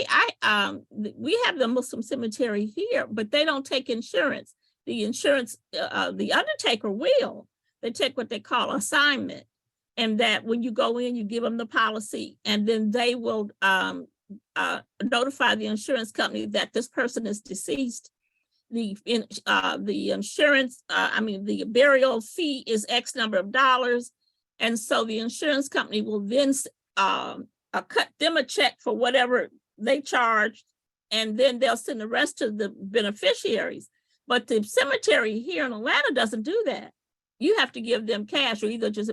have the Muslim cemetery here, but they don't take insurance. The insurance, the undertaker will. They take what they call assignment. And that when you go in, you give them the policy, and then they will notify the insurance company that this person is deceased. The insurance, the burial fee is X number of dollars. And so the insurance company will then cut them a check for whatever they charged, and then they'll send the rest to the beneficiaries. But the cemetery here in Atlanta doesn't do that. You have to give them cash, or either just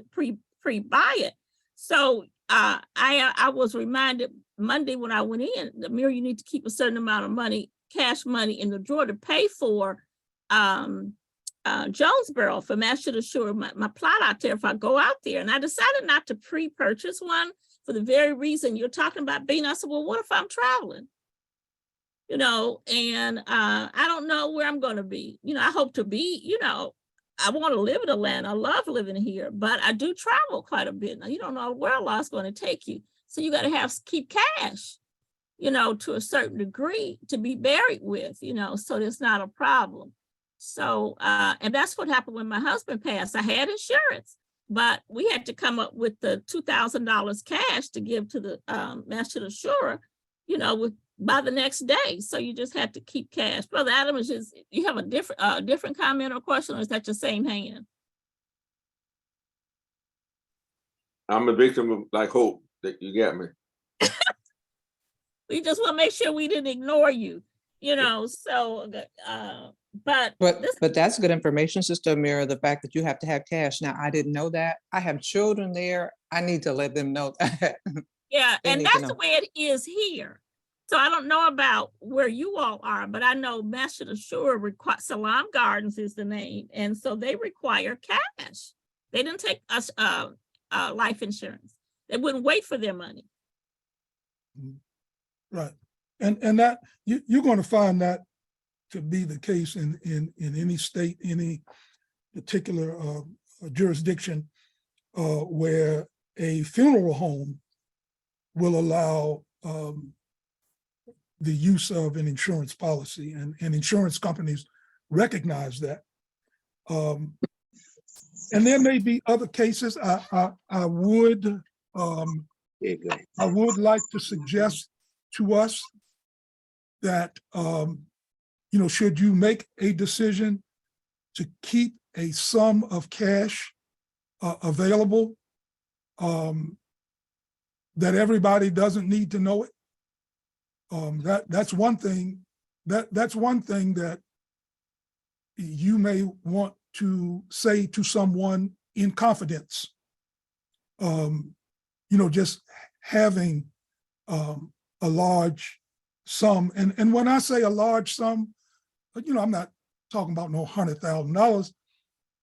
pre-buy it. So I was reminded Monday when I went in, Amir, you need to keep a certain amount of money, cash money in the drawer to pay for Jonesboro for Master Assure, my plot out there if I go out there. And I decided not to pre-purchase one for the very reason you're talking about being. I said, well, what if I'm traveling? You know, and I don't know where I'm going to be. You know, I hope to be, you know, I want to live in Atlanta. I love living here, but I do travel quite a bit. Now, you don't know where Allah's going to take you. So you got to keep cash, to a certain degree to be buried with, so it's not a problem. So, and that's what happened when my husband passed. I had insurance, but we had to come up with the $2,000 cash to give to the National Insurer, by the next day. So you just had to keep cash. Brother Adam, you have a different comment or question, or is that your same hand? I'm a victim of like Hope. That you got me. We just want to make sure we didn't ignore you, so, but that's good information, Sister Amira, the fact that you have to have cash. Now, I didn't know that. I have children there. I need to let them know that. Yeah, They and need to that's know. the way it is here. So I don't know about where you all are, but I know Masjid Ashur requires, Salam Gardens is the name, and so they require cash. They didn't take us life insurance. They wouldn't wait for their money. Right. And that you're going to find that to be the case in any state, any particular jurisdiction where a funeral home will allow the use of an insurance policy, and insurance companies recognize that. And there may be other cases. I would like to suggest to us that should you make a decision to keep a sum of cash available, that everybody doesn't need to know it. That's one thing. That's one thing that you may want to say to someone in confidence. Just having a large sum, and when I say a large sum, I'm not talking about no $100,000,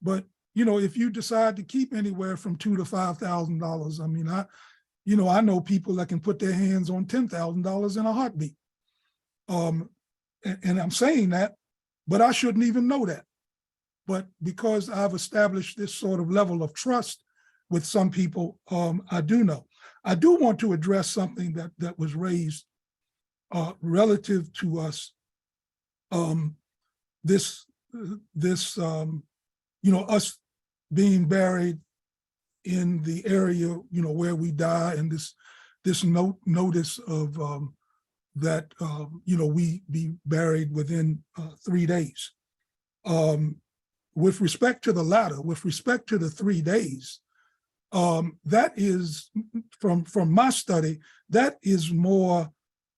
but if you decide to keep anywhere from $2,000 to $5,000, I mean, I know people that can put their hands on $10,000 in a heartbeat. And I'm saying that, but I shouldn't even know that. But because I've established this sort of level of trust with some people, I do know. I do want to address something that was raised relative to us. Us being buried in the area, where we die, and this notice of that, we be buried within 3 days. With respect to the latter, with respect to the 3 days, that is, from my study, that is more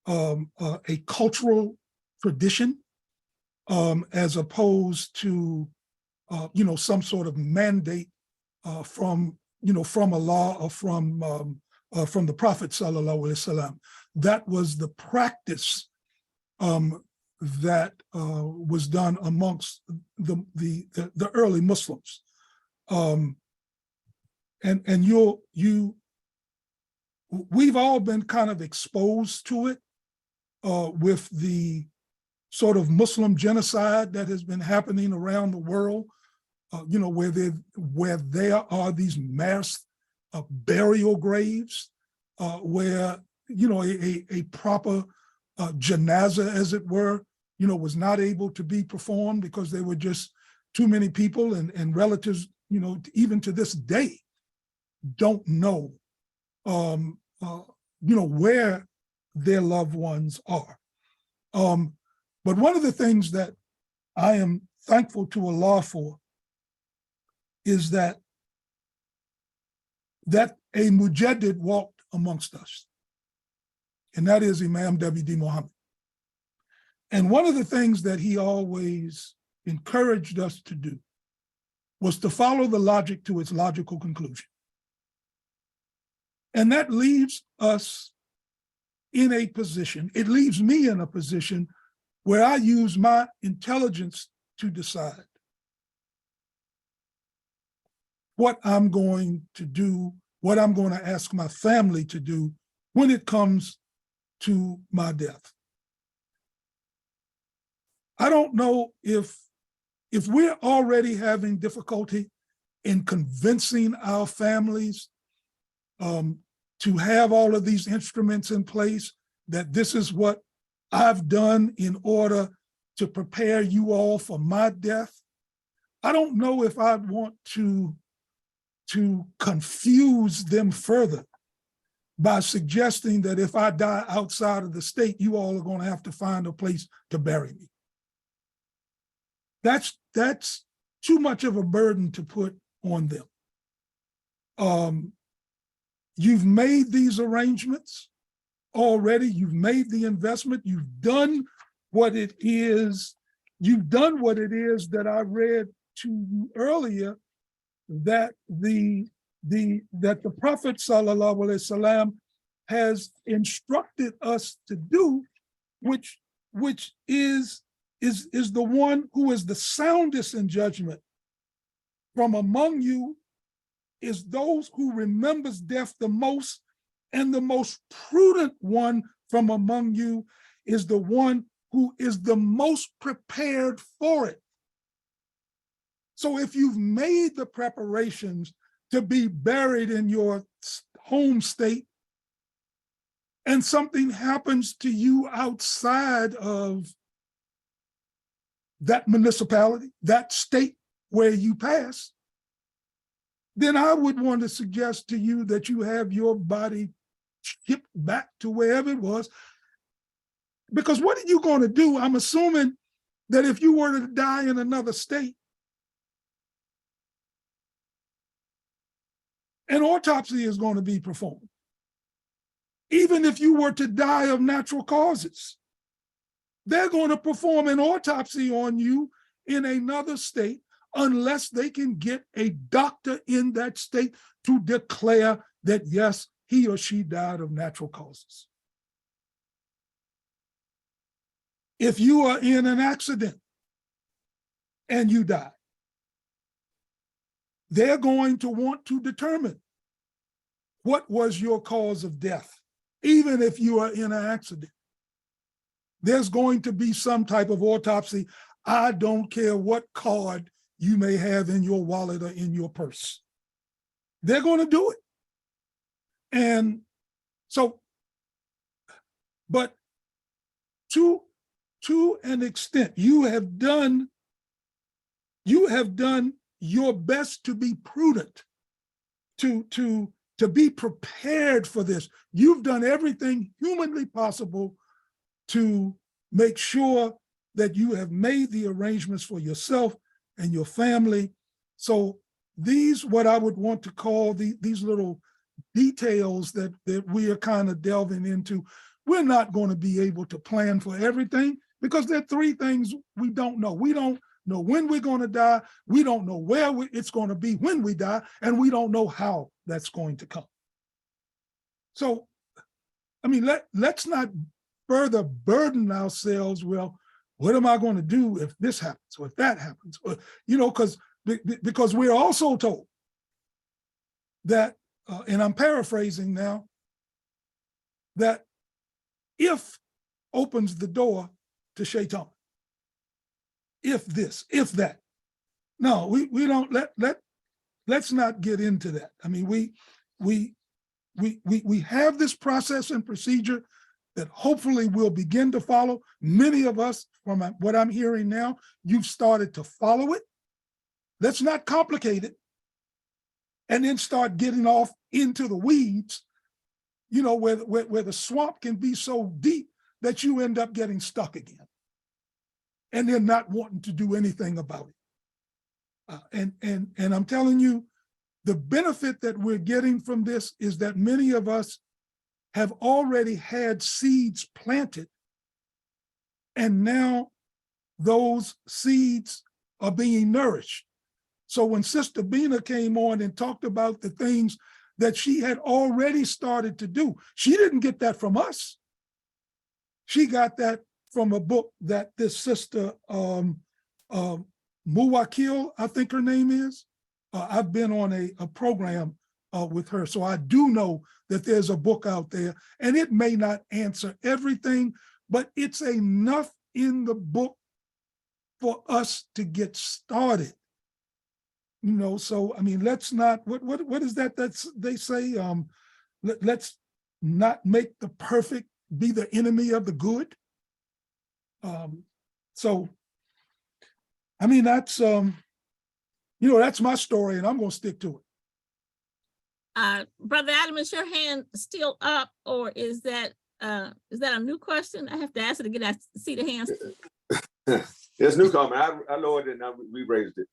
a cultural tradition, as opposed to some sort of mandate from Allah or from the Prophet sallallahu alaihi wasallam. That was the practice that was done amongst the early Muslims, and we've all been kind of exposed to it with the sort of Muslim genocide that has been happening around the world, where there are these mass burial graves, where a proper janazah, as it were, was not able to be performed because there were just too many people, and relatives, even to this day, don't know, where their loved ones are. But one of the things that I am thankful to Allah for is that a mujaddid walked amongst us, and that is Imam W.D. Muhammad. And one of the things that he always encouraged us to do was to follow the logic to its logical conclusion. And that leaves us in a position, it leaves me in a position where I use my intelligence to decide what I'm going to do, what I'm going to ask my family to do when it comes to my death. I don't know if we're already having difficulty in convincing our families to have all of these instruments in place that this is what I've done in order to prepare you all for my death, I don't know if I want to confuse them further by suggesting that if I die outside of the state, you all are going to have to find a place to bury me. That's too much of a burden to put on them. You've made these arrangements already. You've made the investment. You've done what it is. You've done what it is that I read to you earlier, that the Prophet sallallahu alaihi wasallam has instructed us to do, which is the one who is the soundest in judgment from among you, is those who remembers death the most, and the most prudent one from among you is the one who is the most prepared for it. So if you've made the preparations to be buried in your home state, and something happens to you outside of that municipality, that state where you pass, then I would want to suggest to you that you have your body shipped back to wherever it was. Because what are you going to do? I'm assuming that if you were to die in another state, an autopsy is going to be performed. Even if you were to die of natural causes, they're going to perform an autopsy on you in another state unless they can get a doctor in that state to declare that, yes, he or she died of natural causes. If you are in an accident and you die, they're going to want to determine what was your cause of death. Even if you are in an accident, there's going to be some type of autopsy. I don't care what card you may have in your wallet or in your purse. They're going to do it. And so, but to an extent, you have done your best to be prudent, to be prepared for this. You've done everything humanly possible to make sure that you have made the arrangements for yourself and your family. So these, what I would want to call these little details that we are kind of delving into, we're not going to be able to plan for everything because there are three things we don't know. We don't know when we're going to die. We don't know where it's going to be when we die, and we don't know how that's going to come. So, I mean, let's not further burden ourselves. Well, what am I going to do if this happens or if that happens? Or, you know, because we're also told that, and I'm paraphrasing now, that if opens the door to shaitan. If this, if that. No, we don't let's not get into that. I mean, we have this process and procedure that hopefully we'll begin to follow. Many of us, from what I'm hearing now, you've started to follow it. Let's not complicate it and then start getting off into the weeds, you know, where the swamp can be so deep that you end up getting stuck again and then not wanting to do anything about it. And I'm telling you, the benefit that we're getting from this is that many of us have already had seeds planted, and now those seeds are being nourished. So when Sister Bina came on and talked about the things that she had already started to do, she didn't get that from us. She got that from a book that this sister, Muwakil, I think her name is. I've been on a program with her, so I do know that there's a book out there, and it may not answer everything, but it's enough in the book for us to get started. You know, so I mean, let's not. What is that? They say. Let's not make the perfect be the enemy of the good. So, I mean, that's, that's my story and I'm going to stick to it. Brother Adam, is your hand still up, or is that a new question? I have to ask it again. I see the hands. It's new comment. I lowered it and I re-raised it.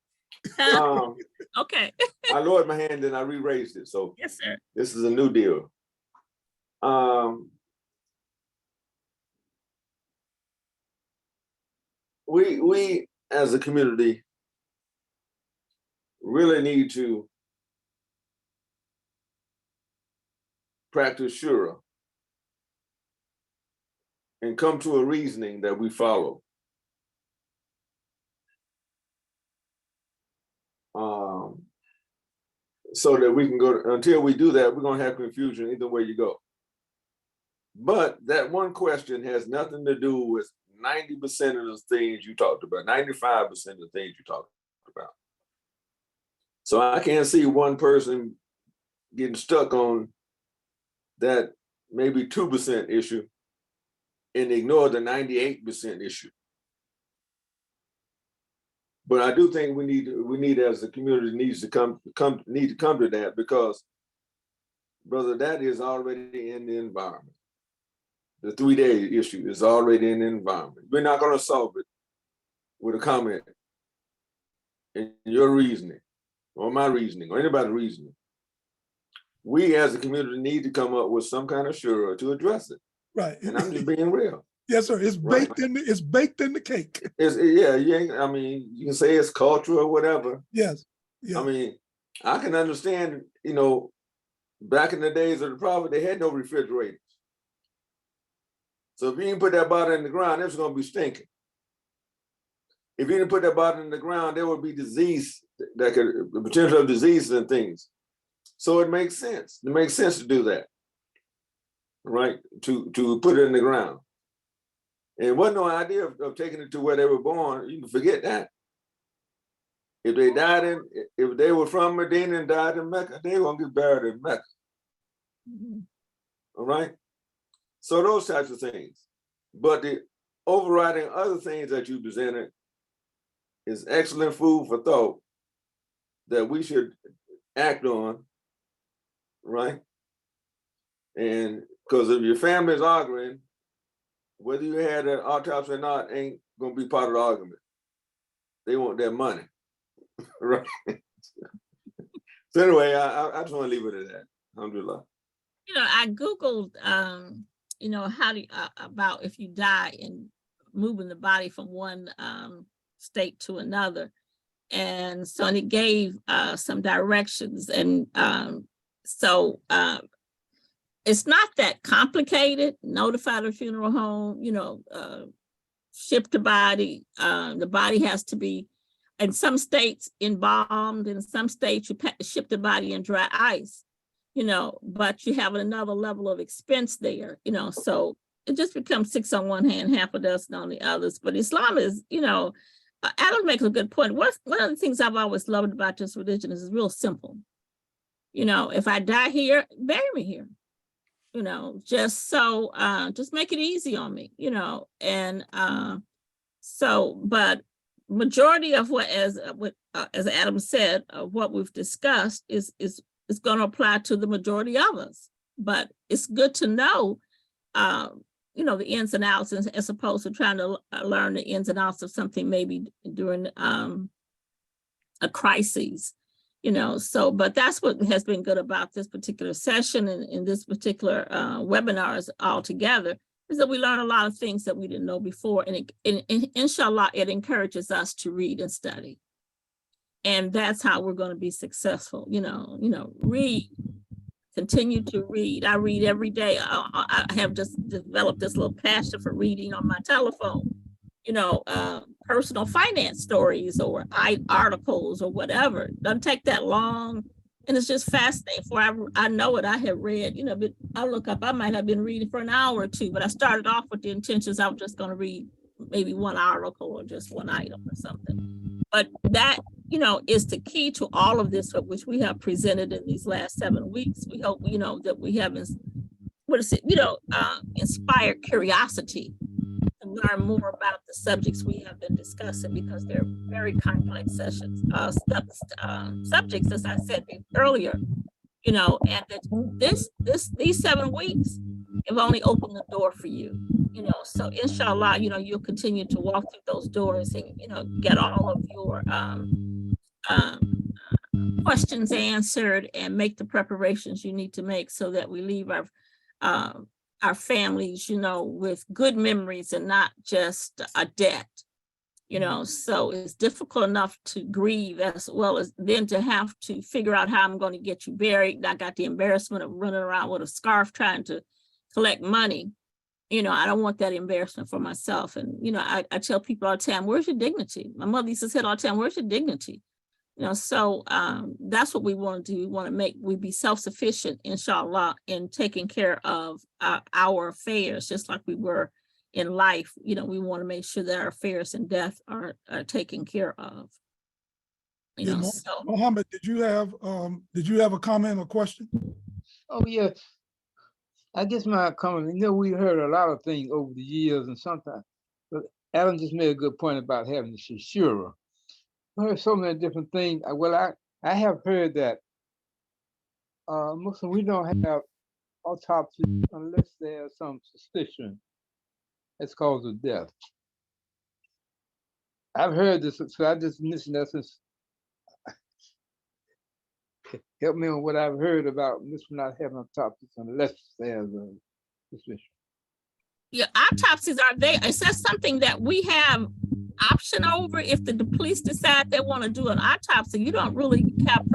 Okay. I lowered my hand and I re-raised it. So Yes, sir. this is a new deal. We as a community really need to practice Shura and come to a reasoning that we follow. So that we can go, until we do that, we're gonna have confusion either way you go. But that one question has nothing to do with 90% of the things you talked about, 95% of the things you talked about. So I can't see one person getting stuck on that maybe 2% issue and ignore the 98% issue. But I do think we need as a community needs to come to that, because, brother, that is already in the environment. The 3-day issue is already in the environment. We're not going to solve it with a comment in your reasoning or my reasoning or anybody's reasoning. We as a community need to come up with some kind of Shura to address it. Right. And I'm just being real. Yes, sir. It's baked in the cake. I mean, you can say it's cultural or whatever. Yes. Yes. I mean, I can understand, back in the days of the prophet, they had no refrigerators. So if you didn't put that bottle in the ground, it was going to be stinking. If you didn't put that bottle in the ground, there would be disease, the potential of diseases and things. So it makes sense. It makes sense to do that, right? To put it in the ground. And it wasn't no idea of taking it to where they were born. You can forget that. If they were from Medina and died in Mecca, they were gonna get buried in Mecca. Mm-hmm. All right? So those types of things. But the overriding other things that you presented is excellent food for thought that we should act on, right? And because if your family is arguing, whether you had an autopsy or not ain't gonna be part of the argument. They want their money, right? So anyway, I just want to leave it at that. Alhamdulillah. I Googled, how do you, about if you die and moving the body from one state to another. And so it gave some directions. And so it's not that complicated. Notify the funeral home, ship the body. The body has to be, in some states, embalmed. In some states, you ship the body in dry ice, but you have another level of expense there, so it just becomes 6 on one hand, half a dozen on the others. But Islam is, Adam makes a good point. One of the things I've always loved about this religion is it's real simple. If I die here, bury me here. Just make it easy on me, and but majority of what, as Adam said, what we've discussed is going to apply to the majority of us. But it's good to know, the ins and outs, as opposed to trying to learn the ins and outs of something maybe during a crisis. But that's what has been good about this particular session and in this particular webinars altogether, is that we learn a lot of things that we didn't know before. And inshallah, it encourages us to read and study. And that's how we're going to be successful. Read, continue to read. I read every day. I have just developed this little passion for reading on my telephone. Personal finance stories or articles or whatever. It doesn't take that long. And it's just fascinating. Before I know it, I have read, but I look up, I might have been reading for an hour or two, but I started off with the intentions I was just going to read maybe one article or just one item or something. But that, is the key to all of this, which we have presented in these last 7 weeks. We hope, that we haven't what is it, inspired curiosity to learn more about the subjects we have been discussing, because they're very complex subjects, as I said earlier, and that these 7 weeks have only opened the door for you, so inshallah, you'll continue to walk through those doors and, get all of your questions answered and make the preparations you need to make so that we leave our families, with good memories and not just a debt. So it's difficult enough to grieve, as well as then to have to figure out how I'm going to get you buried. I got the embarrassment of running around with a scarf trying to collect money. I don't want that embarrassment for myself. And, I tell people all the time, where's your dignity? My mother used to say all the time, where's your dignity? So that's what we want to do. We want to we be self-sufficient, inshallah, in taking care of our affairs, just like we were in life. We want to make sure that our affairs and death are taken care of. So Mohammed, did you have a comment or question? Oh, yeah. I guess my comment, we heard a lot of things over the years, and sometimes, but Alan just made a good point about having the shishura. I heard so many different things. Well, I have heard that Muslim, we don't have autopsy unless there's some suspicion as cause of death. I've heard this, so I just mentioned that since help me on what I've heard about Muslim not having autopsies unless there's a suspicion. Yeah, autopsies is that something that we have option over? If the police decide they want to do an autopsy, you don't really have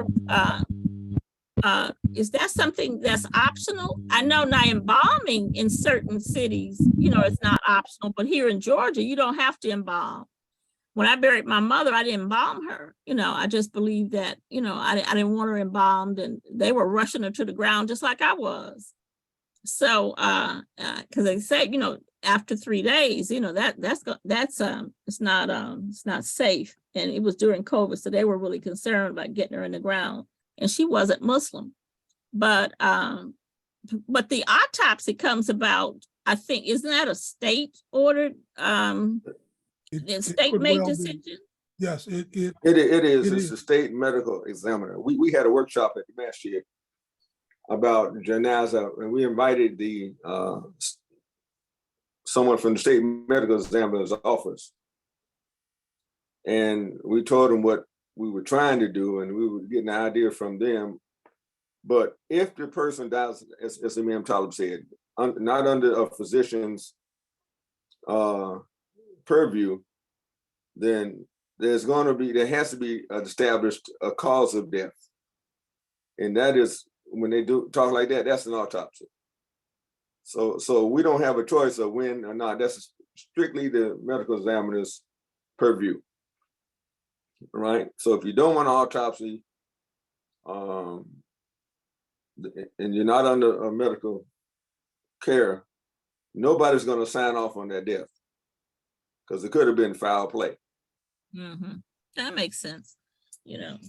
is that something that's optional? I know now embalming in certain cities, it's not optional, but here in Georgia, you don't have to embalm. When I buried my mother, I didn't embalm her. I just believed that, I didn't want her embalmed, and they were rushing her to the ground just like I was. So, because they said, after 3 days, it's not safe. And it was during COVID, so they were really concerned about getting her in the ground. And she wasn't Muslim, but the autopsy comes about, I think, isn't that a state ordered, state made decision? Yes, it is. It's the state medical examiner. We had a workshop at the masjid about janaza, and we invited someone from the state medical examiner's office, and we told them what we were trying to do, and we were getting an idea from them. But if the person dies, as Imam Talib said, not under a physician's purview, then there has to be established a cause of death, and that is, when they do talk like that, that's an autopsy. So we don't have a choice of when or not. That's strictly the medical examiner's purview, right? So if you don't want an autopsy, and you're not under a medical care, nobody's going to sign off on that death, because it could have been foul play. Mm-hmm. That makes sense.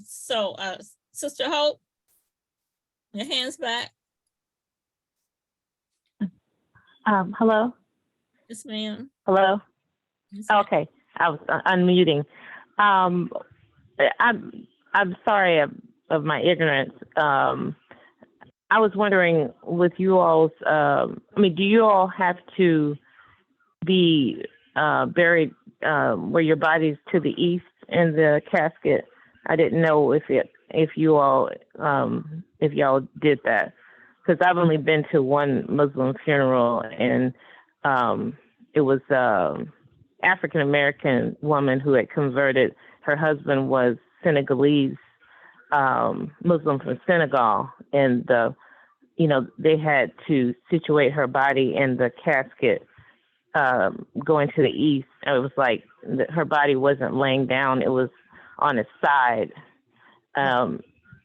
So Sister Hope, your hands back. Hello? Yes, ma'am. Hello? Yes, ma'am. Okay, I was unmuting. I'm sorry of my ignorance. I was wondering, with you all's, do you all have to be buried where your body's to the east in the casket? I didn't know if y'all did that, because I've only been to one Muslim funeral, and it was African American woman who had converted. Her husband was Senegalese Muslim from Senegal, and they had to situate her body in the casket going to the east. And it was like her body wasn't laying down; it was on its side.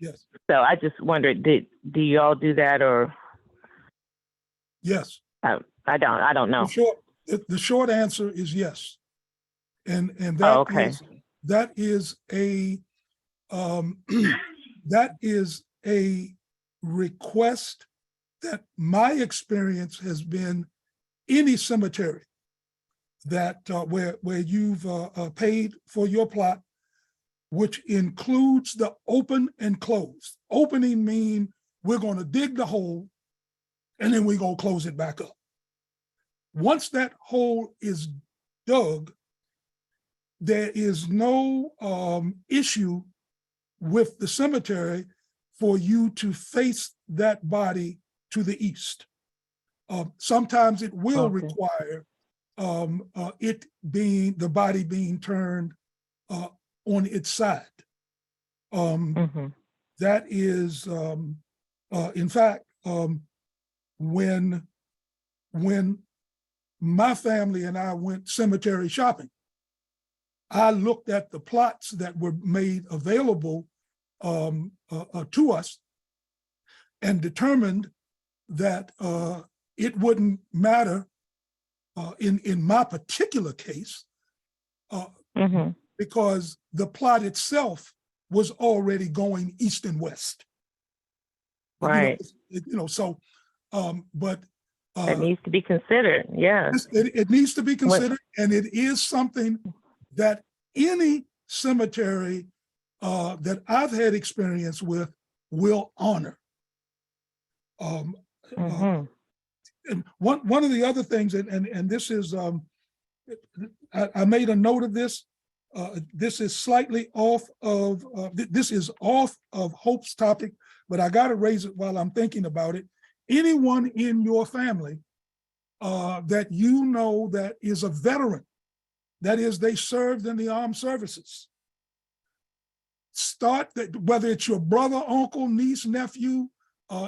Yes. So I just wondered, do you all do that, or? Yes. I don't know. The short answer is yes, and that is a that is a request that my experience has been any cemetery that where you've paid for your plot, which includes the open and closed. Opening mean we're going to dig the hole and then we're going to close it back up. Once that hole is dug, there is no issue with the cemetery for you to face that body to the east. Sometimes it will require the body being turned on its side. That is, in fact, when my family and I went cemetery shopping, I looked at the plots that were made available to us and determined that it wouldn't matter in my particular case because the plot itself was already going east and west. Right. So, but that needs to be considered. Yeah. It needs to be considered, and it is something that any cemetery that I've had experience with will honor. And one of the other things, and this is, I made a note of this. This is slightly off of, this is off of Hope's topic, but I got to raise it while I'm thinking about it. Anyone in your family that you know that is a veteran, that is, they served in the armed services, start that, whether it's your brother, uncle, niece, nephew,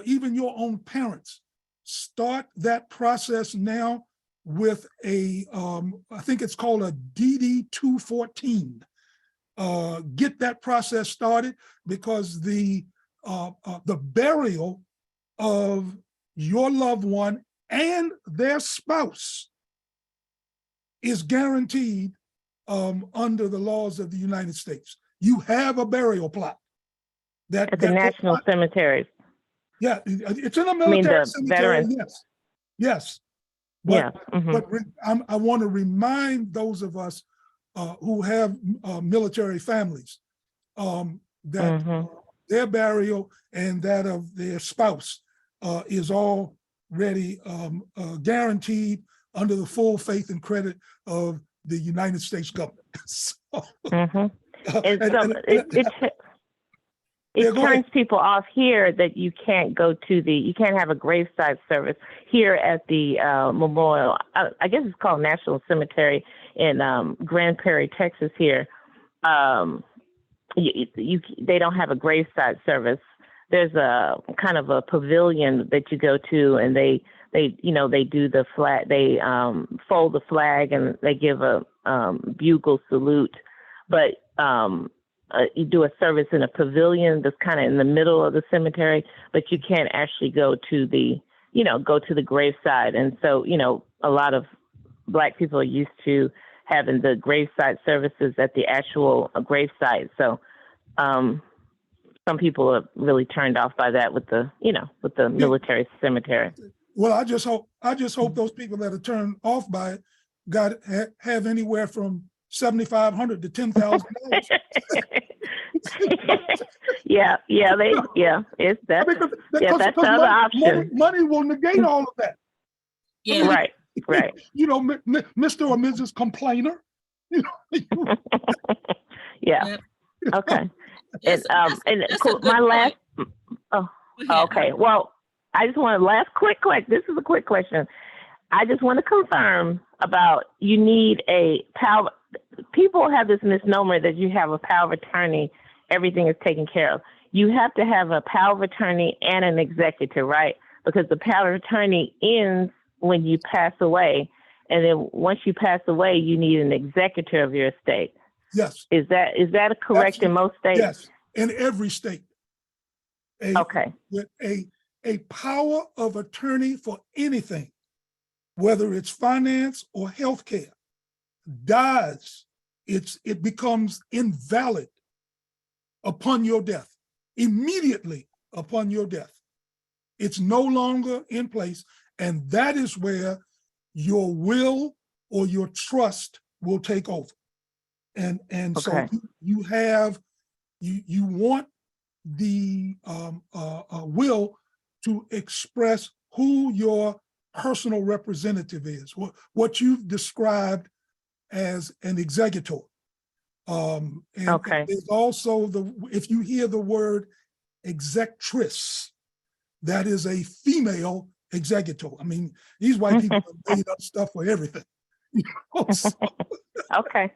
even your own parents, start that process now with a, I think it's called a DD 214. Get that process started, because the burial of your loved one and their spouse is guaranteed under the laws of the United States. You have a burial plot. At the national cemeteries. Yeah, it's in a military cemetery, yes. Yes. But, I want to remind those of us who have military families that their burial and that of their spouse is already guaranteed under the full faith and credit of the United States government. It turns people off here that you can't go to you can't have a graveside service here at the memorial. I guess it's called National Cemetery in Grand Prairie, Texas here. They don't have a graveside service. There's a kind of a pavilion that you go to, and they do the flag, they fold the flag, and they give a bugle salute. But you do a service in a pavilion that's kind of in the middle of the cemetery, but you can't actually go to the graveside. And so, a lot of Black people are used to having the graveside services at the actual gravesite. So some people are really turned off by that with the military cemetery. Well, I just hope those people that are turned off by it have anywhere from $7,500 to $10,000. That's the other option. Money will negate all of that. Yeah, right. Mr. or Mrs. Complainer. Yeah. Yep. Okay. Yes, that's a good my last. point. Oh, Go ahead. okay. Well, I just want quick. This is a quick question. I just want to confirm about you need a power. People have this misnomer that you have a power of attorney, everything is taken care of. You have to have a power of attorney and an executor, right? Because the power of attorney ends when you pass away. And then once you pass away, you need an executor of your estate. Yes. Is that correct? Absolutely. In most states? Yes, in every state. Okay. With a power of attorney for anything, whether it's finance or healthcare, dies, it becomes invalid upon your death, immediately upon your death. It's no longer in place. And that is where your will or your trust will take over. And so Okay. you want the will to express who your personal representative is, what you've described as an executor. And Okay. there's also if you hear the word exectress, that is a female executor. I mean, these white people have made up stuff for everything. You know, so, Okay.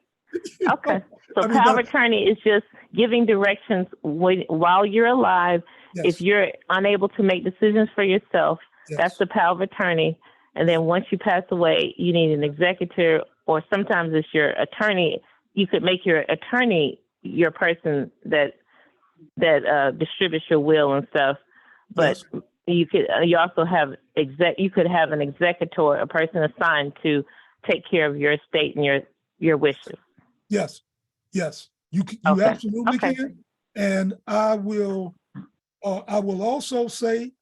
you Okay. know, So I mean, power of attorney is just giving directions while you're alive. yes, If you're unable to make decisions for yourself, yes, that's the power of attorney. And then once you pass away, you need an executor, or sometimes it's your attorney. You could make your attorney your person that distributes your will and stuff. But yes, you also have you could have an executor, a person assigned to take care of your estate and your wishes. yes, yes. You Okay. absolutely Okay. can. And I will also say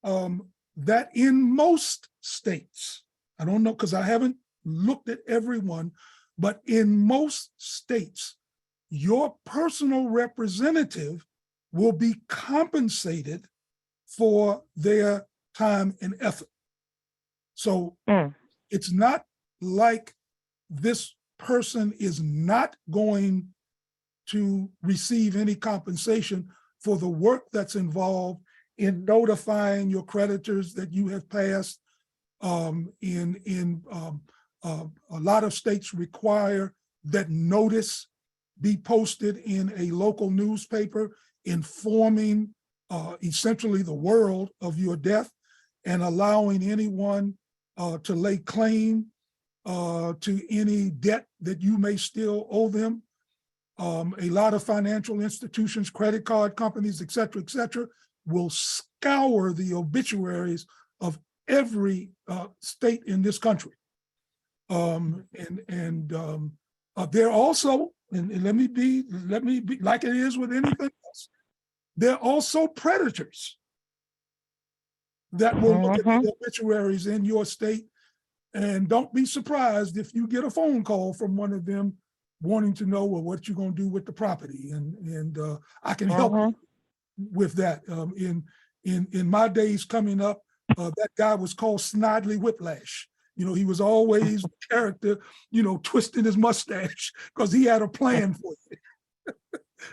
that in most states, I don't know because I haven't looked at everyone, but in most states, your personal representative will be compensated for their time and effort. So it's not like this person is not going to receive any compensation for the work that's involved in notifying your creditors that you have passed. A lot of states require that notice be posted in a local newspaper informing essentially the world of your death and allowing anyone to lay claim to any debt that you may still owe them. A lot of financial institutions, credit card companies, et cetera, will scour the obituaries of every state in this country. They're also, and let me be like it is with anything else, they're also predators that will look at the obituaries in your state. And don't be surprised if you get a phone call from one of them wanting to know, well, what you're going to do with the property. And I can help you with that. In my days coming up, that guy was called Snidely Whiplash. You know, he was always the character, you know, twisting his mustache because he had a plan for you.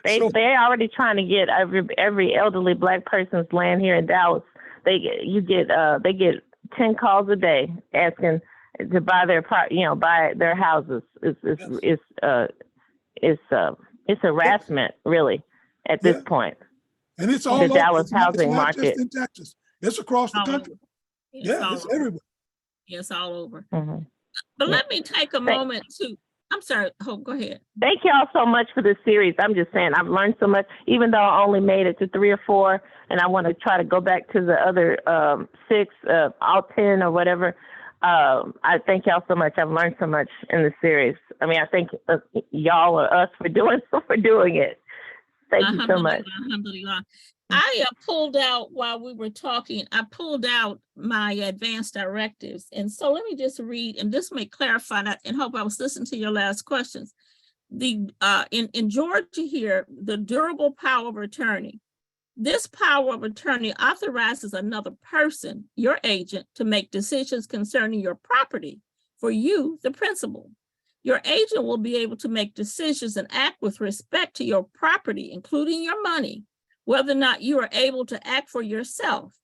They're already trying to get every elderly Black person's land here in Dallas. They get 10 calls a day asking to buy buy their houses. It's harassment really at this point. And it's all the over. Dallas It's housing not market. just in Texas. It's across the country. It's everywhere. It's all over. Mm-hmm. But let me take a moment to, I'm sorry, Hope, go ahead. Thank y'all so much for this series. I'm just saying, I've learned so much, even though I only made it to 3 or 4, and I want to try to go back to the other 6, all 10 or whatever. I thank y'all so much. I've learned so much in the series. I mean, I thank y'all or us for doing it. Thank you so much. Alhamdulillah. I pulled out while we were talking, I pulled out my advanced directives. And so let me just read, and this may clarify that, and Hope I was listening to your last questions. In Georgia here, the durable power of attorney. This power of attorney authorizes another person, your agent, to make decisions concerning your property for you, the principal. Your agent will be able to make decisions and act with respect to your property, including your money, whether or not you are able to act for yourself.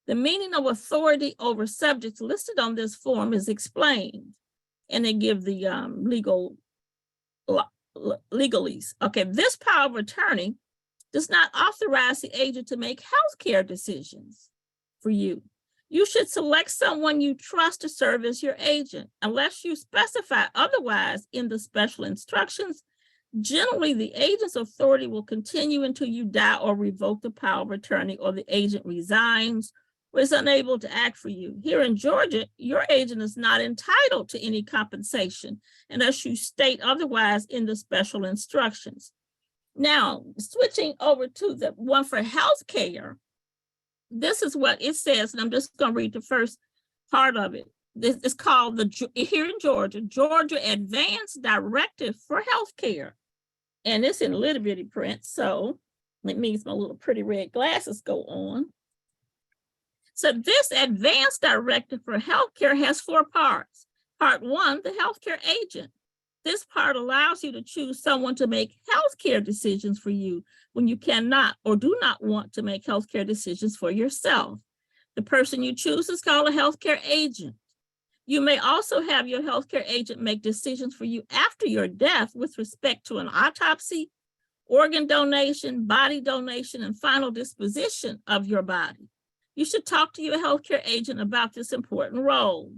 The meaning of authority over subjects listed on this form is explained, and they give the legalese. Okay, this power of attorney does not authorize the agent to make healthcare decisions for you. You should select someone you trust to serve as your agent, unless you specify otherwise in the special instructions. Generally, the agent's authority will continue until you die or revoke the power of attorney, or the agent resigns or is unable to act for you. Here in Georgia, your agent is not entitled to any compensation unless you state otherwise in the special instructions. Now, switching over to the one for healthcare, this is what it says, and I'm just going to read the first part of it. This is called here in Georgia Advanced Directive for Healthcare. And it's in little bitty print, so it means my little pretty red glasses go on. So this Advanced Directive for Healthcare has 4 parts. Part 1, the healthcare agent. This part allows you to choose someone to make healthcare decisions for you when you cannot or do not want to make healthcare decisions for yourself. The person you choose is called a healthcare agent. You may also have your healthcare agent make decisions for you after your death with respect to an autopsy, organ donation, body donation, and final disposition of your body. You should talk to your healthcare agent about this important role.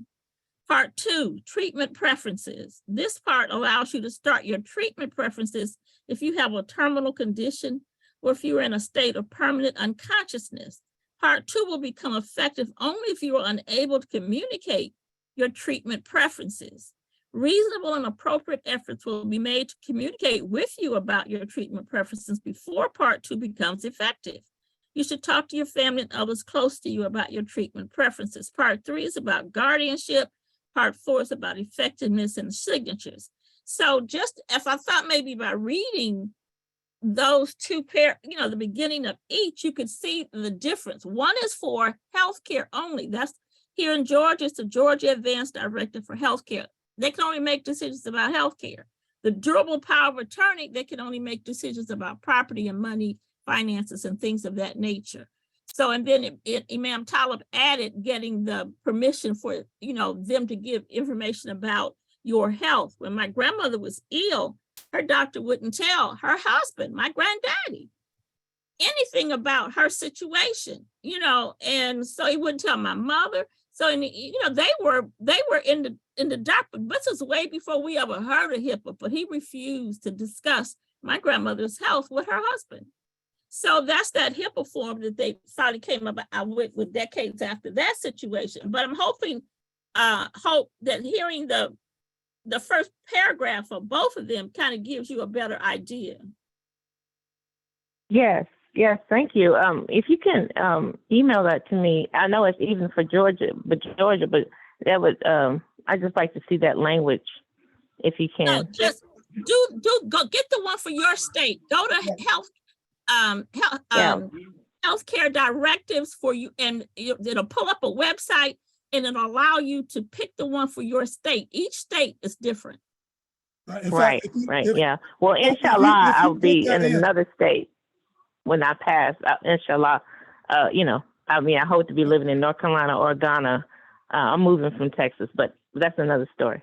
Part 2, treatment preferences. This part allows you to start your treatment preferences if you have a terminal condition or if you're in a state of permanent unconsciousness. Part 2 will become effective only if you are unable to communicate your treatment preferences. Reasonable and appropriate efforts will be made to communicate with you about your treatment preferences before Part 2 becomes effective. You should talk to your family and others close to you about your treatment preferences. Part 3 is about guardianship. Part 4 is about effectiveness and signatures. So just if I thought maybe by reading those 2 the beginning of each, you could see the difference. One is for healthcare only. That's here in Georgia, it's the Georgia Advanced Directive for Healthcare. They can only make decisions about healthcare. The durable power of attorney, they can only make decisions about property and money, finances, and things of that nature. So, and then Imam Talib added getting the permission for, them to give information about your health. When my grandmother was ill, her doctor wouldn't tell her husband, my granddaddy, anything about her situation, and so he wouldn't tell my mother. So, they were in the dark, but this is way before we ever heard of HIPAA, but he refused to discuss my grandmother's health with her husband. So that's that HIPAA form that they finally came up with decades after that situation. But I'm hoping, hope that hearing the first paragraph of both of them kind of gives you a better idea. Yes, thank you. If you can email that to me, I know it's even for Georgia, but that would I just like to see that language, if you can. No, just go get the one for your state. Go to healthcare directives for you, and it'll pull up a website and it'll allow you to pick the one for your state. Each state is different. Right. Yeah. Well, inshallah, I'll be in another state when I pass. Inshallah, I hope to be living in North Carolina or Ghana. I'm moving from Texas, but that's another story.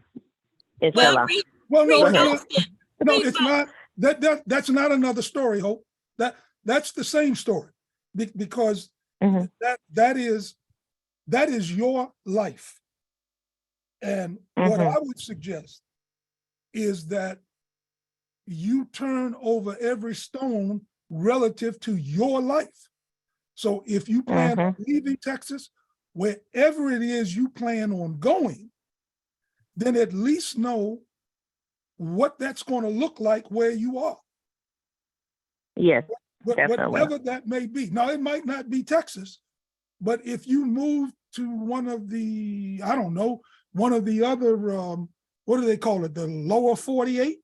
Inshallah. No, it's not. That's not another story, Hope. That's the same story, because that is your life. And what I would suggest is that you turn over every stone relative to your life. So if you plan on leaving Texas, wherever it is you plan on going, then at least know what that's going to look like where you are. Yes. Whatever that may be. Now, it might not be Texas, but if you move to one of the other, what do they call it? The lower 48,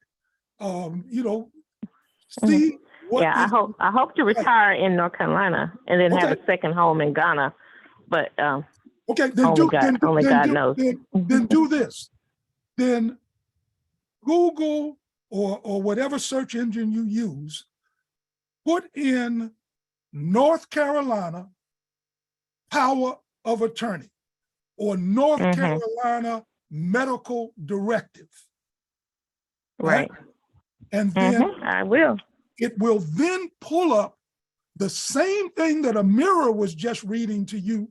see what I hope to retire in North Carolina and then have a second home in Ghana. But only God knows. Then do this. Then Google or whatever search engine you use, put in North Carolina power of attorney or North Carolina medical directive. Right. And then I will. It will then pull up the same thing that Amira was just reading to you,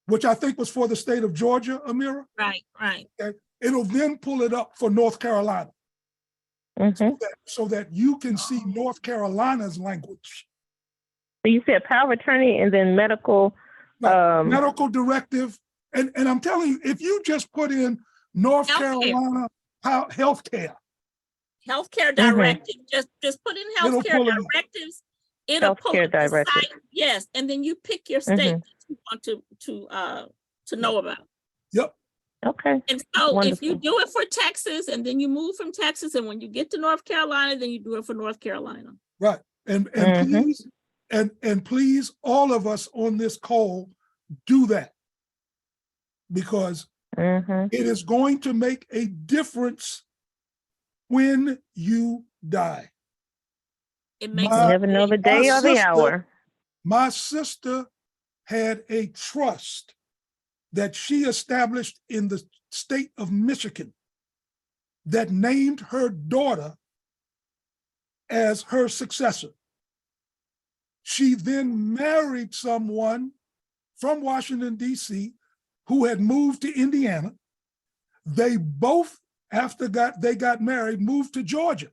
which I think was for the state of Georgia, Amira. Right. Okay. It'll then pull it up for North Carolina. So that you can see North Carolina's language. So you said power of attorney and then medical. Medical directive. And I'm telling you, if you just put in North Carolina healthcare directive, just put in healthcare directives it'll pull Healthcare up the directed. site, yes, and then you pick your state that you want to know about. Yep. Okay. And so if you Wonderful. do it for Texas and then you move from Texas, and when you get to North Carolina, then you do it for North Carolina. Right. And please, and please, all of us on this call do that, because it is going to make a difference when you die. It makes You never know the day or the hour. My sister had a trust that she established in the state of Michigan that named her daughter as her successor. She then married someone from Washington, D.C., who had moved to Indiana. They both, after they got married, moved to Georgia.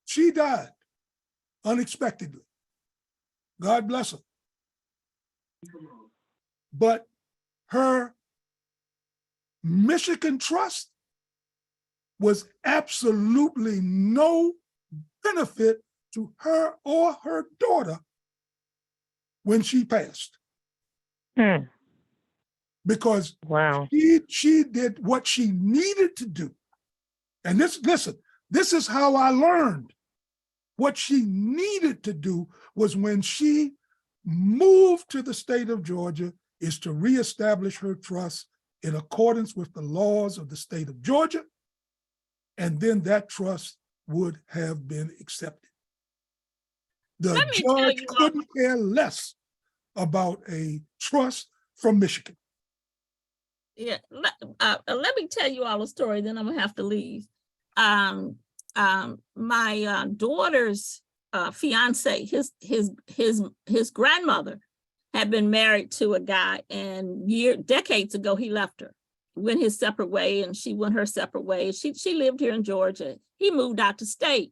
She died unexpectedly. God bless her. But her Michigan trust was absolutely no benefit to her or her daughter when she passed. Because wow, she did what she needed to do. And this is how I learned. What she needed to do was, when she moved to the state of Georgia, is to reestablish her trust in accordance with the laws of the state of Georgia. And then that trust would have been accepted. The judge couldn't care less about a trust from Michigan. Yeah, let me tell you all a story, then I'm gonna have to leave. My daughter's fiance, his grandmother had been married to a guy, and decades ago he left her, went his separate way, and she went her separate way. She lived here in Georgia. He moved out to state,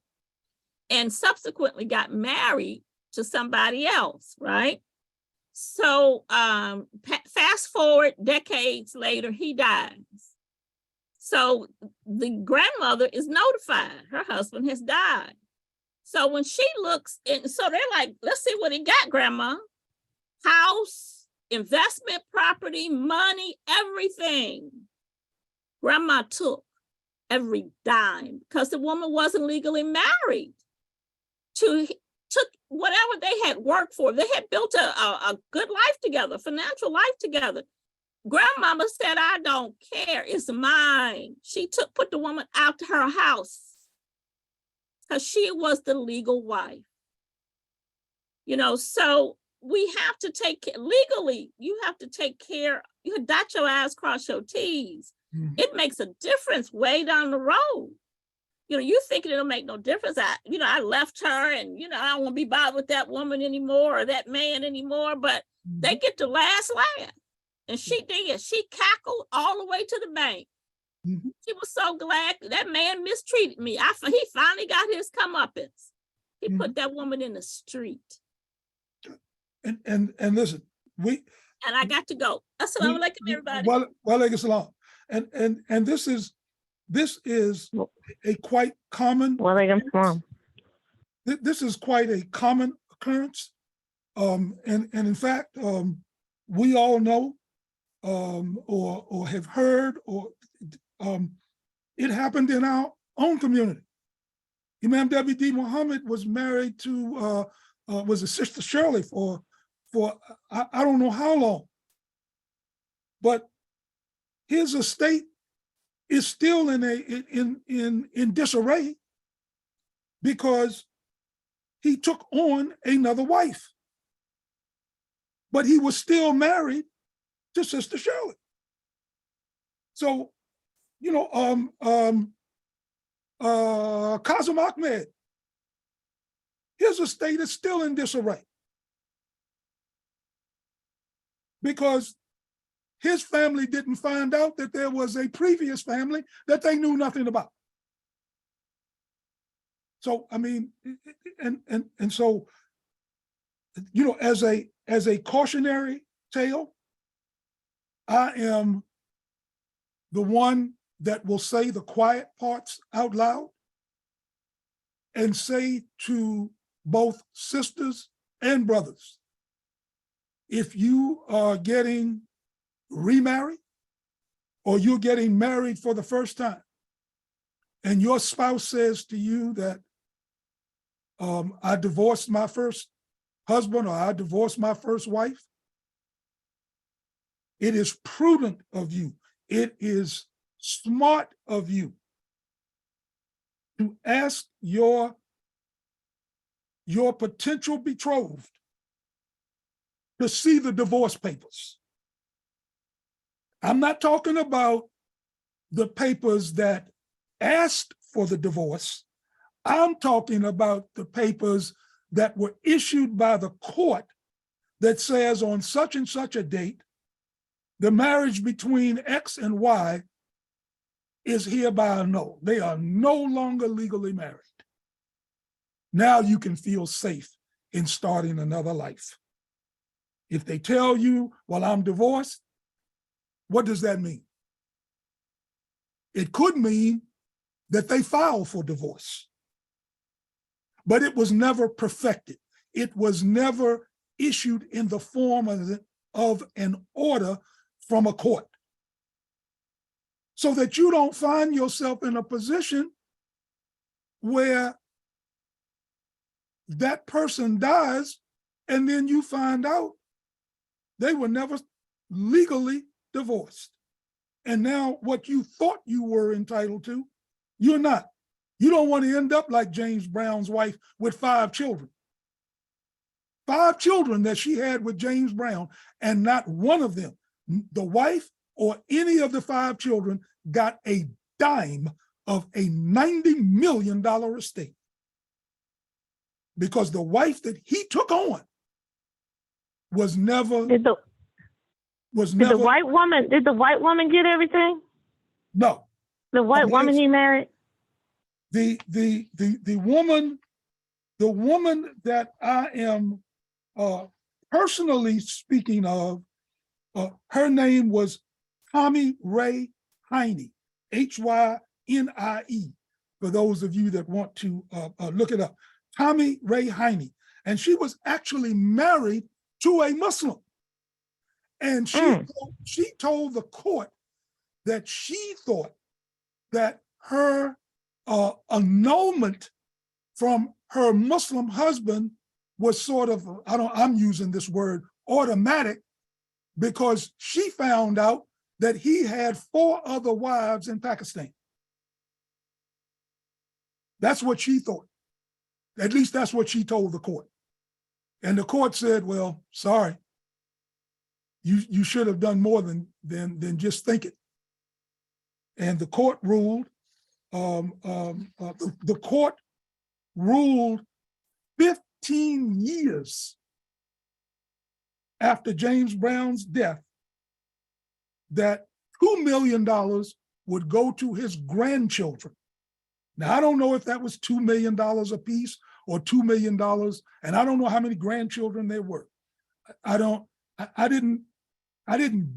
and subsequently got married to somebody else, right? So fast forward decades later, he dies. So the grandmother is notified her husband has died. So when she looks, and so they're like, let's see what he got, grandma. House, investment property, money, everything. Grandma took every dime because the woman wasn't legally married. Took whatever they had worked for. They had built a good life together, financial life together. Grandmama said, I don't care, it's mine. She put the woman out to her house because she was the legal wife. You know, so we have to take care, legally, you have to take care, you dot your I's, cross your T's. It makes a difference way down the road. You know, you thinking it'll make no difference. I left her, and, I don't want to be bothered with that woman anymore or that man anymore, but they get the last laugh. And she did. She cackled all the way to the bank. She was so glad that man mistreated me. He finally got his comeuppance. He put that woman in the street. And listen, and I got to go. Assalamu alaikum, everybody. Wa alaikum salam. And this is a quite common. This is quite a common occurrence. And in fact, we all know or have heard, or it happened in our own community. Imam W.D. Muhammad was married to was a Sister Shirley for I don't know how long, but his estate is still in disarray because he took on another wife, but he was still married to Sister Shirley. So, Kazim Ahmed, his estate is still in disarray because his family didn't find out that there was a previous family that they knew nothing about. So, I mean, and so, as a cautionary tale, I am the one that will say the quiet parts out loud and say to both sisters and brothers. If you are getting remarried or you're getting married for the first time, and your spouse says to you that I divorced my first husband or I divorced my first wife, it is prudent of you, it is smart of you to ask your potential betrothed to see the divorce papers. I'm not talking about the papers that asked for the divorce. I'm talking about the papers that were issued by the court that says on such and such a date, the marriage between X and Y is hereby annulled. They are no longer legally married. Now you can feel safe in starting another life. If they tell you, well, I'm divorced, what does that mean? It could mean that they filed for divorce, but it was never perfected. It was never issued in the form of an order from a court, so that you don't find yourself in a position where that person dies and then you find out they were never legally divorced. And now what you thought you were entitled to, you're not. You don't want to end up like James Brown's wife with 5 children. 5 children that she had with James Brown, and not one of them, the wife or any of the 5 children, got a dime of a $90 million estate. Because the wife that he took on was never. Did the white woman get everything? No. The white woman he married? The woman that I am personally speaking of, her name was Tommy Ray Heine, Hynie, for those of you that want to look it up. Tommy Ray Heine. And she was actually married to a Muslim. And she told the court that she thought that her annulment from her Muslim husband was sort of, I'm using this word, automatic, because she found out that he had 4 other wives in Pakistan. That's what she thought. At least that's what she told the court. And the court said, well, sorry, you should have done more than just think it. And the court ruled, the court ruled 15 years after James Brown's death that $2 million would go to his grandchildren. Now, I don't know if that was $2 million apiece or $2 million, and I don't know how many grandchildren there were. I didn't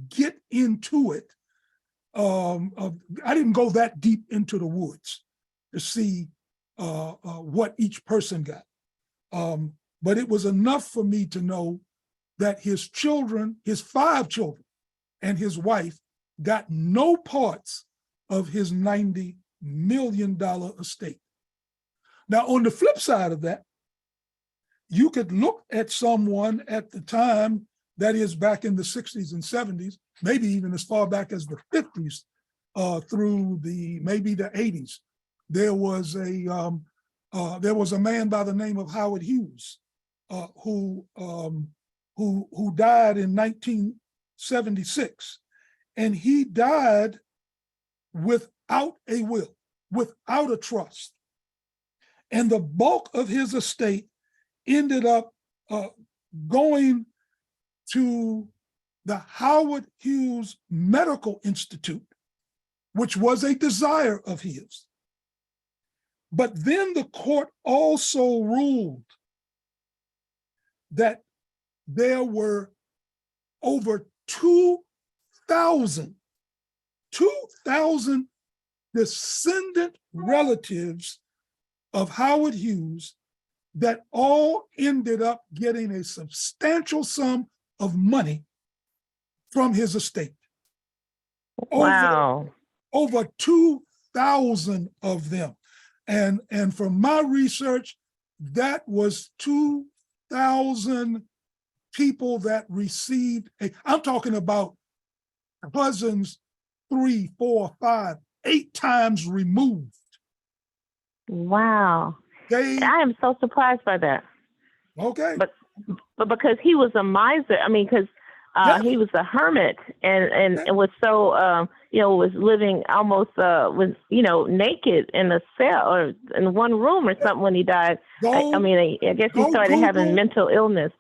get into it. I didn't go that deep into the woods to see what each person got. But it was enough for me to know that his children, his 5 children, and his wife got no parts of his $90 million estate. Now, on the flip side of that, you could look at someone at the time, that is back in the 60s and 70s, maybe even as far back as the 50s, through maybe the 80s. There was a man by the name of Howard Hughes, who died in 1976, and he died without a will, without a trust. And the bulk of his estate ended up going to the Howard Hughes Medical Institute, which was a desire of his. But then the court also ruled that there were over 2,000 descendant relatives of Howard Hughes that all ended up getting a substantial sum of money from his estate. Wow. Over 2,000 of them. And from my research, that was 2,000 people that received I'm talking about cousins 3, 4, 5, 8 times removed. Wow. They I am so surprised by that. okay. But because he was a miser, I mean, because Yes. he was a hermit and was so, was living almost, was, naked in a cell or in one room or something when he died. I mean, I guess he started having mental illness.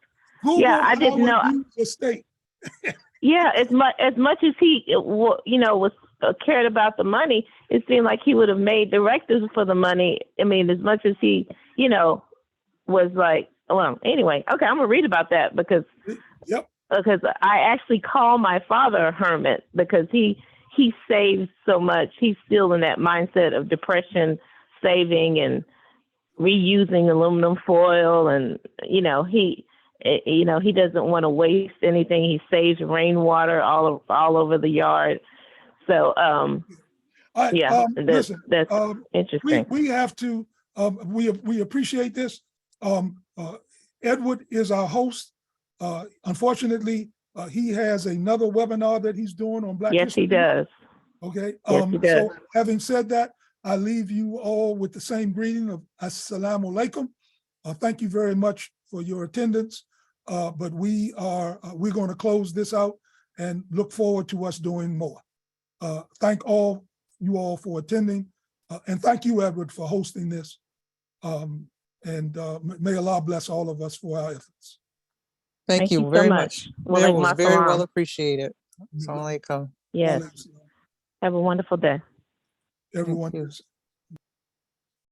Google Yeah, I didn't know. Estate. Yeah, as much as he, was cared about the money, it seemed like he would have made directors for the money. I mean, as much as he, was like, well, anyway, okay, I'm gonna read about that because I actually call my father a hermit because he saves so much. He's still in that mindset of depression, saving and reusing aluminum foil, and he doesn't want to waste anything. He saves rainwater all over the yard. So Listen, that's interesting. We have to we appreciate this. Edward is our host. Unfortunately, he has another webinar that he's doing on Black History. Yes, he does. Okay. Yes, he does. So having said that, I leave you all with the same greeting of Assalamu alaikum. Thank you very much for your attendance. But we're going to close this out and look forward to us doing more. Thank you all for attending. And thank you, Edward, for hosting this. And may Allah bless all of us for our efforts. Thank you so very much. Well, That like was my very salam. well appreciated. Assalamu alaikum. Yes. Have a wonderful day. Everyone. Thank you.